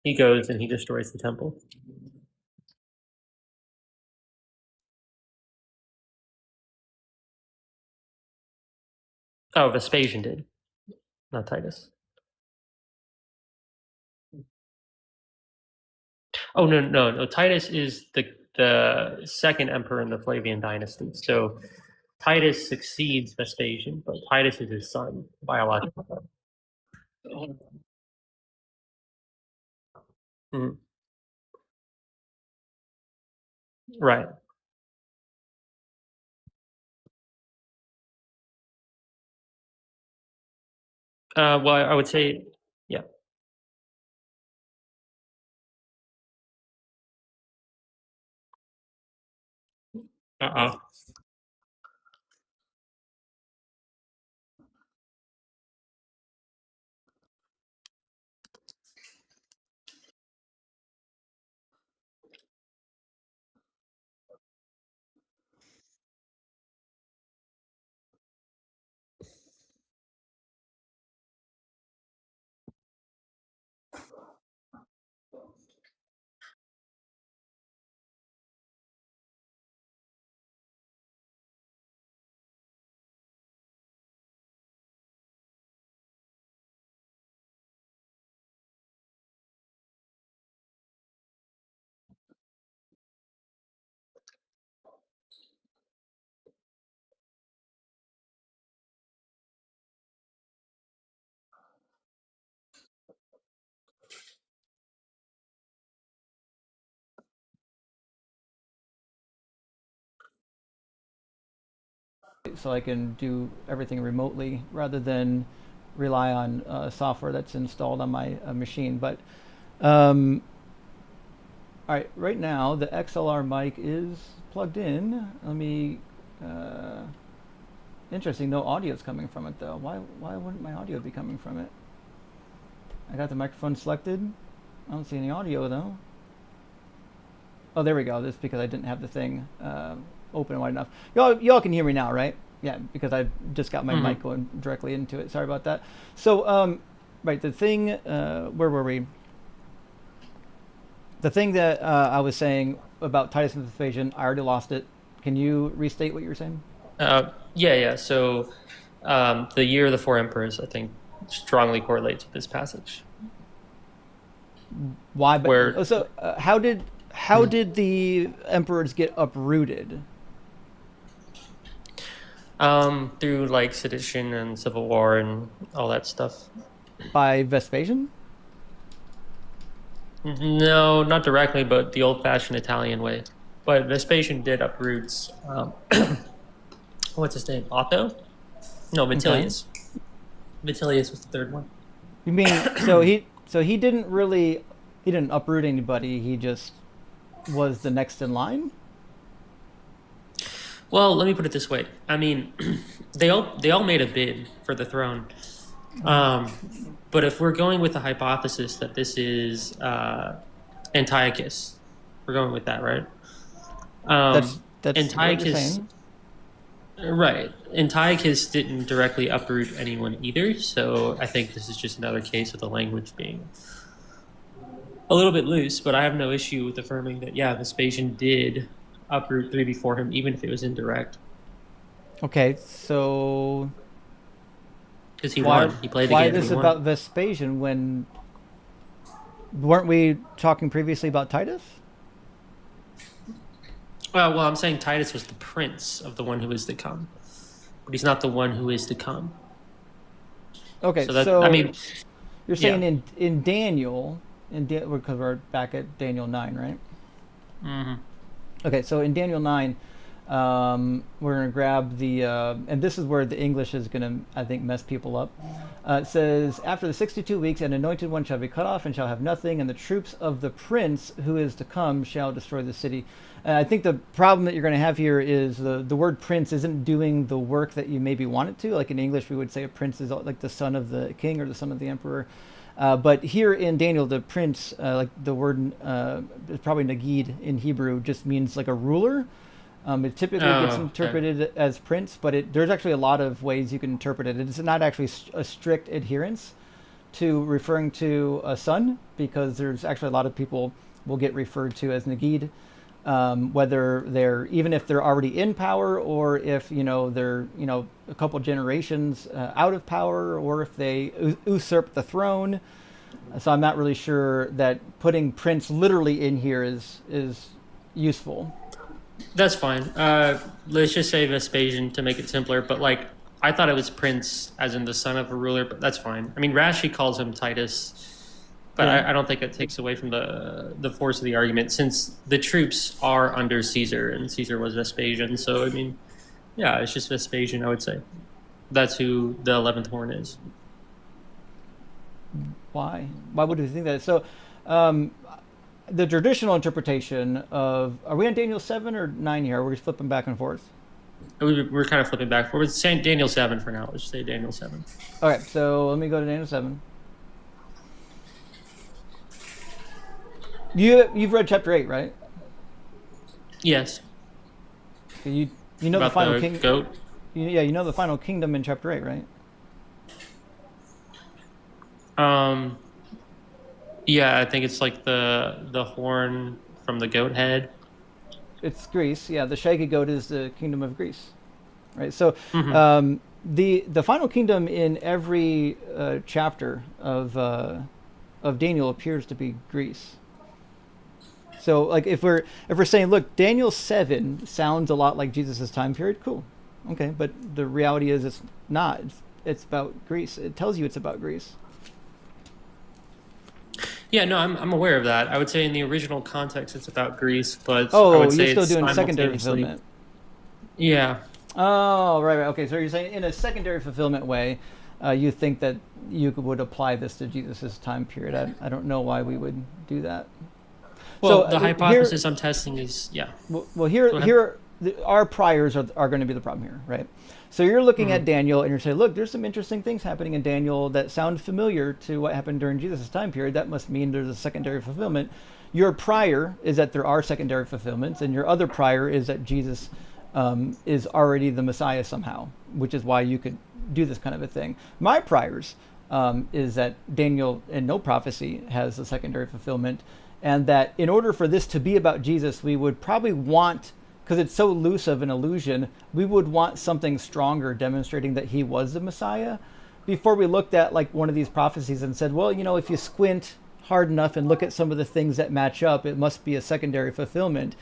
he goes and he destroys the temple. Oh, Vespasian did, not Titus. Oh, no. Titus is the second emperor in the Flavian dynasty. So Titus succeeds Vespasian, but Titus is his son, biological son. Mhm. Right. Well, I would say, yeah. Uh-uh. So I can do everything remotely rather than rely on software that's installed on my machine. But all right, right now the XLR mic is plugged in. Let me. Interesting. No audio is coming from it though. Why wouldn't my audio be coming from it? I got the microphone selected. I don't see any audio though. Oh, there we go. That's because I didn't have the thing open wide enough. Y'all can hear me now, right? Yeah, because I just got my mic going directly into it. Sorry about that. So, right, the thing, where were we? The thing that I was saying about Titus and Vespasian, I already lost it. Can you restate what you were saying? Yeah. So the year of the four emperors, I think, strongly correlates with this passage. Why? Where So how did the emperors get uprooted? through like sedition and civil war and all that stuff. By Vespasian? No, not directly, but the old-fashioned Italian way. But Vespasian did uproot. What's his name? Otho? No, Vitellius. Okay. Vitellius was the third one. You mean he didn't uproot anybody. He just was the next in line. Well, let me put it this way. I mean, they all made a bid for the throne. But if we're going with the hypothesis that this is Antiochus, we're going with that, right? That's Antiochus, what you're saying. Right. Antiochus didn't directly uproot anyone either, so I think this is just another case of the language being a little bit loose, but I have no issue with affirming that, yeah, Vespasian did uproot three before him, even if it was indirect. Okay, so... Because he won. He played the game. Why this about Vespasian when... Weren't we talking previously about Titus? Well, I'm saying Titus was the prince of the one who is to come. But he's not the one who is to come. Okay, so I mean... You're saying in Daniel... because we're back at Daniel 9, right? Mm-hmm. Okay, so in Daniel 9, we're going to grab the... and this is where the English is going to, I think, mess people up. It says, after the 62 weeks, an anointed one shall be cut off and shall have nothing, and the troops of the prince who is to come shall destroy the city. And I think the problem that you're going to have here is the word prince isn't doing the work that you maybe want it to. Like in English, we would say a prince is like the son of the king or the son of the emperor. But here in Daniel, the prince, like the word is probably nagid in Hebrew, just means like a ruler. It typically gets interpreted as prince, but there's actually a lot of ways you can interpret it. It's not actually a strict adherence to referring to a son, because there's actually a lot of people will get referred to as nagid, whether even if they're already in power, or if they're a couple generations out of power, or if they usurp the throne. So I'm not really sure that putting prince literally in here is useful. That's fine. Let's just say Vespasian to make it simpler. But I thought it was prince, as in the son of a ruler. But that's fine. I mean, Rashi calls him Titus, but yeah. I don't think that takes away from the force of the argument, since the troops are under Caesar, and Caesar was Vespasian. So I mean, yeah, it's just Vespasian. I would say that's who the 11th horn is. Why would you think that? So, the traditional interpretation of... Are we on Daniel 7 or 9 here? We're just flipping back and forth. We're kind of flipping back and forth. We're saying Daniel 7 for now. Let's just say Daniel 7. Okay, so let me go to Daniel 7. You've read chapter 8, right? Yes. You know about the final kingdom. Goat. Yeah, you know the final kingdom in chapter 8, right? Yeah, I think it's like the horn from the goat head. It's Greece. Yeah, the shaggy goat is the kingdom of Greece, right? So, the final kingdom in every chapter of Daniel appears to be Greece. So, like, if we're saying, look, Daniel 7 sounds a lot like Jesus' time period, cool, okay, but the reality is it's not. It's about Greece. It tells you it's about Greece. Yeah, no, I'm aware of that. I would say in the original context it's about Greece, but I would say you're still doing secondary fulfillment. Yeah. Oh, right. Okay, so you're saying in a secondary fulfillment way, you think that you would apply this to Jesus' time period. I don't know why we would do that. Well, so, the hypothesis I'm testing is, yeah. Well, here our priors are going to be the problem here, right? So you're looking at Daniel and you're saying, look, there's some interesting things happening in Daniel that sound familiar to what happened during Jesus' time period. That must mean there's a secondary fulfillment. Your prior is that there are secondary fulfillments, and your other prior is that Jesus is already the Messiah somehow, which is why you could do this kind of a thing. My priors is that Daniel in no prophecy has a secondary fulfillment, and that in order for this to be about Jesus, we would probably want, because it's so loose of an illusion, we would want something stronger demonstrating that he was the Messiah before we looked at like one of these prophecies and said, well, if you squint hard enough and look at some of the things that match up, it must be a secondary fulfillment.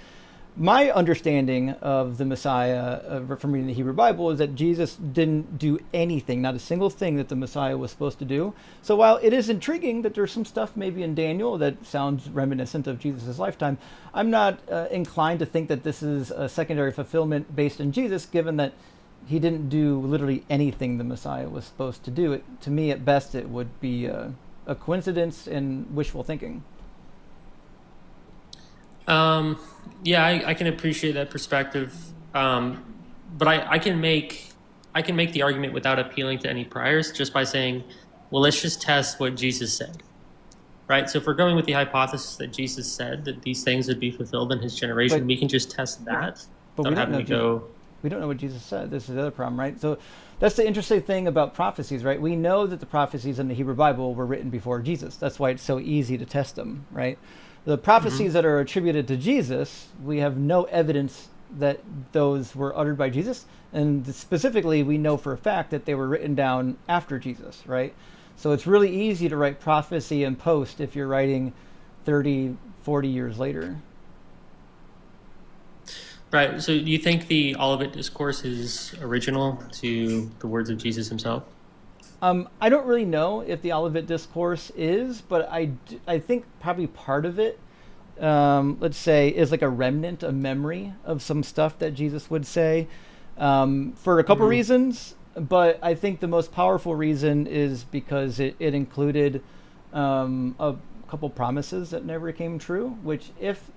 My understanding of the Messiah from reading the Hebrew Bible is that Jesus didn't do anything, not a single thing that the Messiah was supposed to do. So while it is intriguing that there's some stuff maybe in Daniel that sounds reminiscent of Jesus' lifetime, I'm not inclined to think that this is a secondary fulfillment based in Jesus, given that he didn't do literally anything the Messiah was supposed to do. To me, at best, it would be a coincidence and wishful thinking. Yeah, I can appreciate that perspective, but I can make the argument without appealing to any priors, just by saying, well, let's just test what Jesus said, right? So if we're going with the hypothesis that Jesus said that these things would be fulfilled in his generation, we can just test that. But we don't know what Jesus said. This is the other problem, right? So that's the interesting thing about prophecies, right? We know that the prophecies in the Hebrew Bible were written before Jesus. That's why it's so easy to test them, right? The prophecies that are attributed to Jesus, we have no evidence that those were uttered by Jesus. And specifically, we know for a fact that they were written down after Jesus, right? So it's really easy to write prophecy in post if you're writing 30, 40 years later. Right. So do you think the Olivet Discourse is original to the words of Jesus himself? I don't really know if the Olivet Discourse is, but I think probably part of it, let's say, is like a remnant, a memory of some stuff that Jesus would say for a couple reasons. But I think the most powerful reason is because it included a couple promises that never came true, which if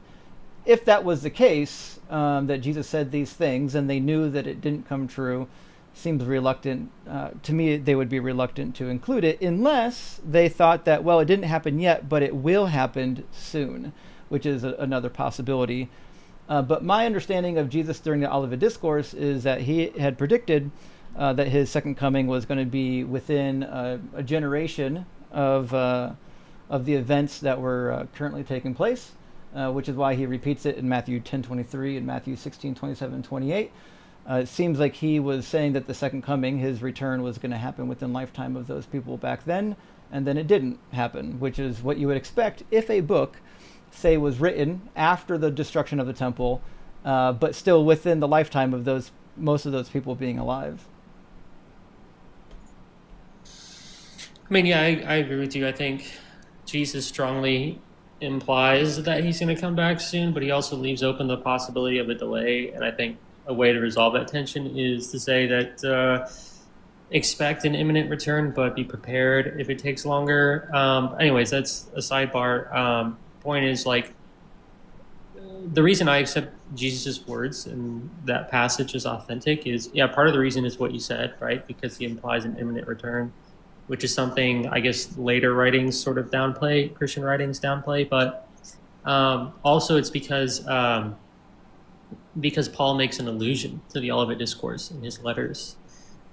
that was the case, that Jesus said these things and they knew that it didn't come true, seems reluctant. To me, they would be reluctant to include it unless they thought that, well, it didn't happen yet, but it will happen soon, which is another possibility. But my understanding of Jesus during the Olivet Discourse is that he had predicted that his second coming was going to be within a generation of the events that were currently taking place, which is why he repeats it in Matthew 10:23 and Matthew 16:27-28. It seems like he was saying that the second coming, his return, was going to happen within lifetime of those people back then, and then it didn't happen, which is what you would expect if a book, say, was written after the destruction of the temple, but still within the lifetime of most of those people being alive. I mean, yeah, I agree with you. I think Jesus strongly implies that he's going to come back soon, but he also leaves open the possibility of a delay, and I think a way to resolve that tension is to say that expect an imminent return, but be prepared if it takes longer. Anyways, that's a sidebar. Point is, like, the reason I accept Jesus's words in that passage as authentic is, yeah, part of the reason is what you said, right? Because he implies an imminent return, which is something I guess later writings sort of downplay, Christian writings downplay, but also it's because Paul makes an allusion to the Olivet Discourse in his letters,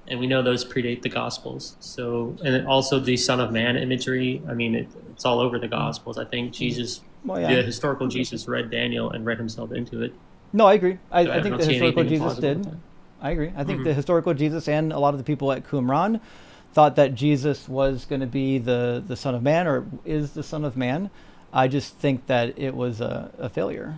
and we know those predate the Gospels. So, and also the Son of Man imagery, I mean, it's all over the Gospels. I think Jesus, the historical Jesus, read Daniel and read himself into it. No, I agree. I think the historical Jesus did. I agree. I think the historical Jesus and a lot of the people at Qumran thought that Jesus was going to be the Son of Man, or is the Son of Man. I just think that it was a failure.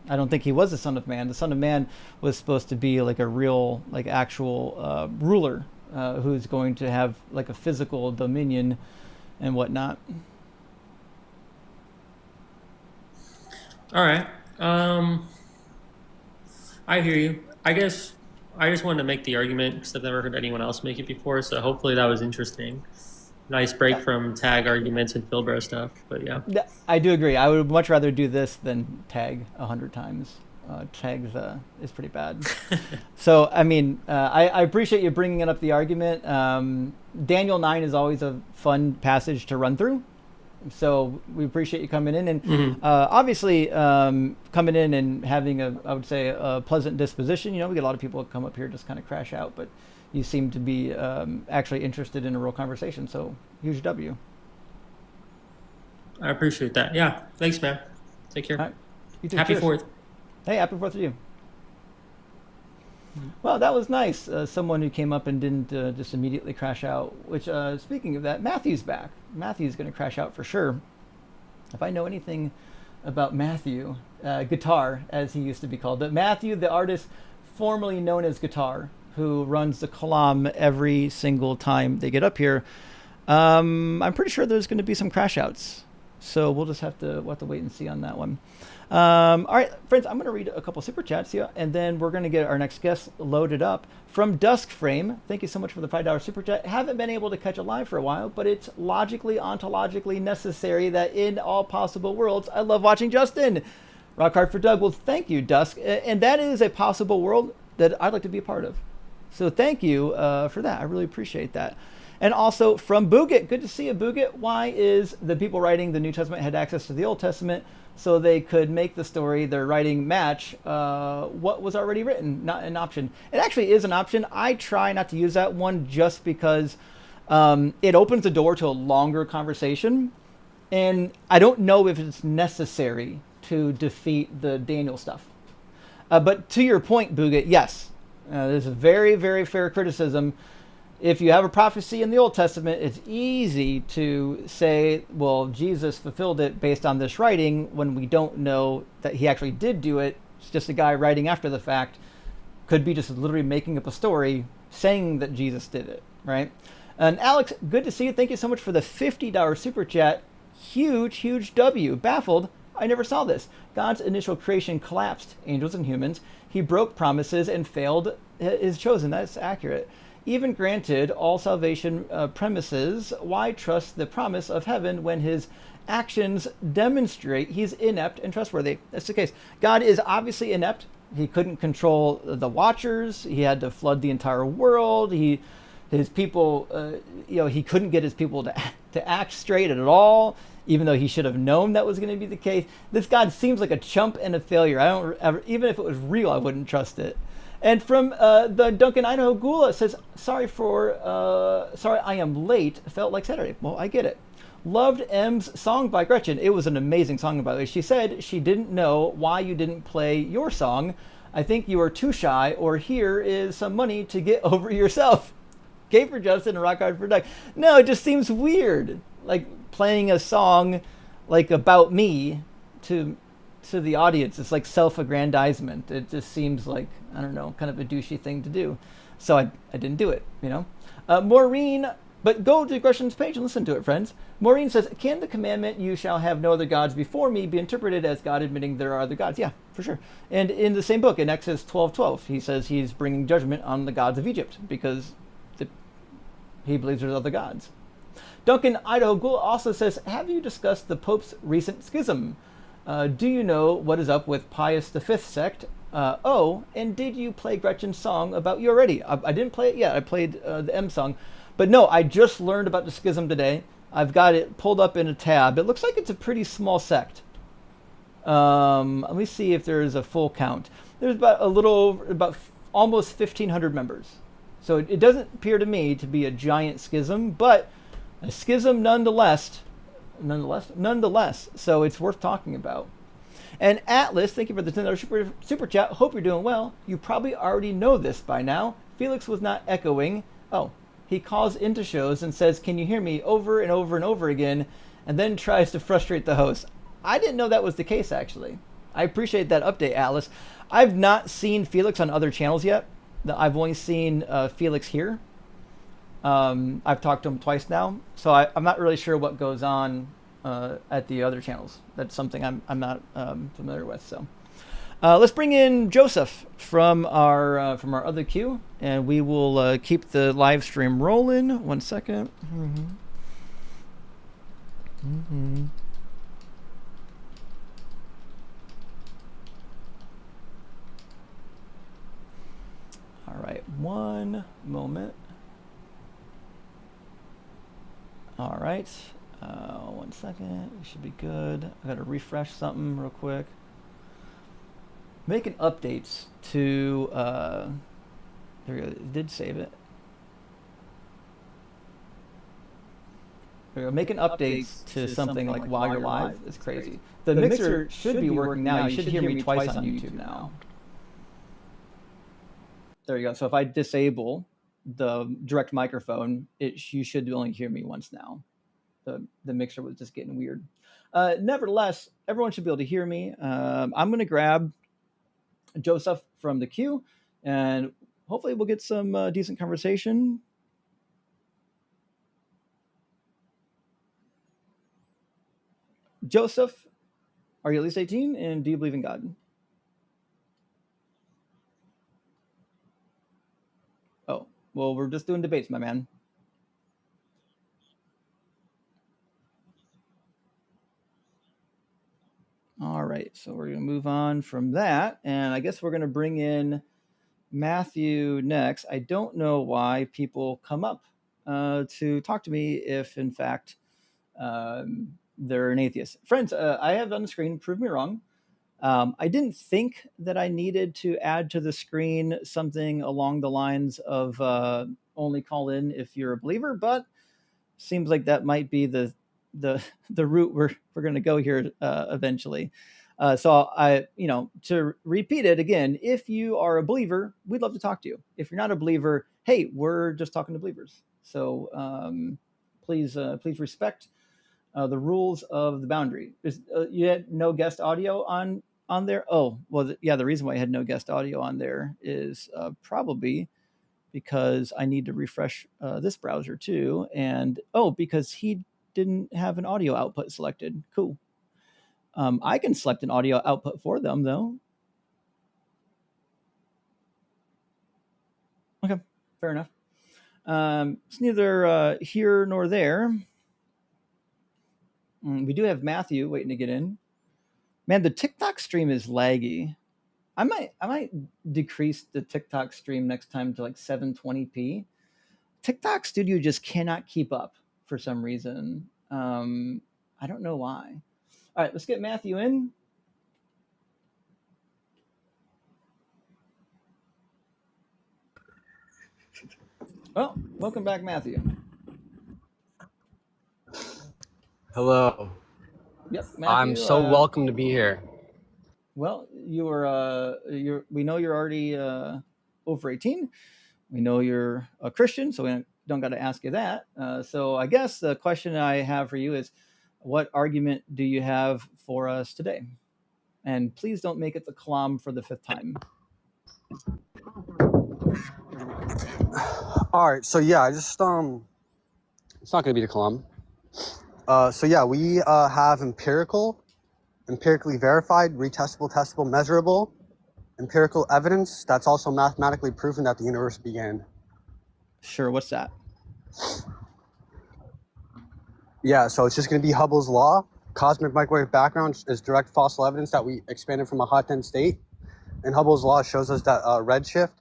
I don't think he was the Son of Man. The Son of Man was supposed to be like a real, like actual ruler who's going to have like a physical dominion and whatnot. All right. I hear you. I guess I just wanted to make the argument because I've never heard anyone else make it before, so hopefully that was interesting. Nice break from tag arguments and Philbro stuff, but yeah. I do agree. I would much rather do this than tag 100 times. tags is pretty bad. So, I mean, I appreciate you bringing up the argument. Daniel 9 is always a fun passage to run through. So we appreciate you coming in, and obviously coming in and having I would say, a pleasant disposition. You know, we get a lot of people that come up here just kind of crash out, but you seem to be actually interested in a real conversation. So huge W. I appreciate that. Yeah. Thanks, man. Take care. All right. You too. Happy Cheers. 4th. Hey, happy 4th to you. Well, that was nice. Someone who came up and didn't just immediately crash out. Which, speaking of that, Matthew's back. Matthew's going to crash out for sure. If I know anything about Matthew, Guitar, as he used to be called, but Matthew, the artist formerly known as Guitar, who runs the Kalam every single time they get up here, I'm pretty sure there's going to be some crash outs. So we'll just have to wait and see on that one. All right, friends, I'm going to read a couple super chats here, and then we're going to get our next guest loaded up. From Dusk Frame, thank you so much for the $5 super chat. Haven't been able to catch a live for a while, but it's logically, ontologically necessary that in all possible worlds, I love watching Justin. Rock hard for Doug. Well, thank you, Dusk. And that is a possible world that I'd like to be a part of. So thank you for that. I really appreciate that. And also from Bugit, good to see you, Bugit. Why is the people writing the New Testament had access to the Old Testament so they could make the story they're writing match what was already written? Not an option. It actually is an option. I try not to use that one just because it opens the door to a longer conversation. And I don't know if it's necessary to defeat the Daniel stuff. But to your point, Bugit, yes. There's a very, very fair criticism. If you have a prophecy in the Old Testament, it's easy to say, well, Jesus fulfilled it based on this writing when we don't know that he actually did do it. It's just a guy writing after the fact. Could be just literally making up a story saying that Jesus did it, right? And Alex, good to see you. Thank you so much for the $50 super chat. Huge, huge W. Baffled. I never saw this. God's initial creation collapsed, angels and humans. He broke promises and failed his chosen. That's accurate. Even granted all salvation premises, why trust the promise of heaven when his actions demonstrate he's inept and trustworthy? That's the case. God is obviously inept. He couldn't control the watchers. He had to flood the entire world. His people, he couldn't get his people to act straight at all, even though he should have known that was going to be the case. This God seems like a chump and a failure. I don't ever, even if it was real, I wouldn't trust it. And from the Duncan Idaho Gula says, sorry I am late. Felt like Saturday. Well, I get it. Loved M's song by Gretchen. It was an amazing song, by the way. She said she didn't know why you didn't play your song. I think you are too shy, or here is some money to get over yourself. Gay for Justin and rock hard for Doug. No, it just seems weird. Like playing a song like about me to the audience. It's like self-aggrandizement. It just seems like, I don't know, kind of a douchey thing to do. So I didn't do it, Maureen, but go to Gretchen's page and listen to it, friends. Maureen says, can the commandment, you shall have no other gods before me, be interpreted as God admitting there are other gods? Yeah, for sure. And in the same book, in Exodus 12:12, he says he's bringing judgment on the gods of Egypt because he believes there's other gods. Duncan Idaho Ghoul also says, have you discussed the Pope's recent schism? Do you know what is up with Pius V sect? And did you play Gretchen's song about you already? I didn't play it yet. I played the M song. But no, I just learned about the schism today. I've got it pulled up in a tab. It looks like it's a pretty small sect. Let me see if there is a full count. There's about almost 1,500 members. So it doesn't appear to me to be a giant schism, but a schism nonetheless. So it's worth talking about. And Atlas, thank you for the $10 super chat. Hope you're doing well. You probably already know this by now. Felix was not echoing. Oh, he calls into shows and says, can you hear me, over and over and over again, and then tries to frustrate the host. I didn't know that was the case, actually. I appreciate that update, Atlas. I've not seen Felix on other channels yet. I've only seen Felix here. I've talked to him twice now, so I'm not really sure what goes on at the other channels. That's something I'm not familiar with. So let's bring in Joseph from our other queue, and we will keep the live stream rolling. 1 second. moment. All right. 1 second. We should be good. I got to refresh something real quick. Making updates to. There we go. It did save it. There we go. Making updates to something like while you're live is crazy. The mixer should be working now. You should hear me twice on YouTube now. There you go. So if I disable the direct microphone, you should only hear me once now. The mixer was just getting weird. Nevertheless, everyone should be able to hear me. I'm going to grab Joseph from the queue, and hopefully we'll get some decent conversation. Joseph, are you at least 18, and do you believe in God? Oh, well, we're just doing debates, my man. All right, so we're going to move on from that, and I guess we're going to bring in Matthew next. I don't know why people come up to talk to me if, in fact, they're an atheist. Friends, I have on the screen, prove me wrong. I didn't think that I needed to add to the screen something along the lines of only call in if you're a believer, but seems like that might be the route we're going to go here eventually. So I, to repeat it again, if you are a believer, we'd love to talk to you. If you're not a believer, hey, we're just talking to believers. So please respect the rules of the boundary. You had no guest audio on there? Oh, well, yeah, the reason why I had no guest audio on there is probably because I need to refresh this browser too. And, because he didn't have an audio output selected. Cool. I can select an audio output for them, though. Okay, fair enough. It's neither here nor there. We do have Matthew waiting to get in. Man, the TikTok stream is laggy. I might decrease the TikTok stream next time to like 720p. TikTok Studio just cannot keep up for some reason. I don't know why. All right, let's get Matthew in. Well, welcome back, Matthew. Hello. Yep, Matthew. I'm so welcome to be here. Well, we know you're already over 18. We know you're a Christian, so we don't got to ask you that. So I guess the question I have for you is, what argument do you have for us today? And please don't make it the Kalam for the 5th time. All right. So yeah, I just it's not going to be the Kalam. So yeah, we have empirically verified, retestable, testable, measurable, empirical evidence that's also mathematically proven that the universe began. Sure. What's that? Yeah. So it's just going to be Hubble's law. Cosmic microwave background is direct fossil evidence that we expanded from a hot dense state. And Hubble's law shows us that redshift,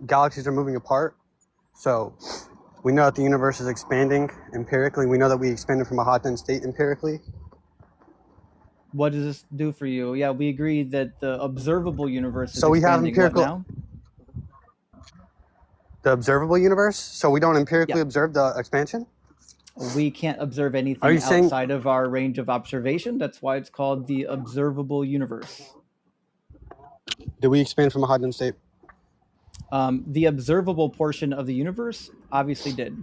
galaxies are moving apart. So we know that the universe is expanding empirically. We know that we expanded from a hot dense state empirically. What does this do for you? Yeah, we agree that the observable universe is so we have expanding. empirical. What now? The observable universe. So we don't empirically observe the expansion. We can't observe anything outside of our range of observation. That's why it's called the observable universe. Did we expand from a hot dense state? The observable portion of the universe obviously did.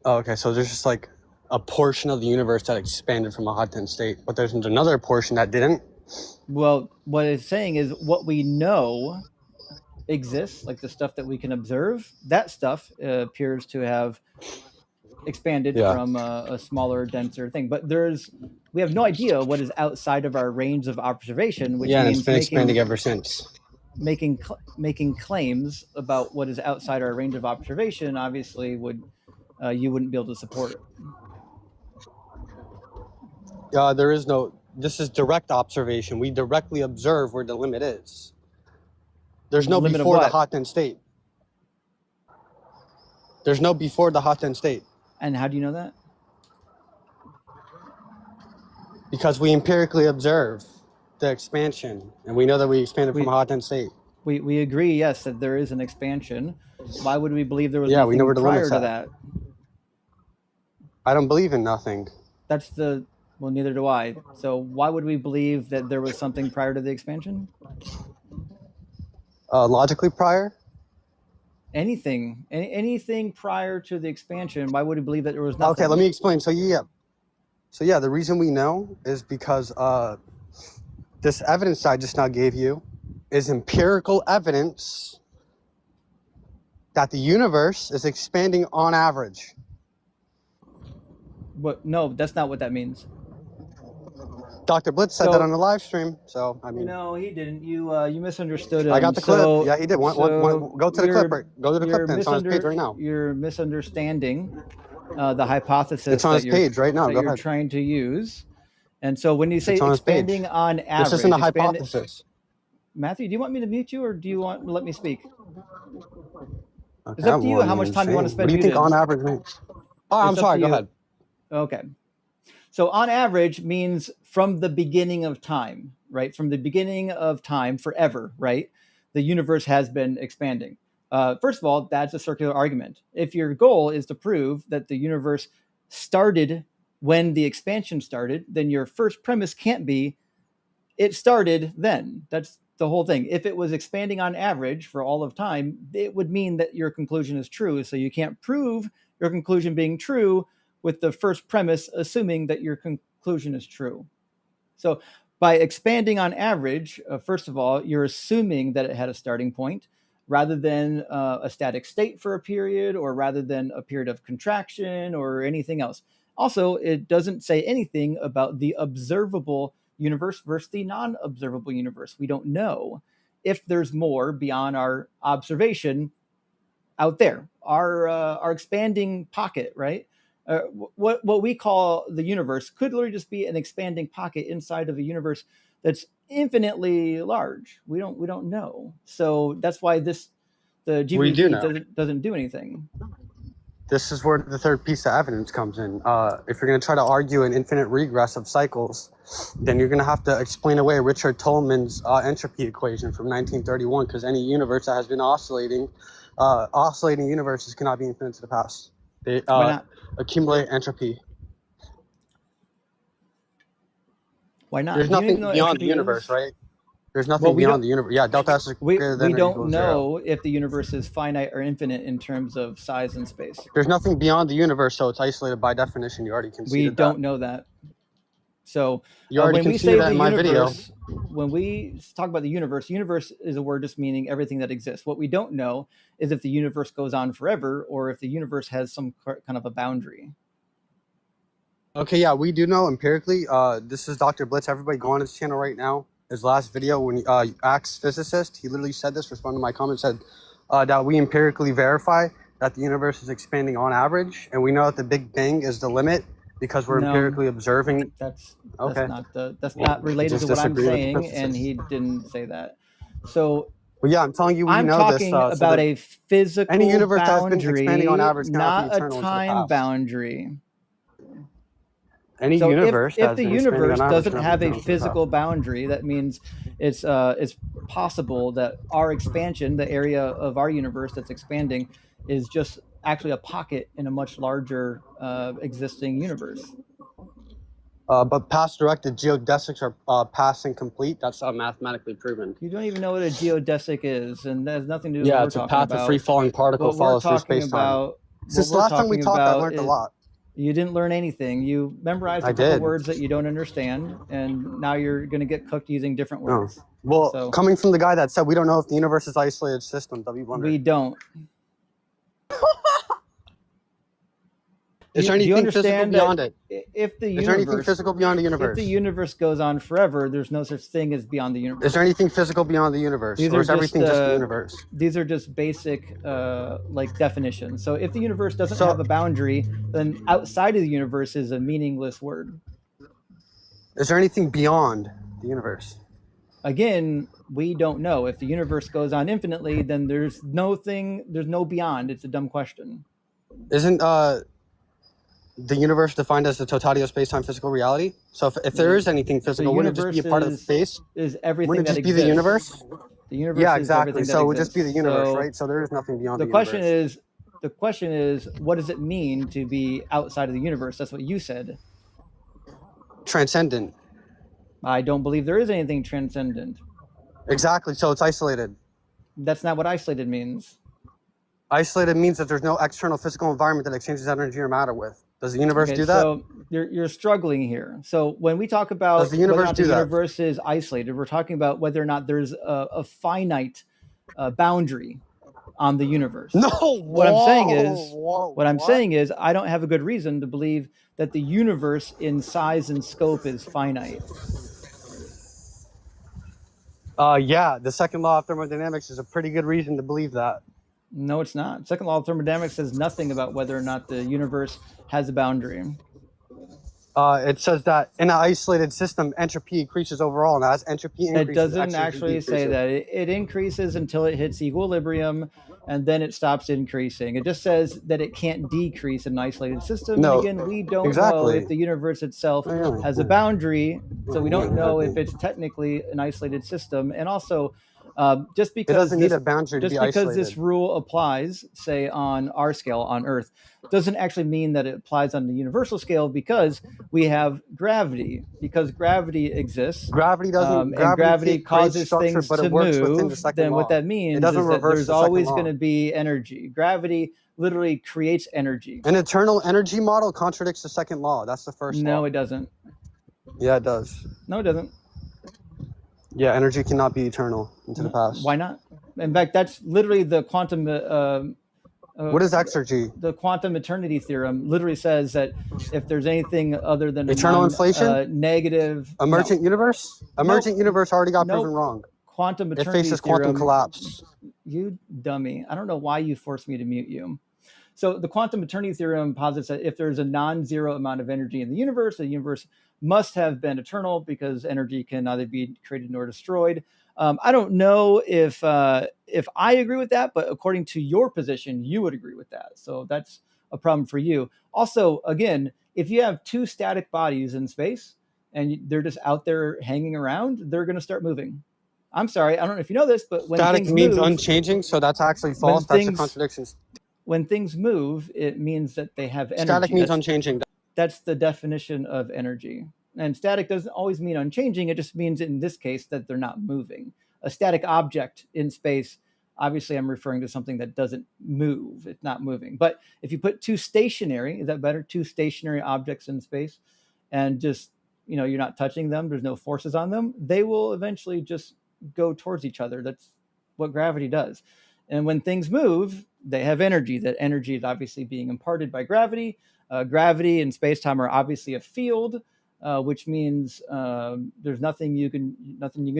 Oh, okay, so there's just like a portion of the universe that expanded from a hot dense state, but there's another portion that didn't. Well, what it's saying is what we know exists, like the stuff that we can observe, that stuff appears to have expanded from a smaller, denser thing. But we have no idea what is outside of our range of observation, which means it's been expanding ever since. Making claims about what is outside our range of observation obviously you wouldn't be able to support it. There is no this is direct observation. We directly observe where the limit is. There's no Limit of before the what? hot dense state. There's no before the hot dense state. And how do you know that? Because we empirically observe the expansion, and we know that we expanded from a hot dense state. We agree, yes, that there is an expansion. Why would we believe there was Yeah, we nothing know where the prior limit's to at. that? I don't believe in nothing. Well, neither do I. So why would we believe that there was something prior to the expansion? Logically prior? Anything prior to the expansion, why would we believe that there was nothing? Okay, let me explain. So yeah, the reason we know is because this evidence I just now gave you is empirical evidence that the universe is expanding on average. But no, that's not what that means. Dr. Blitz said that on the live stream, so I mean. No, he didn't. You misunderstood him. I got the clip. Yeah, he did. Go to the clip. Go to the clip. Then it's on his page right now. You're misunderstanding the hypothesis. It's on his page right now. That Go you're ahead. trying to use. And so when you say It's on his page. expanding on average, this isn't a hypothesis. Matthew, do you want me to mute you, or do you want to let me speak? Okay, It's up to you how much time you want to spend. What do you think on average means? Oh, I'm sorry. Go ahead. Okay. So on average means from the beginning of time, right? From the beginning of time, forever, right? The universe has been expanding. First of all, that's a circular argument. If your goal is to prove that the universe started when the expansion started, then your first premise can't be it started then. That's the whole thing. If it was expanding on average for all of time, it would mean that your conclusion is true. So you can't prove your conclusion being true with the first premise assuming that your conclusion is true. So by expanding on average, first of all, you're assuming that it had a starting point rather than a static state for a period, or rather than a period of contraction or anything else. Also, it doesn't say anything about the observable universe versus the non-observable universe. We don't know if there's more beyond our observation out there, our expanding pocket, right? What we call the universe could literally just be an expanding pocket inside of a universe that's infinitely large. We don't know. So that's why the GBV doesn't do anything. This is where the third piece of evidence comes in. If you're going to try to argue an infinite regress of cycles, then you're going to have to explain away Richard Tolman's entropy equation from 1931, because any universe that has been oscillating universes cannot be infinite to the past. They accumulate entropy. Why not? There's nothing beyond the universe, right? There's nothing beyond the universe. Yeah, delta S is greater than or equal to 0. We don't know if the universe is finite or infinite in terms of size and space. There's nothing beyond the universe, so it's isolated by definition. You already conceded that. We don't know that. So you already conceded that in my video. When we talk about the universe is a word just meaning everything that exists. What we don't know is if the universe goes on forever or if the universe has some kind of a boundary. Okay, yeah, we do know empirically. This is Dr. Blitz. Everybody go on his channel right now. His last video, when he asked physicist, he literally said this, responded to my comment, said that we empirically verify that the universe is expanding on average, and we know that the Big Bang is the limit because we're empirically observing. That's not related to what I'm saying, and he didn't say that. So well, yeah, I'm telling you, I'm talking about a physical any universe boundary, that's been expanding on average, not a time boundary. Any so universe if the universe doesn't have a physical boundary, that means it's possible that our expansion, the area of our universe that's expanding, is just actually a pocket in a much larger existing universe. But path-directed geodesics are paths incomplete. That's mathematically proven. You don't even know what a geodesic is, and that has nothing to do with what what it's we're a path of free-falling particle follows through space-time. Since the last time we talked, I learned a lot. You didn't learn anything. You memorized a couple words that you don't understand, and now you're going to get cooked using different words. Oh. Well, coming from the guy that said we don't know if the universe is an isolated system, we don't. Is there anything physical beyond it? Is there anything physical beyond the universe? If the universe goes on forever, there's no such thing as beyond the universe. Is there anything physical beyond the universe? Or is everything just the universe? These are just basic definitions. So if the universe doesn't have a boundary, then outside of the universe is a meaningless word. Is there anything beyond the universe? Again, we don't know. If the universe goes on infinitely, then there's no beyond. It's a dumb question. Isn't the universe defined as the totality of space-time physical reality? So if there is anything physical, wouldn't it just be a part of space? Is everything wouldn't it that just be exists. the universe? The universe Yeah, is exactly. everything that So it would exists. just be the universe, So right? So there is nothing beyond the question universe. the question is, what does it mean to be outside of the universe? That's what you said. Transcendent. I don't believe there is anything transcendent. Exactly. So it's isolated. That's not what isolated means. Isolated means that there's no external physical environment that exchanges energy or matter with. Does the universe do that? So you're struggling here. So when we talk about Does the universe whether or not do the that? universe is isolated, we're talking about whether or not there's a finite boundary on the universe. No. What I'm saying is I don't have a good reason to believe that the universe in size and scope is finite. Yeah, the second law of thermodynamics is a pretty good reason to believe that. No, it's not. Second law of thermodynamics says nothing about whether or not the universe has a boundary. It says that in an isolated system, entropy increases overall, and as entropy increases, it doesn't actually say that. It increases until it hits equilibrium, and then it stops increasing. It just says that it can't decrease in an isolated system. No, and again, we don't exactly. know if the universe itself has a boundary, so we don't know if it's technically an isolated system. And also, just because it doesn't need a boundary to be isolated. Because this rule applies, say, on our scale on Earth, doesn't actually mean that it applies on the universal scale, because we have gravity. Because gravity exists. Gravity doesn't. Gravity causes structure, things but to it works move. within the second then law. what that means it doesn't is that reverse there's the second always law. going to be energy. Gravity literally creates energy. An eternal energy model contradicts the second law. That's the first law. No, it doesn't. Yeah, it does. No, it doesn't. Yeah, energy cannot be eternal into the past. Why not? In fact, that's literally the quantum. What is exergy? The quantum eternity theorem literally says that if there's anything other than eternal inflation, negative, emergent universe, emergent universe already got proven wrong. Quantum eternity it faces theorem, quantum collapse. You dummy! I don't know why you forced me to mute you. So the quantum eternity theorem posits that if there's a non-zero amount of energy in the universe must have been eternal, because energy can neither be created nor destroyed. I don't know if I agree with that, but according to your position, you would agree with that. So that's a problem for you. Also, again, if you have two static bodies in space and they're just out there hanging around, they're going to start moving. I'm sorry, I don't know if you know this, but when static things means move, unchanging, so that's actually false. That's a contradiction. When things move, it means that they have energy. Static means unchanging. That's the definition of energy. And static doesn't always mean unchanging. It just means, in this case, that they're not moving. A static object in space, obviously I'm referring to something that doesn't move. It's not moving. But if you put two stationary, is that better? Two stationary objects in space, and just, you're not touching them, there's no forces on them, they will eventually just go towards each other. That's what gravity does. And when things move, they have energy. That energy is obviously being imparted by gravity. Gravity and space-time are obviously a field, which means there's nothing you can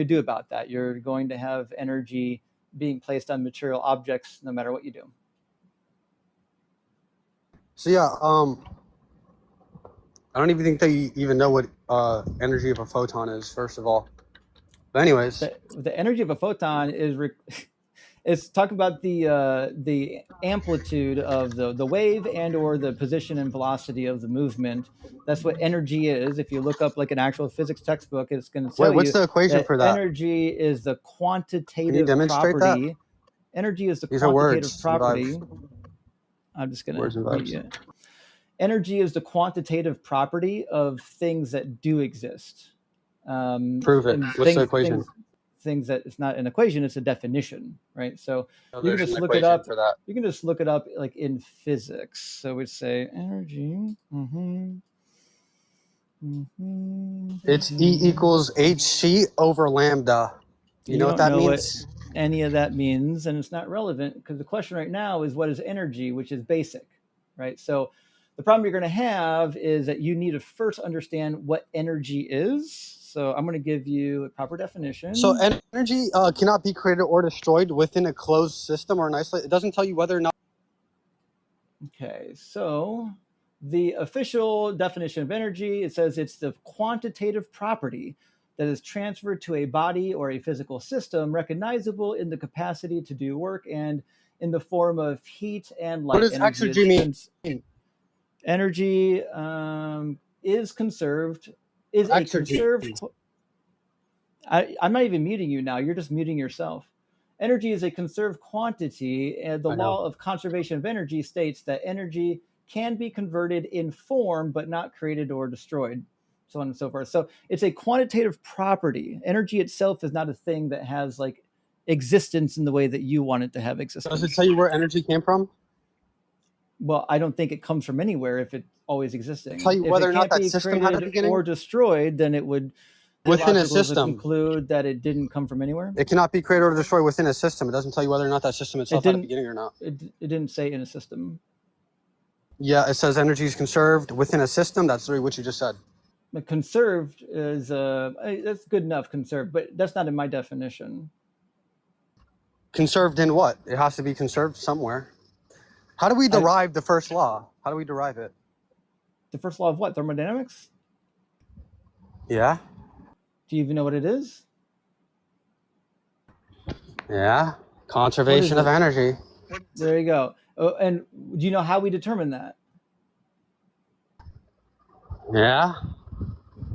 do about that. You're going to have energy being placed on material objects no matter what you do. So yeah, I don't even think they even know what energy of a photon is, first of all. But anyways, the energy of a photon is it's talking about the amplitude of the wave and or the position and velocity of the movement. That's what energy is. If you look up like an actual physics textbook, it's going to tell you. What's the equation for that? Energy is the quantitative Can you demonstrate property. That? Energy is the These quantitative are property. I'm just going to read it. Energy is the quantitative property of things that do exist. Prove it. What's the equation? Things that it's not an equation, it's a definition, right? So you can just look it up. You can just look it up like in physics. So we'd say energy. It's E equals hc over lambda. You know what that means? What any of that means, and it's not relevant, because the question right now is what is energy, which is basic, right? So the problem you're going to have is that you need to first understand what energy is. So I'm going to give you a proper definition. So energy cannot be created or destroyed within a closed system or an isolated. It doesn't tell you whether or not. Okay, so The official definition of energy, it says it's the quantitative property that is transferred to a body or a physical system, recognizable in the capacity to do work and in the form of heat and light. What does exergy mean? Energy is conserved, is a conserved. I'm not even muting you now. You're just muting yourself. Energy is a conserved quantity, and the law of conservation of energy states that energy can be converted in form, but not created or destroyed, so on and so forth. So it's a quantitative property. Energy itself is not a thing that has like existence in the way that you want it to have existence. Does it tell you where energy came from? Well, I don't think it comes from anywhere if it's always existing. Tell you whether or not that system had a beginning or destroyed, then it would within a system conclude that it didn't come from anywhere. It cannot be created or destroyed within a system. It doesn't tell you whether or not that system itself had a beginning or not. It didn't say in a system. Yeah, it says energy is conserved within a system. That's what you just said. But conserved is that's good enough, conserved, but that's not in my definition. Conserved in what? It has to be conserved somewhere. How do we derive the first law? How do we derive it? The first law of what? Thermodynamics? Yeah. Do you even know what it is? Yeah. Conservation of energy. There you go. Oh, and do you know how we determine that? Yeah.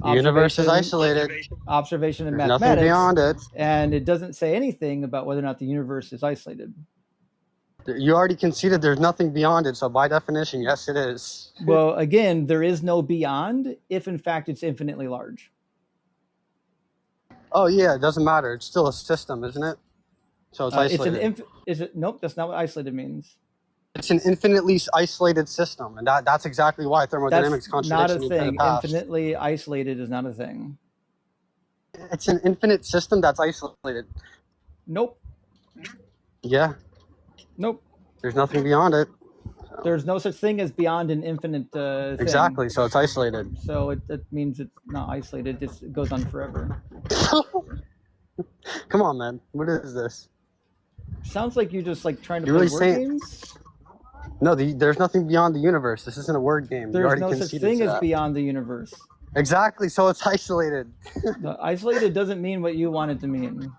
The universe is isolated. Observation and There's mathematics. Nothing beyond it. And it doesn't say anything about whether or not the universe is isolated. You already conceded there's nothing beyond it, so by definition, yes, it is. Well, again, there is no beyond if, in fact, it's infinitely large. Oh, yeah, it doesn't matter. It's still a system, isn't it? So it's isolated. Nope, that's not what isolated means. It's an infinitely isolated system, and that's exactly why thermodynamics contradiction. That's not a thing. Infinitely isolated is not a thing. It's an infinite system that's isolated. Nope. Yeah. Nope. There's nothing beyond it. So. There's no such thing as beyond an infinite thing. Exactly, so it's isolated. So it means it's not isolated. It goes on forever. Come on, man. What is this? Sounds like you're just like trying to play word games. No, there's nothing beyond the universe. This isn't a word game. There's no such thing as beyond the universe. Exactly, so it's isolated. No, isolated doesn't mean what you want it to mean.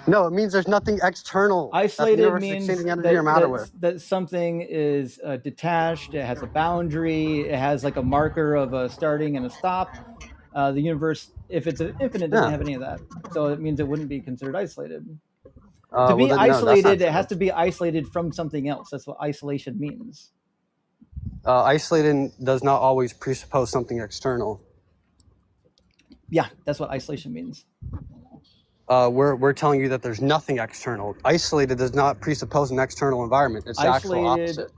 No, it means there's nothing external. Isolated means that something is detached, it has a boundary, it has like a marker of a starting and a stop. The universe, if it's infinite, doesn't have any of that. So it means it wouldn't be considered isolated. To be isolated, it has to be isolated from something else. That's what isolation means. Isolated does not always presuppose something external. Yeah, that's what isolation means. We're telling you that there's nothing external. Isolated does not presuppose an external environment. It's the actual opposite.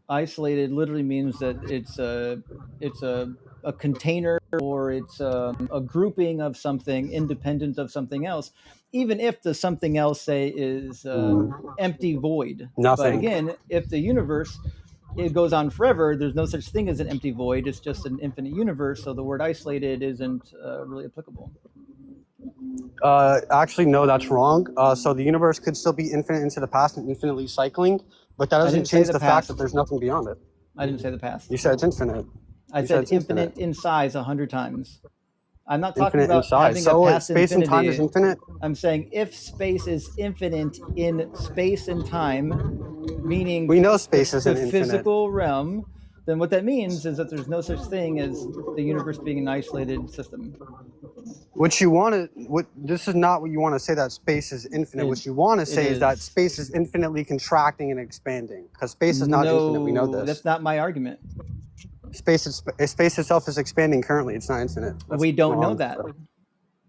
Isolated literally means that it's a container, or it's a grouping of something independent of something else, even if the something else, say, is empty void. Nothing. But again, if the universe, it goes on forever, there's no such thing as an empty void. It's just an infinite universe, so the word isolated isn't really applicable. Actually, no, that's wrong. So the universe could still be infinite into the past and infinitely cycling, but that doesn't change the fact that there's nothing beyond it. I didn't say the past. You said it's infinite. I said infinite in size 100 times. I'm not talking infinite about having a past space infinity. And time is infinite? I'm saying if space is infinite in space and time, meaning we know space isn't the physical realm, then what that means is that there's no such thing as the universe being an isolated system. This is not what you want to say, that space is infinite. What you want to say is that space is infinitely contracting and expanding, because space is not infinite. We know this. That's not my argument. Space itself is expanding currently. It's not infinite. We don't know that.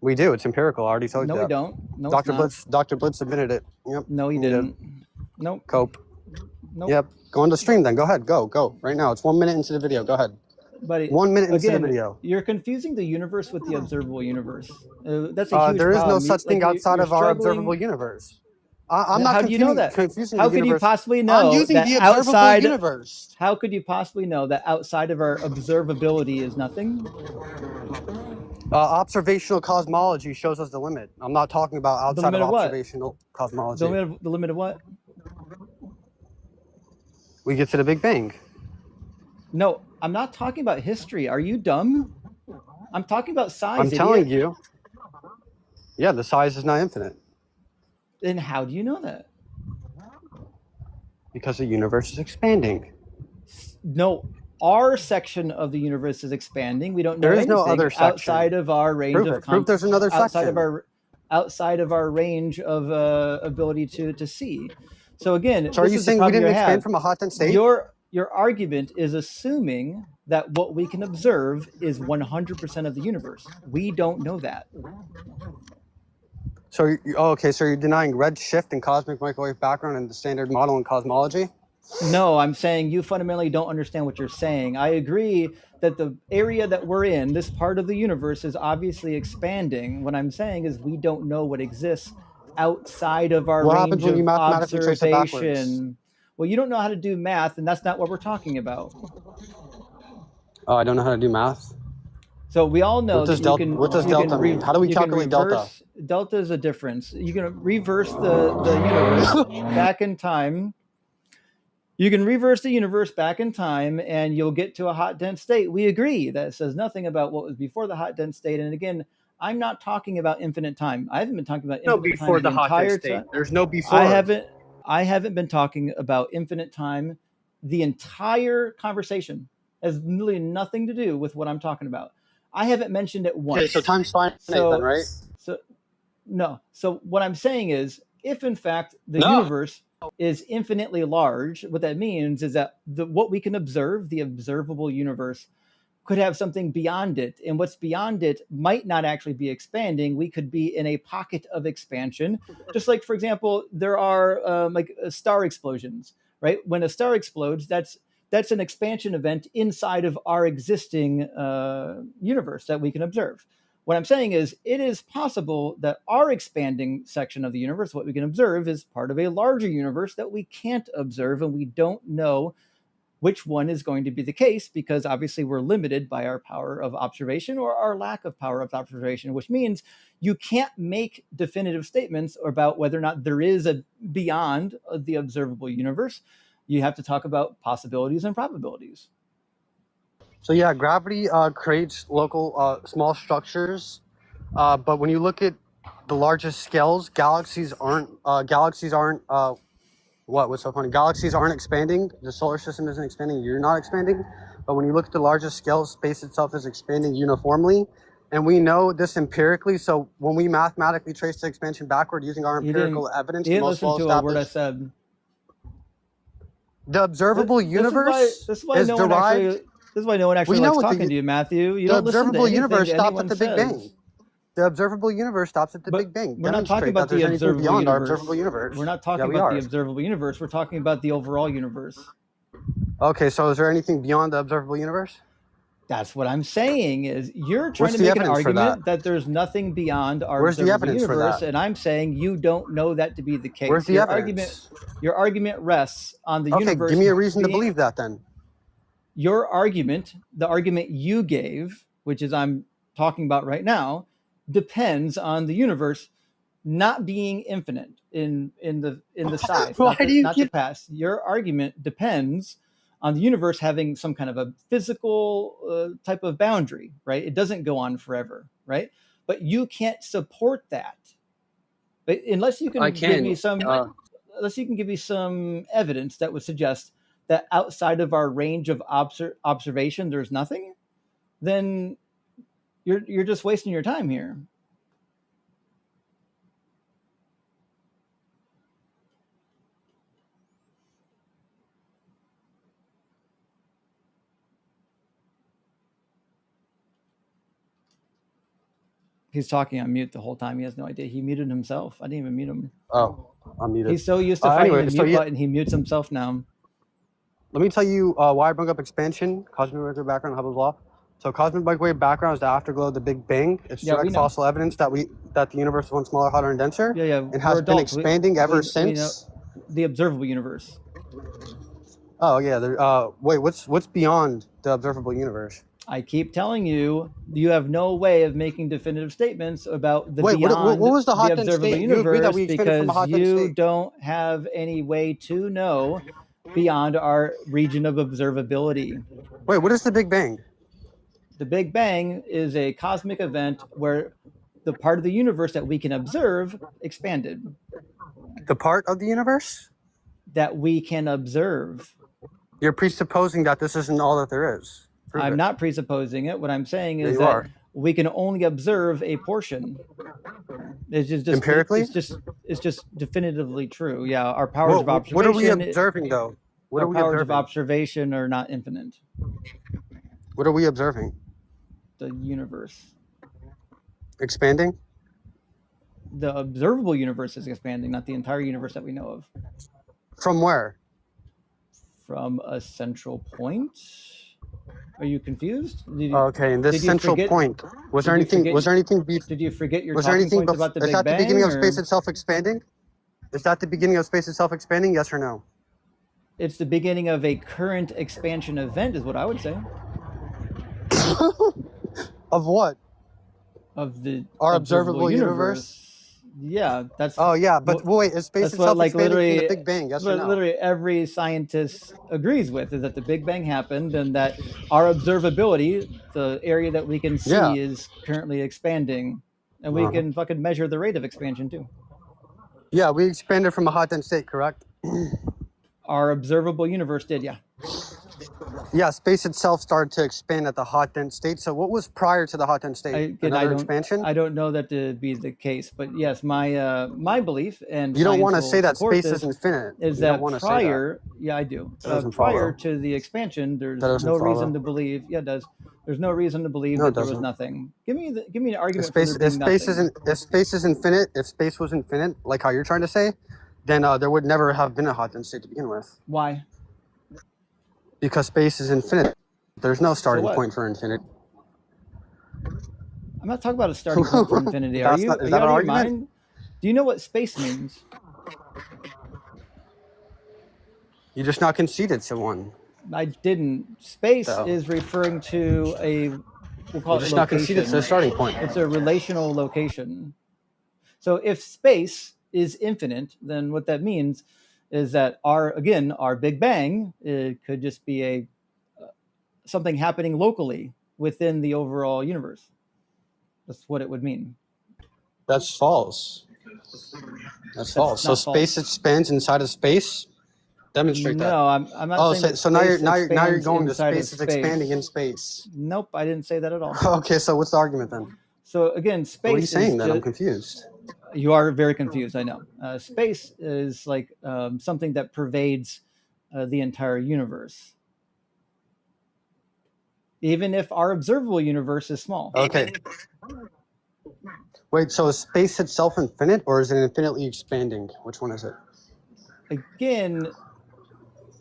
We do. It's empirical. I already told you that. No, we don't. No, Dr. Blitz admitted it. Yep. No, he didn't. Nope. Cope. Nope. Yep. Go on the stream then. Go ahead. Go. Right now. It's 1 minute into the video. Go ahead. Buddy, 1 minute into the video. You're confusing the universe with the observable universe. That's a huge There is problem. no such thing outside of our observable universe. I'm not. How do you know that? How could you possibly know? I'm using the observable universe. How could you possibly know that outside of our observability is nothing? Observational cosmology shows us the limit. I'm not talking about outside of observational cosmology. The limit of what? We get to the Big Bang. No, I'm not talking about history. Are you dumb? I'm talking about size. I'm telling idiot. you. Yeah, the size is not infinite Then how do you know that? because the universe is expanding. No, our section of the universe is expanding. We don't know There is anything no other section. outside of our range Prove of it. Prove there's another outside section. of our range of ability to see. So again, So are this you is the saying we problem you didn't expand have. from a hot dense state? Your argument is assuming that what we can observe is 100% of the universe. We don't know that. So okay, so you're denying redshift and cosmic microwave background and the standard model in cosmology? No, I'm saying you fundamentally don't understand what you're saying. I agree that the area that we're in, this part of the universe, is obviously expanding. What I'm saying is we don't know what exists outside of our What happens range when you of mathematically trace it backwards? observation. Well, you don't know how to do math, and that's not what we're talking about. Oh, I don't know how to do math. So we all know What does that you can. what does you delta can mean? How do we you can calculate delta? reverse. Delta is a difference. You can reverse the universe back in time. You can reverse the universe back in time and you'll get to a hot dense state. We agree. That says nothing about what was before the hot dense state. And again, I'm not talking about infinite time. I haven't been talking about No, infinite before time the the hot dense entire state. time. There's no before. I haven't been talking about infinite time. The entire conversation has really nothing to do with what I'm talking about. I haven't mentioned it once. Okay, so time's finite then, right? No. So what I'm saying is, if in fact the No. universe is infinitely large, what that means is that what we can observe, the observable universe, could have something beyond it. And what's beyond it might not actually be expanding. We could be in a pocket of expansion. Just like, for example, there are star explosions, right? When a star explodes, that's an expansion event inside of our existing universe that we can observe. What I'm saying is it is possible that our expanding section of the universe, what we can observe, is part of a larger universe that we can't observe, and we don't know which one is going to be the case because obviously we're limited by our power of observation or our lack of power of observation, which means you can't make definitive statements about whether or not there is a beyond the observable universe. You have to talk about possibilities and probabilities. So yeah, gravity creates local small structures, but when you look at the largest scales, galaxies aren't. What's so funny? Galaxies aren't expanding. The solar system isn't expanding. You're not expanding. But when you look at the largest scales, space itself is expanding uniformly, and we know this empirically. So when we mathematically trace the expansion backward using our empirical evidence, you didn't listen to a word I said. The observable universe this is why no one actually likes talking to you, Matthew. You don't listen to anything universe stops anyone at the Big says. Bang. The observable universe stops at the Big Bang. We're not talking about the observable universe. Our observable universe. We're not talking about the observable universe. We're talking about the overall universe. Okay, so is there anything beyond the observable universe? That's what I'm saying. Is you're trying to make an argument that there's nothing beyond our observable universe, and I'm saying you don't know that to be the case. Where's the evidence? Your argument rests on the universe. Okay, give me a reason to believe that then. Your argument, the argument you gave, which is I'm talking about right now, depends on the universe not being infinite in the size, not the past. Your argument depends on the universe having some kind of a physical type of boundary, right? It doesn't go on forever, right? But you can't support that, but unless you can give me some, unless you can give me some evidence that would suggest that outside of our range of observation, there's nothing, then you're just wasting your time here. He's talking on mute the whole time. He has no idea. He muted himself. I didn't even mute him. Oh, I'm muted. He's so used to finding the mute button, he mutes himself now. Let me tell you why I bring up expansion, cosmic microwave background, Hubble's law. So cosmic microwave background is the afterglow of the Big Bang. It's direct fossil evidence that the universe was once smaller, hotter, and denser. It has been expanding ever since. The observable universe. Oh yeah. Wait, what's beyond the observable universe? I keep telling you, you have no way of making definitive statements about the beyond what was the observable universe because you don't have any way to know beyond our region of observability. Wait, what is the Big Bang? The Big Bang is a cosmic event where the part of the universe that we can observe expanded. The part of the universe? That we can observe. You're presupposing that this isn't all that there is. Prove I'm it. not presupposing it. What I'm saying Yeah, is you that are. we can only observe a portion. It's just Empirically? It's just definitively true. Yeah, our powers of observation. What are we observing, though? What our are we powers of observing? observation are not infinite. What are we observing? The universe. Expanding? The observable universe is expanding, not the entire universe that we know of. From where? From a central point. Are you confused? Okay, and this central point, was there anything? Did you forget your talking points about the Big Bang? Is that the beginning of space itself expanding? Is that the beginning of space itself expanding? Yes or no? It's the beginning of a current expansion event, is what I would say. Of what? Of the our observable universe. Yeah, that's. Oh yeah, but wait, is space itself expanding from the Big Bang? Yes or no? Literally every scientist agrees with is that the Big Bang happened and that our observability, the area that we can see, is currently expanding, and we can fucking measure the rate of expansion too. Yeah, we expanded from a hot dense state, correct? Our observable universe did, yeah. Yeah, space itself started to expand at the hot dense state. So what was prior to the hot dense state? Expansion? I don't know that to be the case, but yes, my belief and you don't want to say that space is infinite. Is that prior? Yeah, I do. Prior to the expansion, there's no reason to believe. Yeah, it does. There's no reason to believe that there was nothing. Give me an argument. If space is infinite, if space was infinite, like how you're trying to say, then there would never have been a hot dense state to begin with. Why? Because space is infinite. There's no starting point for infinity. I'm not talking about a starting point for infinity. Are you? Is that an argument? Do you know what space means? You just not conceded to one. I didn't. Space is referring to a. We'll call it just not conceded to a starting point. It's a relational location. So if space is infinite, then what that means is that our Big Bang, it could just be something happening locally within the overall universe. That's what it would mean. That's false. That's false. So space expands inside of space. Demonstrate that. No, I'm not saying. So now you're going to space is expanding in space. Nope, I didn't say that at all. Okay, so what's the argument then? So again, space. What are you saying then? I'm confused. You are very confused, I know. Space is like something that pervades the entire universe. Even if our observable universe is small. Okay. Wait, so is space itself infinite or is it infinitely expanding? Which one is it? Again,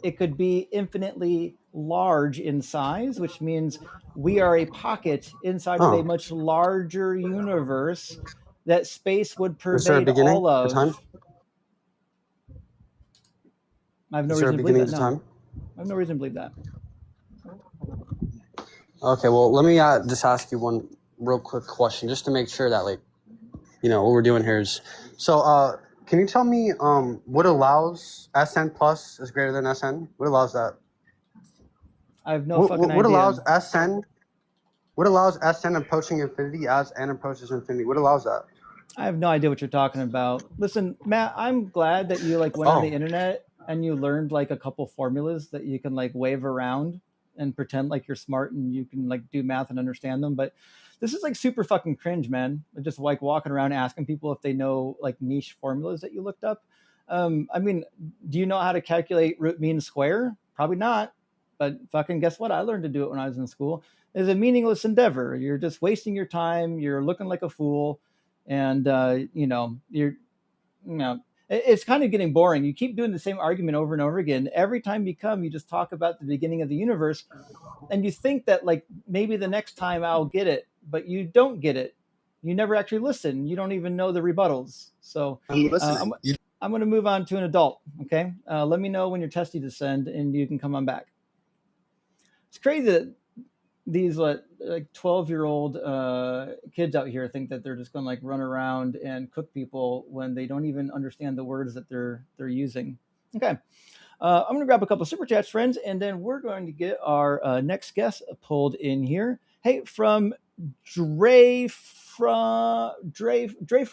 it could be infinitely large in size, which means we are a pocket inside of a much larger universe that space would pervade all of. Time? I have no reason to believe that. No. I have no reason to believe that. Okay, well, let me just ask you one real quick question, just to make sure that, like, what we're doing here is. So, can you tell me what allows SN plus is greater than SN? What allows that? I have no fucking idea. What allows SN? What allows SN approaching infinity as N approaches infinity? What allows that? I have no idea what you're talking about. Listen, Matt, I'm glad that you went on the internet and you learned like a couple formulas that you can like wave around and pretend like you're smart and you can like do math and understand them. But this is like super fucking cringe, man. Just like walking around asking people if they know like niche formulas that you looked up. I mean, do you know how to calculate root mean square? Probably not. But fucking guess what? I learned to do it when I was in school. It's a meaningless endeavor. You're just wasting your time. You're looking like a fool. And, it's kind of getting boring. You keep doing the same argument over and over again. Every time you just talk about the beginning of the universe and you think that like maybe the next time I'll get it, but you don't get it. You never actually listen. You don't even know the rebuttals. So I'm going to move on to an adult. Okay. Let me know when your testy descend and you can come on back. It's crazy that these like 12-year-old kids out here think that they're just going to like run around and cook people when they don't even understand the words that they're using. Okay. I'm going to grab a couple of super chats, friends, and then we're going to get our next guest pulled in here. Hey, from Dre from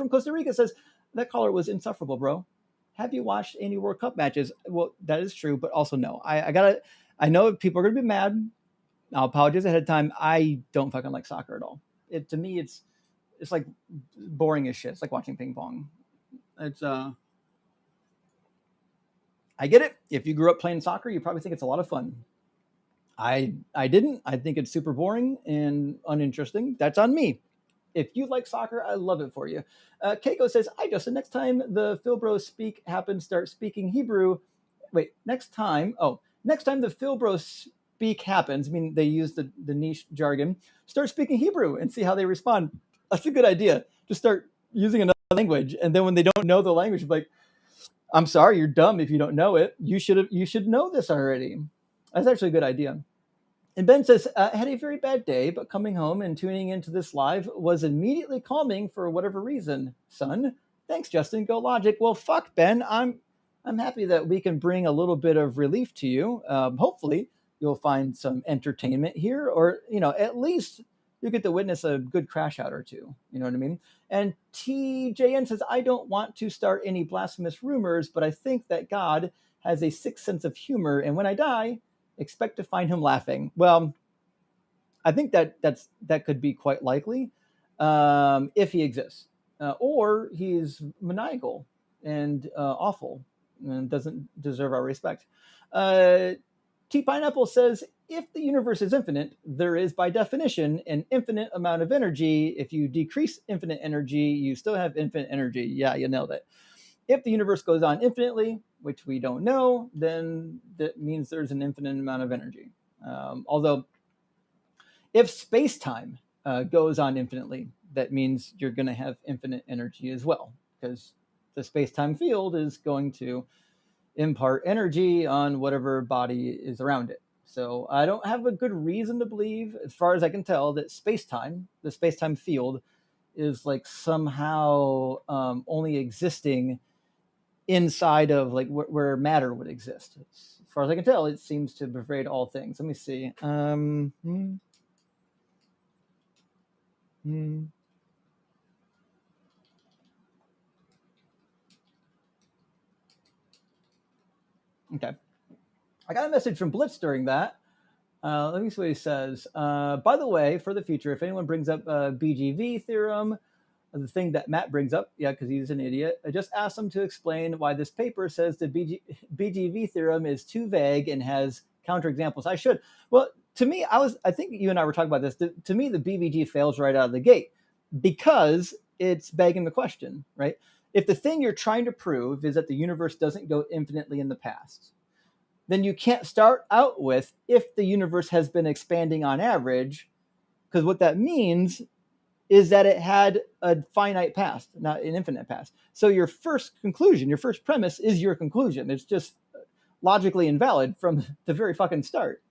Costa Rica says that caller was insufferable, bro. Have you watched any World Cup matches? Well, that is true, but also no. I know people are going to be mad. I'll apologize ahead of time. I don't fucking like soccer at all. To me, it's like boring as shit. It's like watching ping pong. It's I get it. If you grew up playing soccer, you probably think it's a lot of fun. I didn't. I think it's super boring and uninteresting. That's on me. If you like soccer, I love it for you. Keiko says, "Hi, Justin. Next time the Philbros speak happens, start speaking Hebrew. Wait, next time the Philbros speak happens. I mean, they use the niche jargon. Start speaking Hebrew and see how they respond. That's a good idea. Just start using another language, and then when they don't know the language, like, I'm sorry, you're dumb if you don't know it. You should know this already. That's actually a good idea." And Ben says, had a very bad day, but coming home and tuning into this live was immediately calming for whatever reason. Son, thanks, Justin. Go Logic. Well, fuck, Ben. I'm happy that we can bring a little bit of relief to you. Hopefully, you'll find some entertainment here, or at least you get to witness a good crash out or two. You know what I mean? And TJN says, I don't want to start any blasphemous rumors, but I think that God has a sixth sense of humor, and when I die, expect to find him laughing. Well, I think that could be quite likely if he exists, or he's maniacal and awful and doesn't deserve our respect. T Pineapple says, if the universe is infinite, there is by definition an infinite amount of energy. If you decrease infinite energy, you still have infinite energy. Yeah, you nailed it. If the universe goes on infinitely, which we don't know, then that means there's an infinite amount of energy. Although, if space-time goes on infinitely, that means you're going to have infinite energy as well, because the space-time field is going to impart energy on whatever body is around it. So I don't have a good reason to believe, as far as I can tell, that space-time, the space-time field, is like somehow only existing inside of like where matter would exist. As far as I can tell, it seems to pervade all things. Let me see. Okay. I got a message from Blitz during that. Let me see what he says. By the way, for the future, if anyone brings up BGV theorem, the thing that Matt brings up, yeah, because he's an idiot, I just asked him to explain why this paper says the BGV theorem is too vague and has counterexamples. I should. Well, to me, I think you and I were talking about this. To me, the BVG fails right out of the gate because it's begging the question, right? If the thing you're trying to prove is that the universe doesn't go infinitely in the past, then you can't start out with if the universe has been expanding on average, because what that means is that it had a finite past, not an infinite past. So your first conclusion, your first premise is your conclusion. It's just logically invalid from the very fucking start.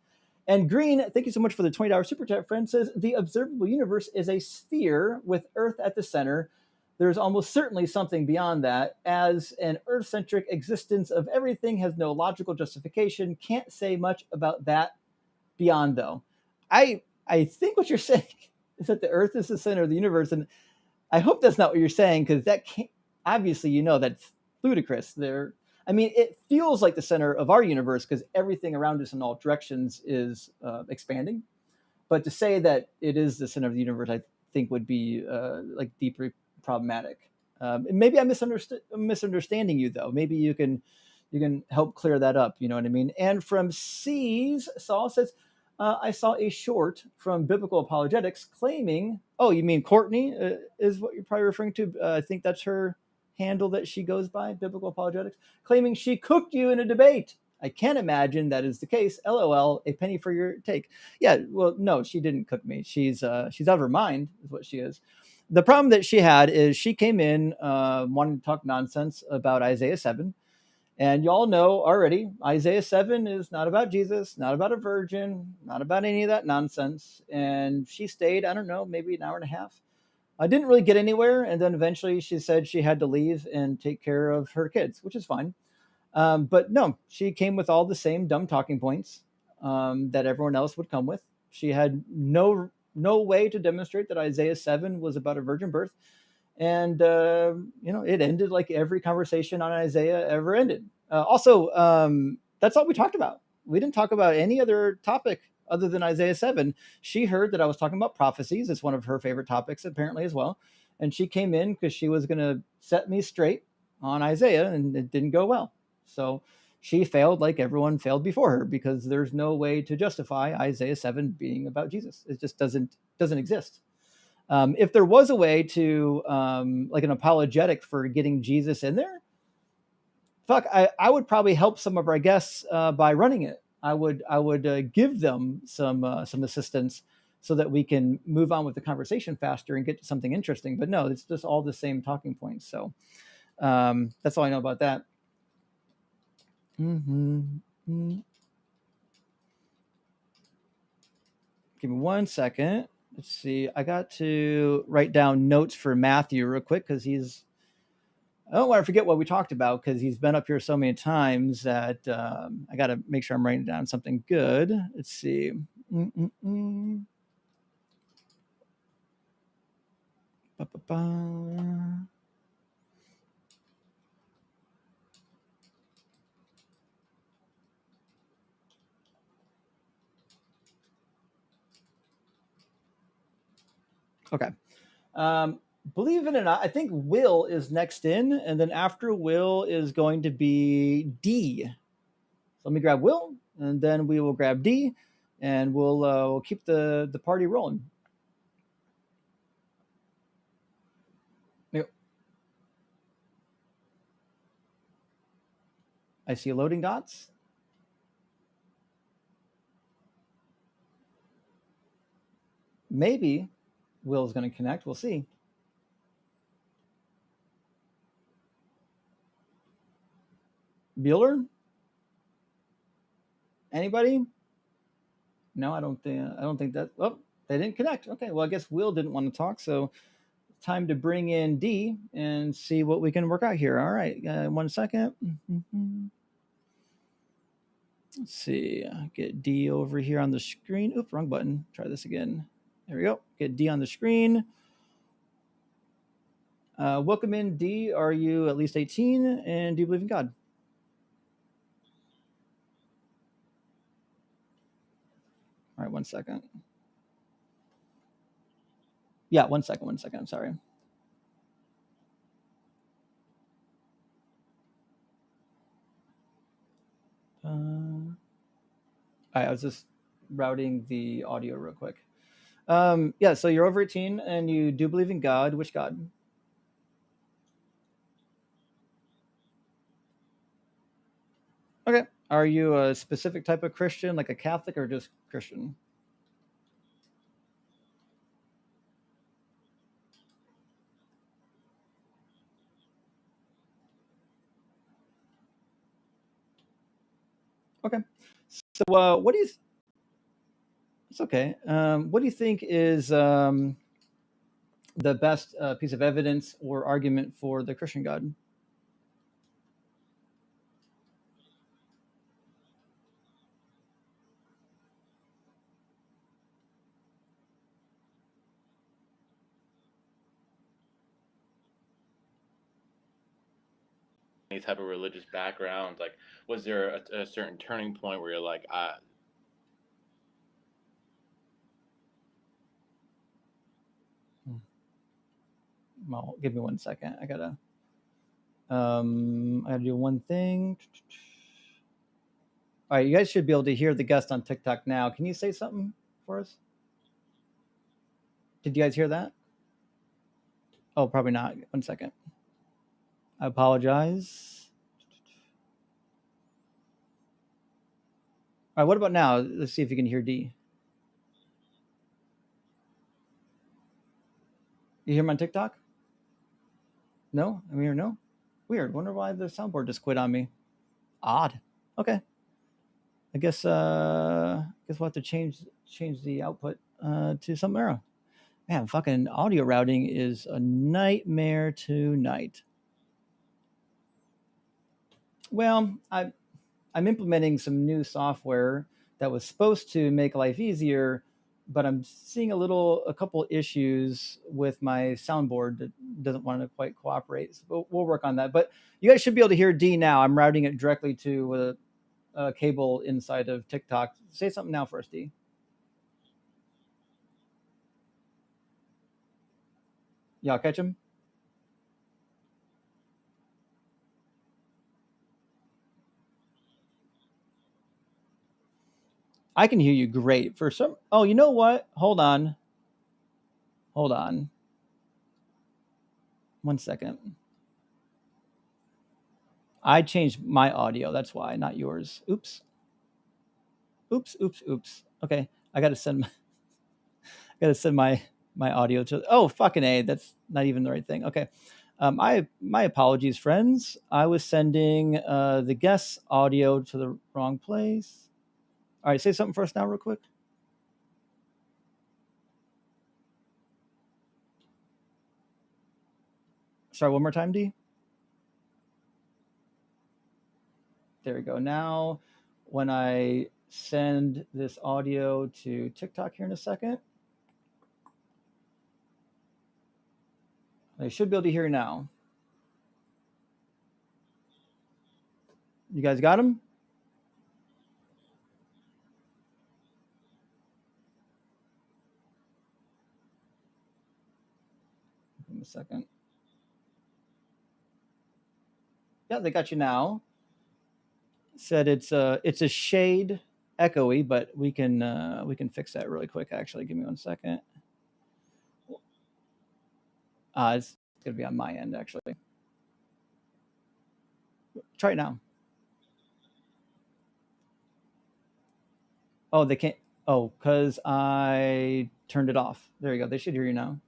And Green, thank you so much for the $20 super chat, friend, says the observable universe is a sphere with Earth at the center. There's almost certainly something beyond that, as an Earth-centric existence of everything has no logical justification. Can't say much about that beyond, though. I think what you're saying is that the Earth is the center of the universe, and I hope that's not what you're saying, because that can't, obviously, that's ludicrous. It feels like the center of our universe because everything around us in all directions is expanding. But to say that it is the center of the universe, I think would be deeply problematic. Maybe I'm misunderstanding you, though. Maybe you can help clear that up. You know what I mean? And from C's, Saul says, I saw a short from Biblical Apologetics claiming, oh, you mean Courtney is what you're probably referring to. I think that's her handle that she goes by, Biblical Apologetics, claiming she cooked you in a debate. I can't imagine that is the case. LOL, a penny for your take. Yeah, well, no, she didn't cook me. She's out of her mind, is what she is. The problem that she had is she came in wanting to talk nonsense about Isaiah 7. And y'all know already, Isaiah 7 is not about Jesus, not about a virgin, not about any of that nonsense. And she stayed, I don't know, maybe an hour and a half. I didn't really get anywhere. And then eventually she said she had to leave and take care of her kids, which is fine. But no, she came with all the same dumb talking points that everyone else would come with. She had no way to demonstrate that Isaiah 7 was about a virgin birth. And it ended like every conversation on Isaiah ever ended. Also, that's all we talked about. We didn't talk about any other topic other than Isaiah 7. She heard that I was talking about prophecies. It's one of her favorite topics, apparently, as well. And she came in because she was going to set me straight on Isaiah, and it didn't go well. So she failed like everyone failed before her, because there's no way to justify Isaiah 7 being about Jesus. It just doesn't exist. If there was a way to like an apologetic for getting Jesus in there, I would probably help some of our guests by running it. I would give them some assistance so that we can move on with the conversation faster and get to something interesting. But no, it's just all the same talking points. So that's all I know about that. Mm-hmm. Give me 1 second. Let's see. I got to write down notes for Matthew real quick, because I don't want to forget what we talked about, because he's been up here so many times that I got to make sure I'm writing down something good. Let's see. Ba-ba-ba. Okay. Believe it or not, I think Will is next in, and then after Will is going to be D. So let me grab Will, and then we will grab D, and we'll keep the party rolling. I see loading dots. Maybe Will's going to connect. We'll see. Bueller? Anybody? No, I don't think that. Oh, they didn't connect. Okay, well, I guess Will didn't want to talk, so time to bring in D and see what we can work out here. All right, 1 second. Let's see. Get D over here on the screen. Oops, wrong button. Try this again. There we go. Get D on the screen. Welcome in, D. Are you at least 18, and do you believe in God? All right, 1 second. Yeah, 1 second. I'm sorry. All right, I was just routing the audio real quick. Yeah, so you're over 18 and you do believe in God. Which God? Okay. Are you a specific type of Christian, like a Catholic, or just Christian? Okay. So what do you? It's okay. What do you think is the best piece of evidence or argument for the Christian God? Any type of religious background? Like, was there a certain turning point where you're like, Well, give me 1 second. I gotta do one thing. All right, you guys should be able to hear the guest on TikTok now. Can you say something for us? Did you guys hear that? Oh, probably not. 1 second. I apologize. All right, what about now? Let's see if you can hear D. You hear him on TikTok? No? I'm here, no? Weird. Wonder why the soundboard just quit on me. Odd. Okay. I guess we'll have to change the output to some error. Man, fucking audio routing is a nightmare tonight. Well, I'm implementing some new software that was supposed to make life easier, but I'm seeing a couple issues with my soundboard that doesn't want to quite cooperate. So we'll work on that. But you guys should be able to hear D now. I'm routing it directly to a cable inside of TikTok. Say something now first, D. Y'all catch him? I can hear you great. For some, oh, you know what? Hold on. 1 second. I changed my audio. That's why, not yours. Oops. Okay, I gotta send my audio to. Oh, fucking A. That's not even the right thing. Okay. My apologies, friends. I was sending the guest audio to the wrong place. All right, say something first now, real quick. Sorry, one more time, D. There we go. Now, when I send this audio to TikTok here in a second, they should be able to hear now. You guys got them? Give me a second. Yeah, they got you now. Said it's a shade echoey, but we can fix that really quick. Actually, give me 1 second. It's gonna be on my end actually. Try it now. Oh, they can't. Oh, because I turned it off. There you go. They should hear you now.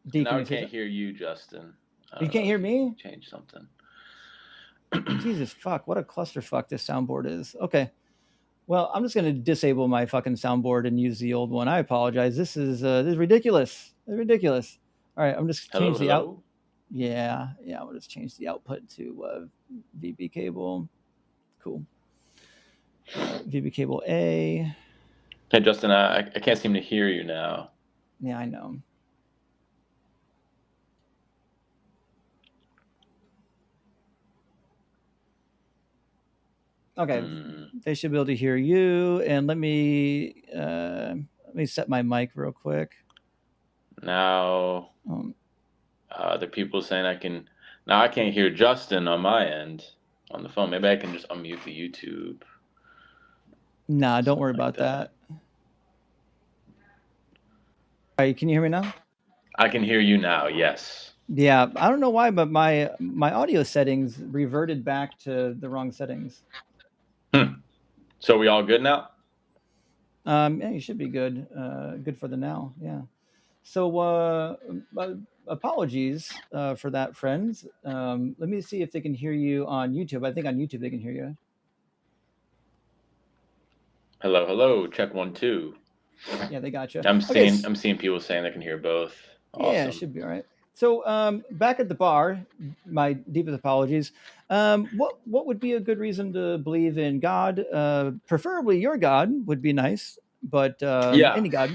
D, Now can I you say can't that? hear you, Justin. You can't hear me? Change something. Jesus fuck! What a clusterfuck this soundboard is. Okay. Well, I'm just gonna disable my fucking soundboard and use the old one. I apologize. This is ridiculous. It's ridiculous. All right, I'm just Hello, change the out. hello. Yeah. We'll just change the output to VB cable. Cool. VB cable A. Hey, Justin, I can't seem to hear you now. Yeah, I know. Okay, they should be able to hear you. And let me set my mic real quick. Now, the people saying I can. Now I can't hear Justin on my end on the phone. Maybe I can just unmute the YouTube. Nah, don't worry about that. All right, can you hear me now? I can hear you now. Yes. Yeah, I don't know why, but my audio settings reverted back to the wrong settings. So we all good now? Yeah, you should be good. Good for the now. Yeah. So apologies for that, friends. Let me see if they can hear you on YouTube. I think on YouTube they can hear you. Hello, hello. Check 1 2. Yeah, they got you. I'm seeing people saying they can hear both. Awesome. Yeah, it should be all right. So back at the bar, my deepest apologies. What would be a good reason to believe in God? Preferably your God would be nice, but any God.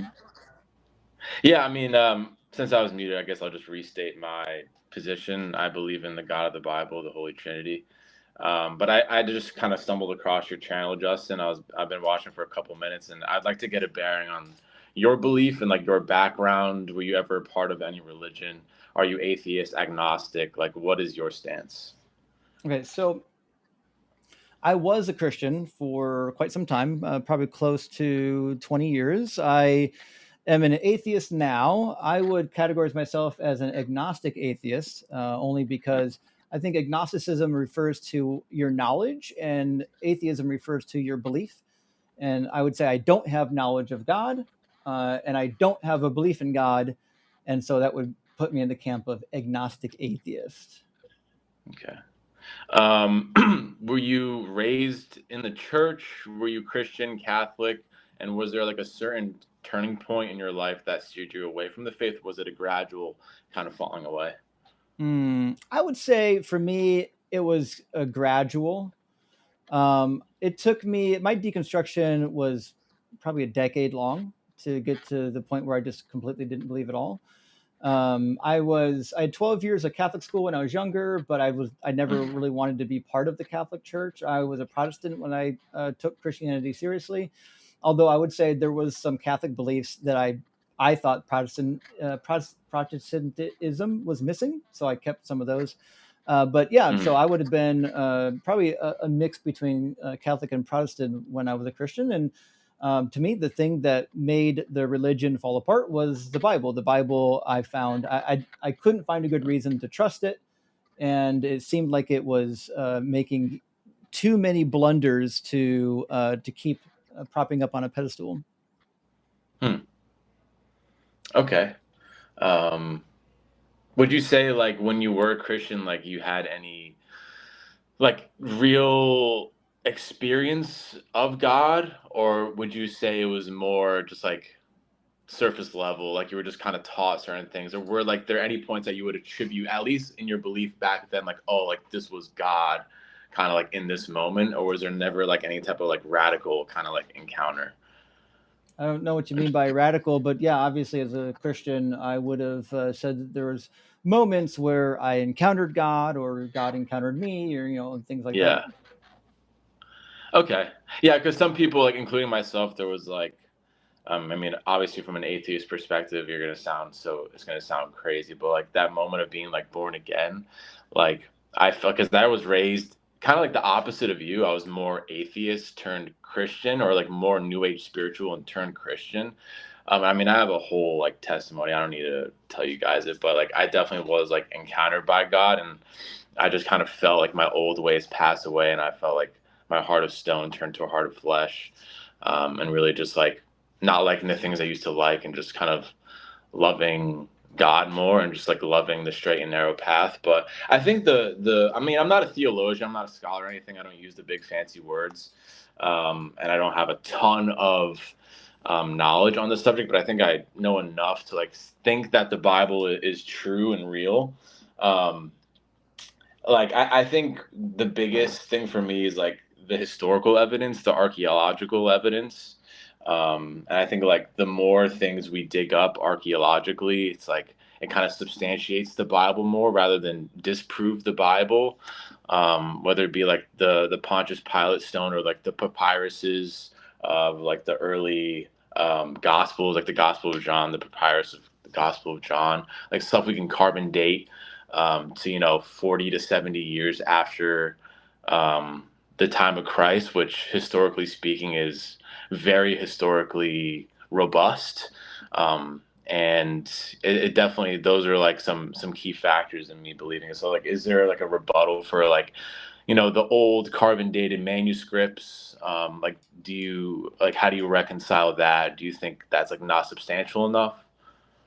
Yeah, I mean, since I was muted, I guess I'll just restate my position. I believe in the God of the Bible, the Holy Trinity. But I just kind of stumbled across your channel, Justin. I've been watching for a couple minutes, and I'd like to get a bearing on your belief and like your background. Were you ever a part of any religion? Are you atheist, agnostic? Like, what is your stance? Okay, so I was a Christian for quite some time, probably close to 20 years. I am an atheist now. I would categorize myself as an agnostic atheist, only because I think agnosticism refers to your knowledge and atheism refers to your belief. And I would say I don't have knowledge of God, and I don't have a belief in God, and so that would put me in the camp of agnostic atheist. Okay. Were you raised in the church? Were you Christian, Catholic? And was there like a certain turning point in your life that steered you away from the faith? Was it a gradual kind of falling away? I would say for me, it was a gradual. It took me, my deconstruction was probably a decade long to get to the point where I just completely didn't believe at all. I had 12 years of Catholic school when I was younger, but I never really wanted to be part of the Catholic Church. I was a Protestant when I took Christianity seriously. Although I would say there was some Catholic beliefs that I thought Protestantism was missing, so I kept some of those. But yeah, so Mhm. I would have been probably a mix between Catholic and Protestant when I was a Christian. And to me, the thing that made the religion fall apart was the Bible. The Bible, I found, I couldn't find a good reason to trust it, and it seemed like it was making too many blunders to keep propping up on a pedestal. Hmm. Okay. Um, would you say like when you were a Christian, like you had any like real experience of God, or would you say it was more just like surface level, like you were just kind of taught certain things, or were like there any points that you would attribute, at least in your belief back then, like, oh, like this was God, kind of like in this moment, or was there never like any type of like radical kind of like encounter? I don't know what you mean by radical, but yeah, obviously, as a Christian, I would have said that there was moments where I encountered God, or God encountered me, or things like that. Yeah. Okay. Yeah, because some people, like including myself, there was like, I mean, obviously from an atheist perspective, it's gonna sound crazy, but like that moment of being like born again, like I felt because I was raised kind of like the opposite of you. I was more atheist turned Christian, or like more New Age spiritual and turned Christian. I mean, I have a whole like testimony. I don't need to tell you guys it, but like I definitely was like encountered by God, and I just kind of felt like my old ways pass away, and I felt like my heart of stone turned to a heart of flesh, and really just like not liking the things I used to like, and just kind of loving God more, and just like loving the straight and narrow path. But I think I mean, I'm not a theologian, I'm not a scholar or anything. I don't use the big fancy words, and I don't have a ton of knowledge on the subject, but I think I know enough to like think that the Bible is true and real. Um, like I think the biggest thing for me is like the historical evidence, the archaeological evidence. And I think like the more things we dig up archaeologically, it's like it kind of substantiates the Bible more rather than disprove the Bible. Whether it be like the Pontius Pilate stone, or like the papyruses of like the early gospels, like the Gospel of John, the papyrus of the Gospel of John, like stuff we can carbon date to 40 to 70 years after the time of Christ, which historically speaking is very historically robust. And it definitely, those are like some key factors in me believing it. So like, is there like a rebuttal for like the old carbon dated manuscripts? Like, do you like, how do you reconcile that? Do you think that's like not substantial enough?